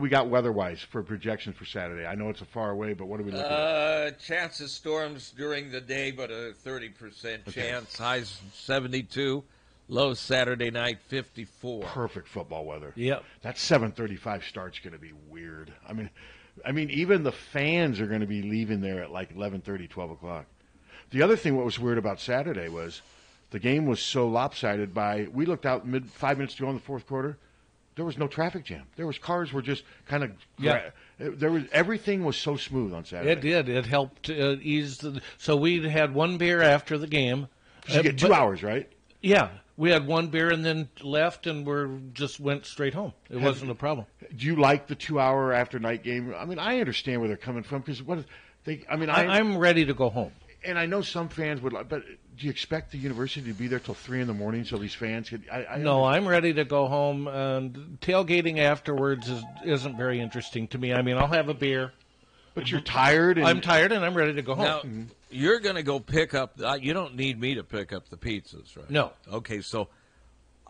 Speaker 9: got weather-wise for projections for Saturday? I know it's a far away, but what are we looking at?
Speaker 8: Chance of storms during the day, but a 30% chance. Highs 72. Low Saturday night, 54.
Speaker 9: Perfect football weather.
Speaker 11: Yep.
Speaker 9: That 7:35 start's going to be weird. I mean, even the fans are going to be leaving there at like 11:30, 12 o'clock. The other thing, what was weird about Saturday was the game was so lopsided we looked out 5 minutes to go in the fourth quarter. There was no traffic jam. Cars were just kind of everything was so smooth on Saturday.
Speaker 11: It did. It helped ease so we had one beer after the game.
Speaker 9: You get 2 hours, right?
Speaker 11: Yeah. We had one beer and then left, and just went straight home. It wasn't a problem.
Speaker 9: Do you like the 2 hour after night game? I mean, I understand where they're coming from because I'm
Speaker 11: ready to go home.
Speaker 9: And I know some fans would, but do you expect the university to be there till 3 a.m. so these fans could?
Speaker 11: No, I'm ready to go home. And tailgating afterwards isn't very interesting to me. I mean, I'll have a beer.
Speaker 9: But you're tired.
Speaker 11: I'm tired, and I'm ready to go home.
Speaker 8: Now, you're going to go pick up. You don't need me to pick up the pizzas, right?
Speaker 11: No.
Speaker 8: Okay, so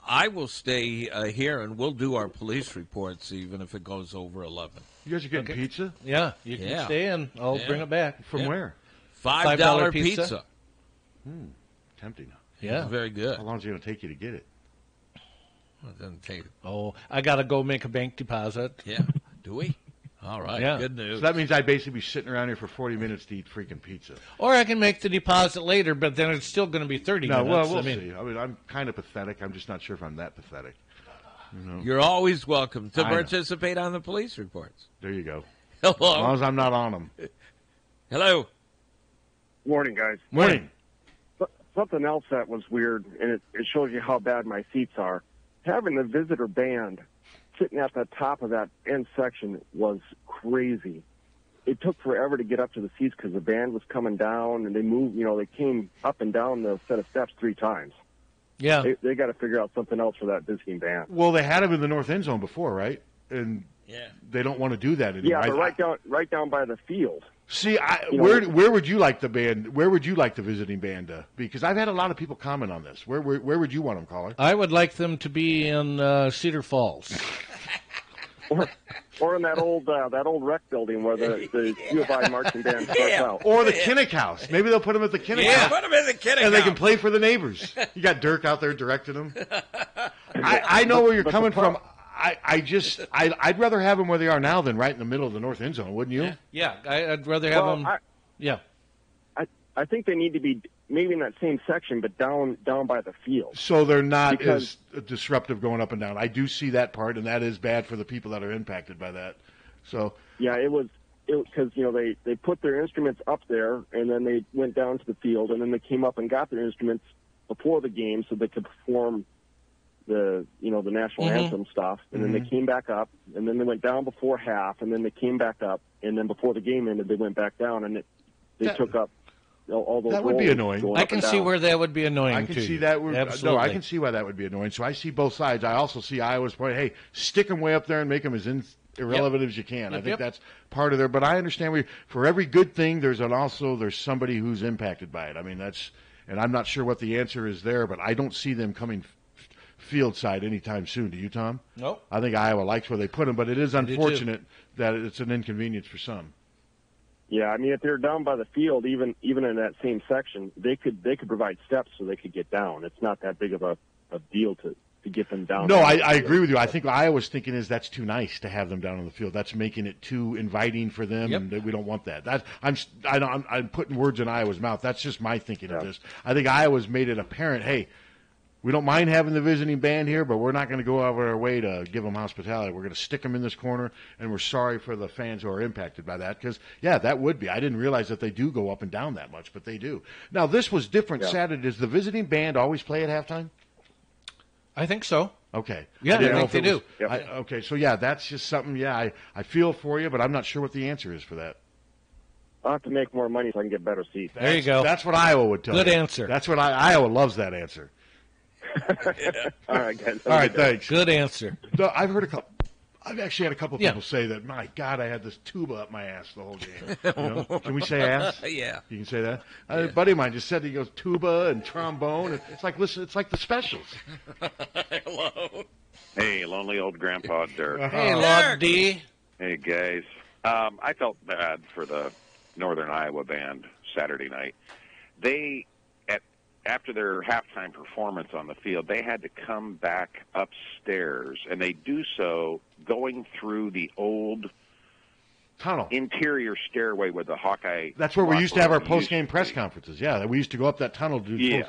Speaker 8: I will stay here, and we'll do our police reports, even if it goes over 11.
Speaker 9: You guys are getting pizza?
Speaker 11: Yeah, you can stay, and I'll bring it back.
Speaker 9: From where?
Speaker 8: $5 pizza.
Speaker 9: Tempting.
Speaker 11: Yeah,
Speaker 8: very good.
Speaker 9: How long is it going to take you to get it?
Speaker 8: Well, it doesn't take.
Speaker 11: Oh, I got to go make a bank deposit.
Speaker 8: Yeah. Do we? All right, good news.
Speaker 9: So that means I'd basically be sitting around here for 40 minutes to eat freaking pizza.
Speaker 11: Or I can make the deposit later, but then it's still going to be 30 minutes.
Speaker 9: Well, we'll see. I mean, I'm kind of pathetic. I'm just not sure if I'm that pathetic.
Speaker 8: You're always welcome to participate on the police reports.
Speaker 9: There you go.
Speaker 8: Hello.
Speaker 9: As long as I'm not on them.
Speaker 8: Hello.
Speaker 18: Morning, guys.
Speaker 9: Morning.
Speaker 18: Something else that was weird, and it shows you how bad my seats are. Having the visitor band sitting at the top of that end section was crazy. It took forever to get up to the seats because the band was coming down, and they moved. They came up and down the set of steps 3 times.
Speaker 11: Yeah,
Speaker 18: they got to figure out something else for that visiting band.
Speaker 9: Well, they had them in the north end zone before, right? And they don't want to do that anymore.
Speaker 18: Yeah, but right down by the field.
Speaker 9: See, where would you like the band? Where would you like the visiting band to? Because I've had a lot of people comment on this. Where would you want them, caller?
Speaker 11: I would like them to be in Cedar Falls.
Speaker 18: Or in that old rec building where the U of I marching band starts out.
Speaker 9: Or the Kinnick House. Maybe they'll put them at the Kinnick House.
Speaker 8: Put them in the Kinnick House.
Speaker 9: And they can play for the neighbors. You got Dirk out there directing them. I know where you're coming from. I'd rather have them where they are now than right in the middle of the north end zone, wouldn't you?
Speaker 11: Yeah, I'd rather have them.
Speaker 18: I think they need to be maybe in that same section, but down by the field.
Speaker 9: So they're not as disruptive going up and down. I do see that part, and that is bad for the people that are impacted by that. So
Speaker 18: yeah, it was because they put their instruments up there, and then they went down to the field, and then they came up and got their instruments before the game so they could perform the national anthem stuff, and then they came back up, and then they went down before half, and then they came back up, and then before the game ended, they went back down, and they took up all those.
Speaker 9: That would be annoying.
Speaker 11: I can see where that would be annoying.
Speaker 9: I can
Speaker 11: to
Speaker 9: see
Speaker 11: you.
Speaker 9: that.
Speaker 11: Absolutely.
Speaker 9: No, I can see why that would be annoying. So I see both sides. I also see Iowa's point. Hey, stick them way up there and make them as irrelevant as you can. I think that's part of there. But I understand for every good thing, there's somebody who's impacted by it. I mean, and I'm not sure what the answer is there, but I don't see them coming field side anytime soon. Do you, Tom?
Speaker 11: Nope.
Speaker 9: I think Iowa likes where they put them, but it is unfortunate that it's an inconvenience for some.
Speaker 18: Yeah, I mean, if they're down by the field, even in that same section, they could provide steps so they could get down. It's not that big of a deal to get them down.
Speaker 9: No, I agree with you. I think Iowa's thinking is that's too nice to have them down on the field. That's making it too inviting for them, and we don't want that. I'm putting words in Iowa's mouth. That's just my thinking of this. I think Iowa's made it apparent, hey, we don't mind having the visiting band here, but we're not going to go out of our way to give them hospitality. We're going to stick them in this corner, and we're sorry for the fans who are impacted by that because, that would be. I didn't realize that they do go up and down that much, but they do. Now, this was different Saturday. Does the visiting band always play at halftime?
Speaker 11: I think so.
Speaker 9: Okay.
Speaker 11: Yeah, I think they do.
Speaker 9: Okay, so, that's just something, I feel for you, but I'm not sure what the answer is for that.
Speaker 18: I'll have to make more money so I can get better seats.
Speaker 11: There you go.
Speaker 9: That's what Iowa would tell you.
Speaker 11: Good answer.
Speaker 9: That's what Iowa loves that answer.
Speaker 18: All right, guys.
Speaker 9: All right, thanks.
Speaker 11: Good answer.
Speaker 9: I've actually had a couple people say that. My God, I had this tuba up my ass the whole game. Can we say ass?
Speaker 8: Yeah,
Speaker 9: you can say that. A buddy of mine just said he goes tuba and trombone. It's like it's like the specials.
Speaker 2: Hello. Hey, lonely old grandpa Dirk.
Speaker 11: Hey, Lord D.
Speaker 2: Hey guys. I felt bad for the Northern Iowa band Saturday night. After their halftime performance on the field, they had to come back upstairs, and they do so going through the old
Speaker 9: tunnel
Speaker 2: interior stairway with the Hawkeye.
Speaker 9: That's where we used to have our post-game press conferences. Yeah, we used to go up that tunnel to do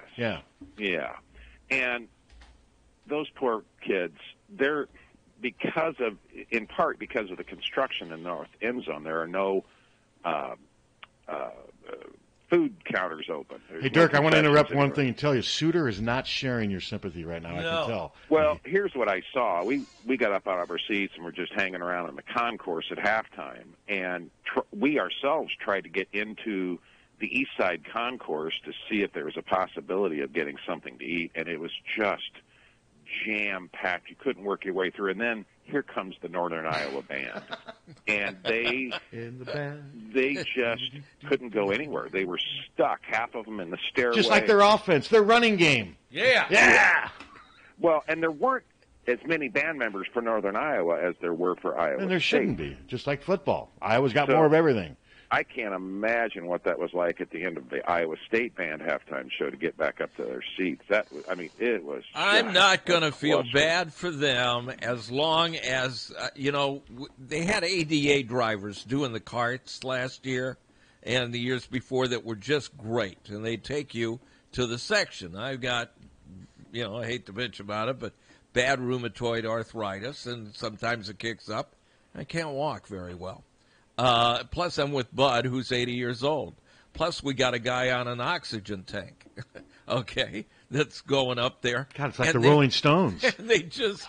Speaker 2: Yeah. And those poor kids, they're in part because of the construction in the north end zone, there are no food counters open.
Speaker 9: Hey, Dirk, I want to interrupt one thing and tell you, Suter is not sharing your sympathy right now. No. I can tell.
Speaker 2: Well, here's what I saw. We got up out of our seats and we're just hanging around in the concourse at halftime, and we ourselves tried to get into the East Side concourse to see if there was a possibility of getting something to eat, and it was just jam-packed. You couldn't work your way through. And then here comes the Northern Iowa band. And they just couldn't go anywhere. They were stuck, half of them in the stairway.
Speaker 9: Just like their offense, their running game.
Speaker 2: Yeah. Well, and there weren't as many band members for Northern Iowa as there were for Iowa
Speaker 9: And there
Speaker 2: State.
Speaker 9: shouldn't be, just like football. Iowa's got more of everything.
Speaker 2: I can't imagine what that was like at the end of the Iowa State band halftime show to get back up to their seats. It was.
Speaker 8: I'm not going to feel bad for them as long as, they had ADA drivers doing the carts last year and the years before that were just great, and they take you to the section. I've got, I hate to bitch about it, but bad rheumatoid arthritis, and sometimes it kicks up. I can't walk very well. Plus, I'm with Bud, who's 80 years old. Plus, we got a guy on an oxygen tank, that's going up there.
Speaker 9: God, it's like the Rolling Stones.
Speaker 8: And they just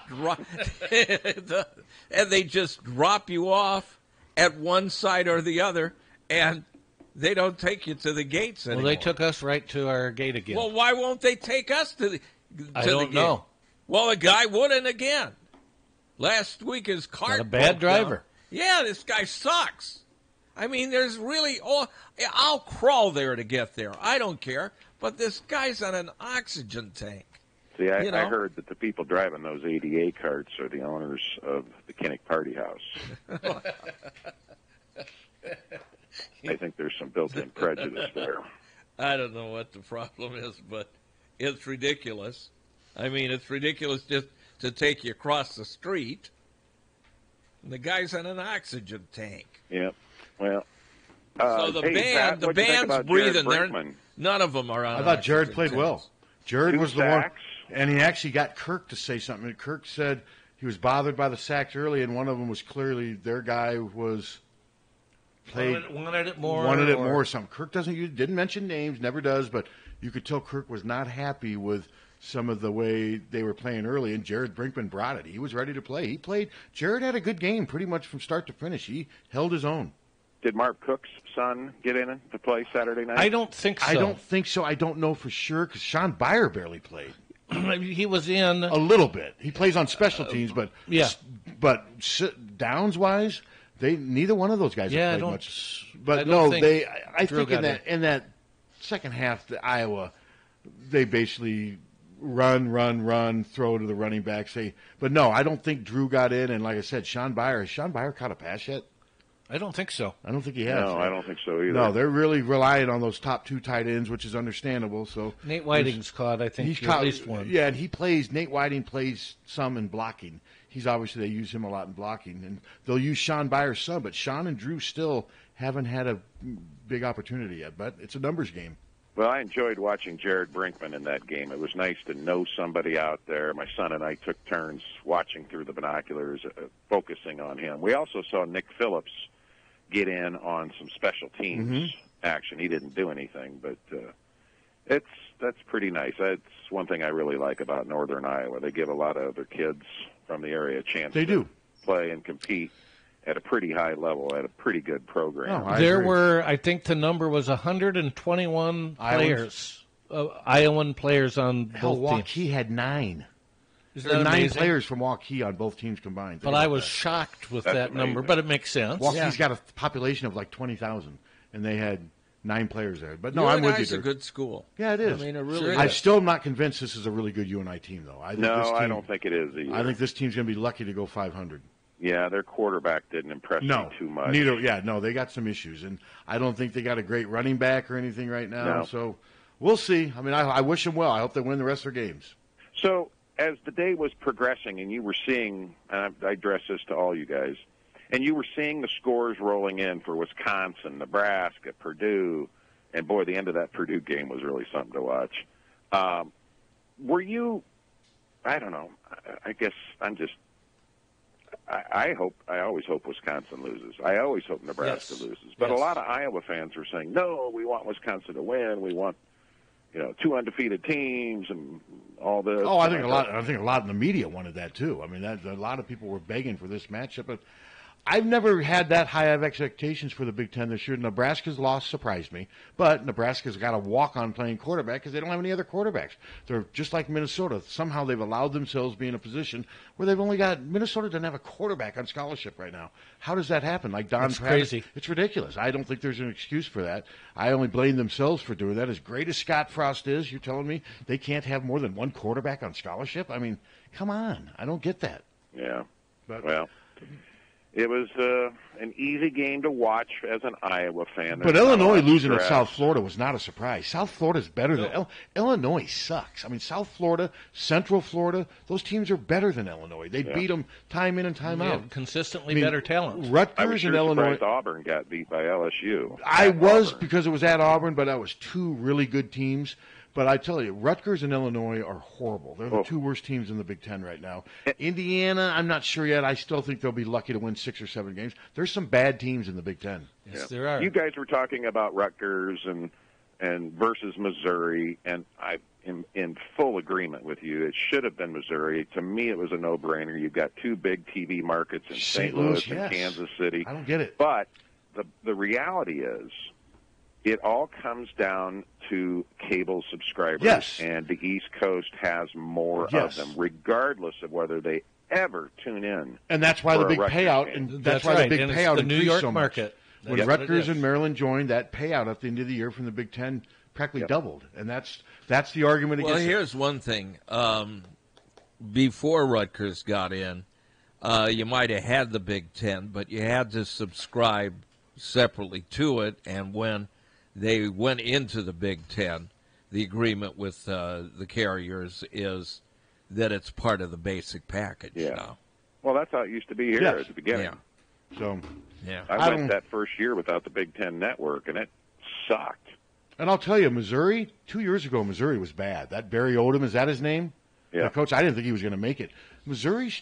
Speaker 8: drop you off at one side or the other, and they don't take you to the gates anymore.
Speaker 11: Well, they took us right to our gate again.
Speaker 8: Well, why won't they take us to the gate?
Speaker 11: I don't know.
Speaker 8: Well, the guy wouldn't again. Last week his cart
Speaker 11: Got a bad driver.
Speaker 8: Yeah, this guy sucks. I mean, there's really, I'll crawl there to get there. I don't care. But this guy's on an oxygen tank.
Speaker 2: See, I heard that the people driving those ADA carts are the owners of the Kinnick Party House. I think there's some built-in prejudice there.
Speaker 8: I don't know what the problem is, but it's ridiculous. I mean, it's ridiculous just to take you across the street. And the guy's on an oxygen tank.
Speaker 2: Yeah. Well,
Speaker 8: so the band's breathing. None of them are on.
Speaker 9: I thought Jared
Speaker 8: oxygen
Speaker 9: played
Speaker 8: tanks.
Speaker 9: well. Jared was the
Speaker 2: sacks.
Speaker 9: one, and he actually got Kirk to say something. And Kirk said he was bothered by the sacks early, and one of them was clearly their guy was played
Speaker 11: wanted it more.
Speaker 9: Or something. Kirk didn't mention names, never does, but you could tell Kirk was not happy with some of the way they were playing early, and Jared Brinkman brought it. He was ready to play. He played. Jared had a good game pretty much from start to finish. He held his own.
Speaker 2: Did Mark Cook's son get in to play Saturday night?
Speaker 11: I don't think so.
Speaker 9: I don't know for sure because Sean Beyer barely played.
Speaker 11: He was in
Speaker 9: a little bit. He plays on special teams, but downs-wise, neither one of those guys have played much. But I think in that second half, Iowa, they basically run, throw to the running back. But no, I don't think Drew got in. And like I said, Sean Beyer caught a pass yet?
Speaker 11: I don't think so.
Speaker 9: I don't think he has.
Speaker 2: No, I don't think so either.
Speaker 9: No, they're really relying on those top two tight ends, which is understandable. So
Speaker 11: Nate Whiting's caught, I think,
Speaker 9: he's caught
Speaker 11: at least one.
Speaker 9: Yeah, and Nate Whiting plays some in blocking. He's obviously, they use him a lot in blocking. And they'll use Sean Byer's some, but Sean and Drew still haven't had a big opportunity yet. But it's a numbers game.
Speaker 2: Well, I enjoyed watching Jared Brinkman in that game. It was nice to know somebody out there. My son and I took turns watching through the binoculars, focusing on him. We also saw Nick Phillips get in on some special teams action. He didn't do anything, but that's pretty nice. That's one thing I really like about Northern Iowa. They give a lot of other kids from the area a chance to play and compete at a pretty high level, at a pretty good program.
Speaker 11: I think the number was 121 players, Iowan players on both teams.
Speaker 9: Waukee had 9.
Speaker 11: There are
Speaker 9: 9 players from Waukee on both teams combined.
Speaker 11: But I was shocked with that number, but it makes sense.
Speaker 9: Waukee's got a population of like 20,000, and they had 9 players there. But no,
Speaker 8: UNI's
Speaker 9: I'm with you.
Speaker 8: It's a good school.
Speaker 9: Yeah, it is.
Speaker 8: I mean, it really is.
Speaker 9: I'm still not convinced this is a really good UNI team, though. I
Speaker 2: don't think it is either.
Speaker 9: I think this team's going to be lucky to go 500.
Speaker 2: Yeah, their quarterback didn't impress me too much.
Speaker 9: They got some issues, and I don't think they got a great running back or anything right now. No. So we'll see. I mean, I wish them well. I hope they win the rest of their games.
Speaker 2: So as the day was progressing, and you were seeing, and I address this to all you guys, and you were seeing the scores rolling in for Wisconsin, Nebraska, Purdue, and boy, the end of that Purdue game was really something to watch. Were you? I don't know. I guess I'm just. I always hope Wisconsin loses. I always hope Nebraska loses. But a lot of Iowa fans are saying, no, we want Wisconsin to win. We want, 2 undefeated teams and all this.
Speaker 9: Oh, I think a lot in the media wanted that too. I mean, a lot of people were begging for this matchup. But I've never had that high of expectations for the Big Ten this year. Nebraska's loss surprised me, but Nebraska's got a walk-on playing quarterback because they don't have any other quarterbacks. They're just like Minnesota. Somehow they've allowed themselves to be in a position where they've only got – Minnesota doesn't have a quarterback on scholarship right now. How does that happen? Like Don Travis,
Speaker 11: crazy.
Speaker 9: It's ridiculous. I don't think there's an excuse for that. I only blame themselves for doing that. As great as Scott Frost is, you're telling me they can't have more than one quarterback on scholarship? I mean, come on. I don't get that.
Speaker 2: Yeah. Well – it was an easy game to watch as an Iowa fan.
Speaker 9: But Illinois losing at South Florida was not a surprise. South Florida is better than Illinois. Sucks. I mean, South Florida, Central Florida, those teams are better than Illinois. They beat them time in and time out.
Speaker 11: Consistently better talent.
Speaker 9: Rutgers
Speaker 2: I was sure
Speaker 9: and Illinois.
Speaker 2: surprised Auburn got beat by LSU.
Speaker 9: I was because it was at Auburn, but that was 2 really good teams. But I tell you, Rutgers and Illinois are horrible. They're the 2 worst teams in the Big Ten right now. Indiana, I'm not sure yet. I still think they'll be lucky to win 6 or 7 games. There's some bad teams in the Big Ten.
Speaker 11: Yes, there are.
Speaker 2: You guys were talking about Rutgers and versus Missouri, and I'm in full agreement with you. It should have been Missouri. To me, it was a no-brainer. You've got 2 big TV markets in St. Louis and Kansas City.
Speaker 9: I don't get it.
Speaker 2: But the reality is, it all comes down to cable subscribers, and the East Coast has more of them, regardless of whether they ever tune in.
Speaker 9: And that's why the big payout, and that's why the big payout
Speaker 11: the New York
Speaker 9: so
Speaker 11: market.
Speaker 9: When Rutgers and Maryland joined, that payout at the end of the year from the Big Ten practically doubled, and that's the argument against.
Speaker 8: Well, here's one thing: before Rutgers got in, you might have had the Big Ten, but you had to subscribe separately to it. And when they went into the Big Ten, the agreement with the carriers is that it's part of the basic package now.
Speaker 2: Well, that's how it used to be here at the beginning.
Speaker 8: Yeah.
Speaker 9: So,
Speaker 2: I went that first year without the Big Ten network, and it sucked.
Speaker 9: And I'll tell you, Missouri, 2 years ago, Missouri was bad. That Barry Odom, is that his name?
Speaker 2: Yeah.
Speaker 9: The coach, I didn't think he was going to make it. Missouri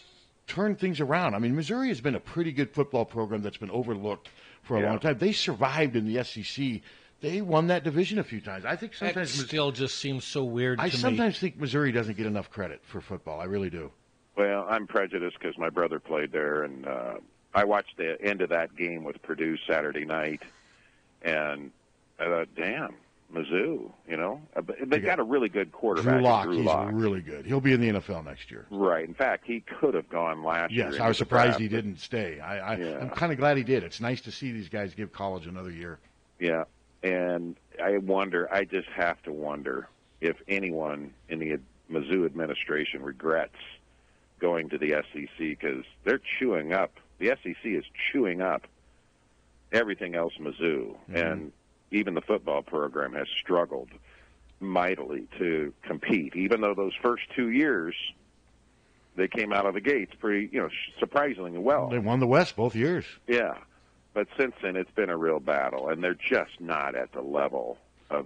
Speaker 9: turned things around. I mean, Missouri has been a pretty good football program that's been overlooked for a long time. They survived in the SEC. They won that division a few times. I think sometimes
Speaker 11: that still just seems so weird to me.
Speaker 9: I sometimes think Missouri doesn't get enough credit for football. I really do.
Speaker 2: Well, I'm prejudiced because my brother played there, and I watched the end of that game with Purdue Saturday night, and I thought, damn, Mizzou, you know. They got a really good quarterback.
Speaker 9: Drew Lock,
Speaker 2: Drew Lock.
Speaker 9: He's really good. He'll be in the NFL next year.
Speaker 2: Right. In fact, he could have gone last year.
Speaker 9: Yes, I was surprised he didn't stay. I'm kind of glad he did. It's nice to see these guys give college another year.
Speaker 2: Yeah, and I just have to wonder if anyone in the Mizzou administration regrets going to the SEC, because they're chewing up. The SEC is chewing up everything else Mizzou, and even the football program has struggled mightily to compete. Even though those first 2 years they came out of the gates pretty, surprisingly well.
Speaker 9: They won the West both years.
Speaker 2: Yeah, but since then it's been a real battle, and they're just not at the level of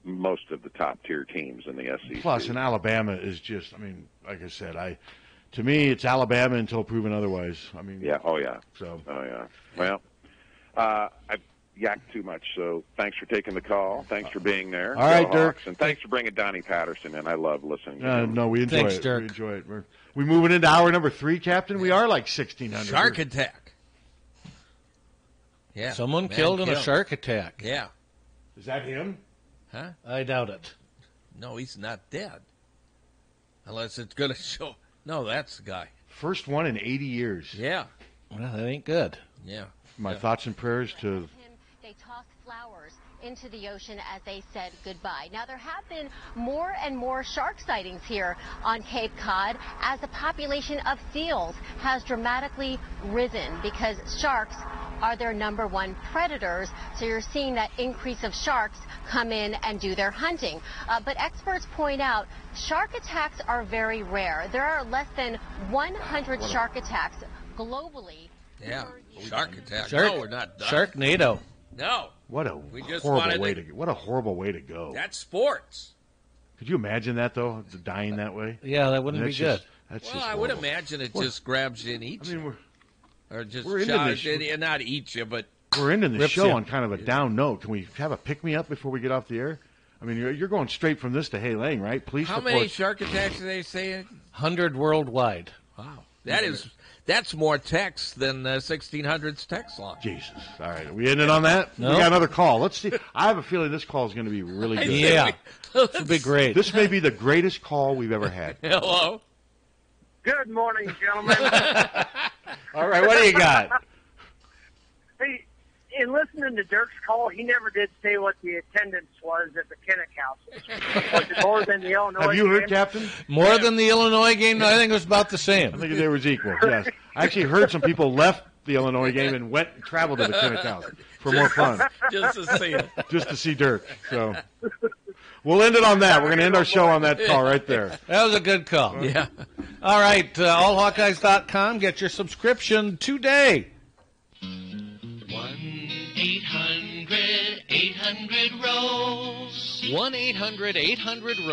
Speaker 2: most of the top tier teams in the SEC.
Speaker 9: Plus, and Alabama is just, like I said, to me, it's Alabama until proven otherwise.
Speaker 2: So. Well, I've yacked too much, so thanks for taking the call. Thanks for being there.
Speaker 9: All right, Dirk.
Speaker 2: And thanks for bringing Donnie Patterson in. I love listening to him.
Speaker 9: No, we enjoy
Speaker 11: Thanks,
Speaker 9: it.
Speaker 11: Dirk.
Speaker 9: We enjoy it. We moving into hour number 3, Captain? We are like 1,600.
Speaker 8: Shark attack. Yeah.
Speaker 11: Someone killed in a shark attack.
Speaker 8: Yeah.
Speaker 9: Is that him?
Speaker 8: Huh?
Speaker 11: I doubt it.
Speaker 8: No, he's not dead. Unless it's going to show. No, that's the guy.
Speaker 9: First one in 80 years.
Speaker 8: Yeah.
Speaker 11: Well, that ain't good.
Speaker 8: Yeah.
Speaker 9: My thoughts and prayers to...
Speaker 3: They tossed flowers into the ocean as they said goodbye. Now, there have been more and more shark sightings here on Cape Cod as the population of seals has dramatically risen because sharks are their #1 predators. So you're seeing that increase of sharks come in and do their hunting. But experts point out shark attacks are very rare. There are less than 100 shark attacks globally.
Speaker 8: Yeah, shark attack.
Speaker 11: Shark,
Speaker 8: no, we're not done.
Speaker 11: Sharknado.
Speaker 8: No.
Speaker 9: What a horrible way to go.
Speaker 8: That's sports.
Speaker 9: Could you imagine that, though, dying that way?
Speaker 11: Yeah, that wouldn't be good.
Speaker 8: I would imagine it just grabs you and eats you. Or just
Speaker 9: we're
Speaker 8: shots and not eat you, but
Speaker 9: we're ending the show
Speaker 8: you.
Speaker 9: on kind of a down note. Can we have a pick-me-up before we get off the air? I mean, you're going straight from this to Hay Lang, right? Police
Speaker 8: How many shark attacks are they saying?
Speaker 11: 100 worldwide.
Speaker 8: Wow. That's more text than 1600's text line.
Speaker 9: Jesus. All right. Are we ending on that?
Speaker 11: No.
Speaker 9: We got another call. Let's see. I have a feeling this call is going to be really good.
Speaker 11: Yeah. This will be great.
Speaker 9: This may be the greatest call we've ever had.
Speaker 8: Hello.
Speaker 15: Good morning, gentlemen.
Speaker 9: All right. What do you got?
Speaker 15: Hey, in listening to Dirk's call, he never did say what the attendance was at the Kinnick House. Was it more than the Illinois
Speaker 9: Have you heard,
Speaker 15: game?
Speaker 9: Captain?
Speaker 11: More than the Illinois game? I think it was about the same.
Speaker 9: I think they was equal, yes. I actually heard some people left the Illinois game and traveled to the Kinnick House for more fun.
Speaker 8: Just to see it.
Speaker 9: Just to see Dirk. So we'll end it on that. We're going to end our show on that call right there.
Speaker 11: That was a good call.
Speaker 8: Yeah.
Speaker 11: All right, allhawkeyes.com. Get your subscription today.
Speaker 4: 1-800-800-ROSE. 1-800-800-ROSE.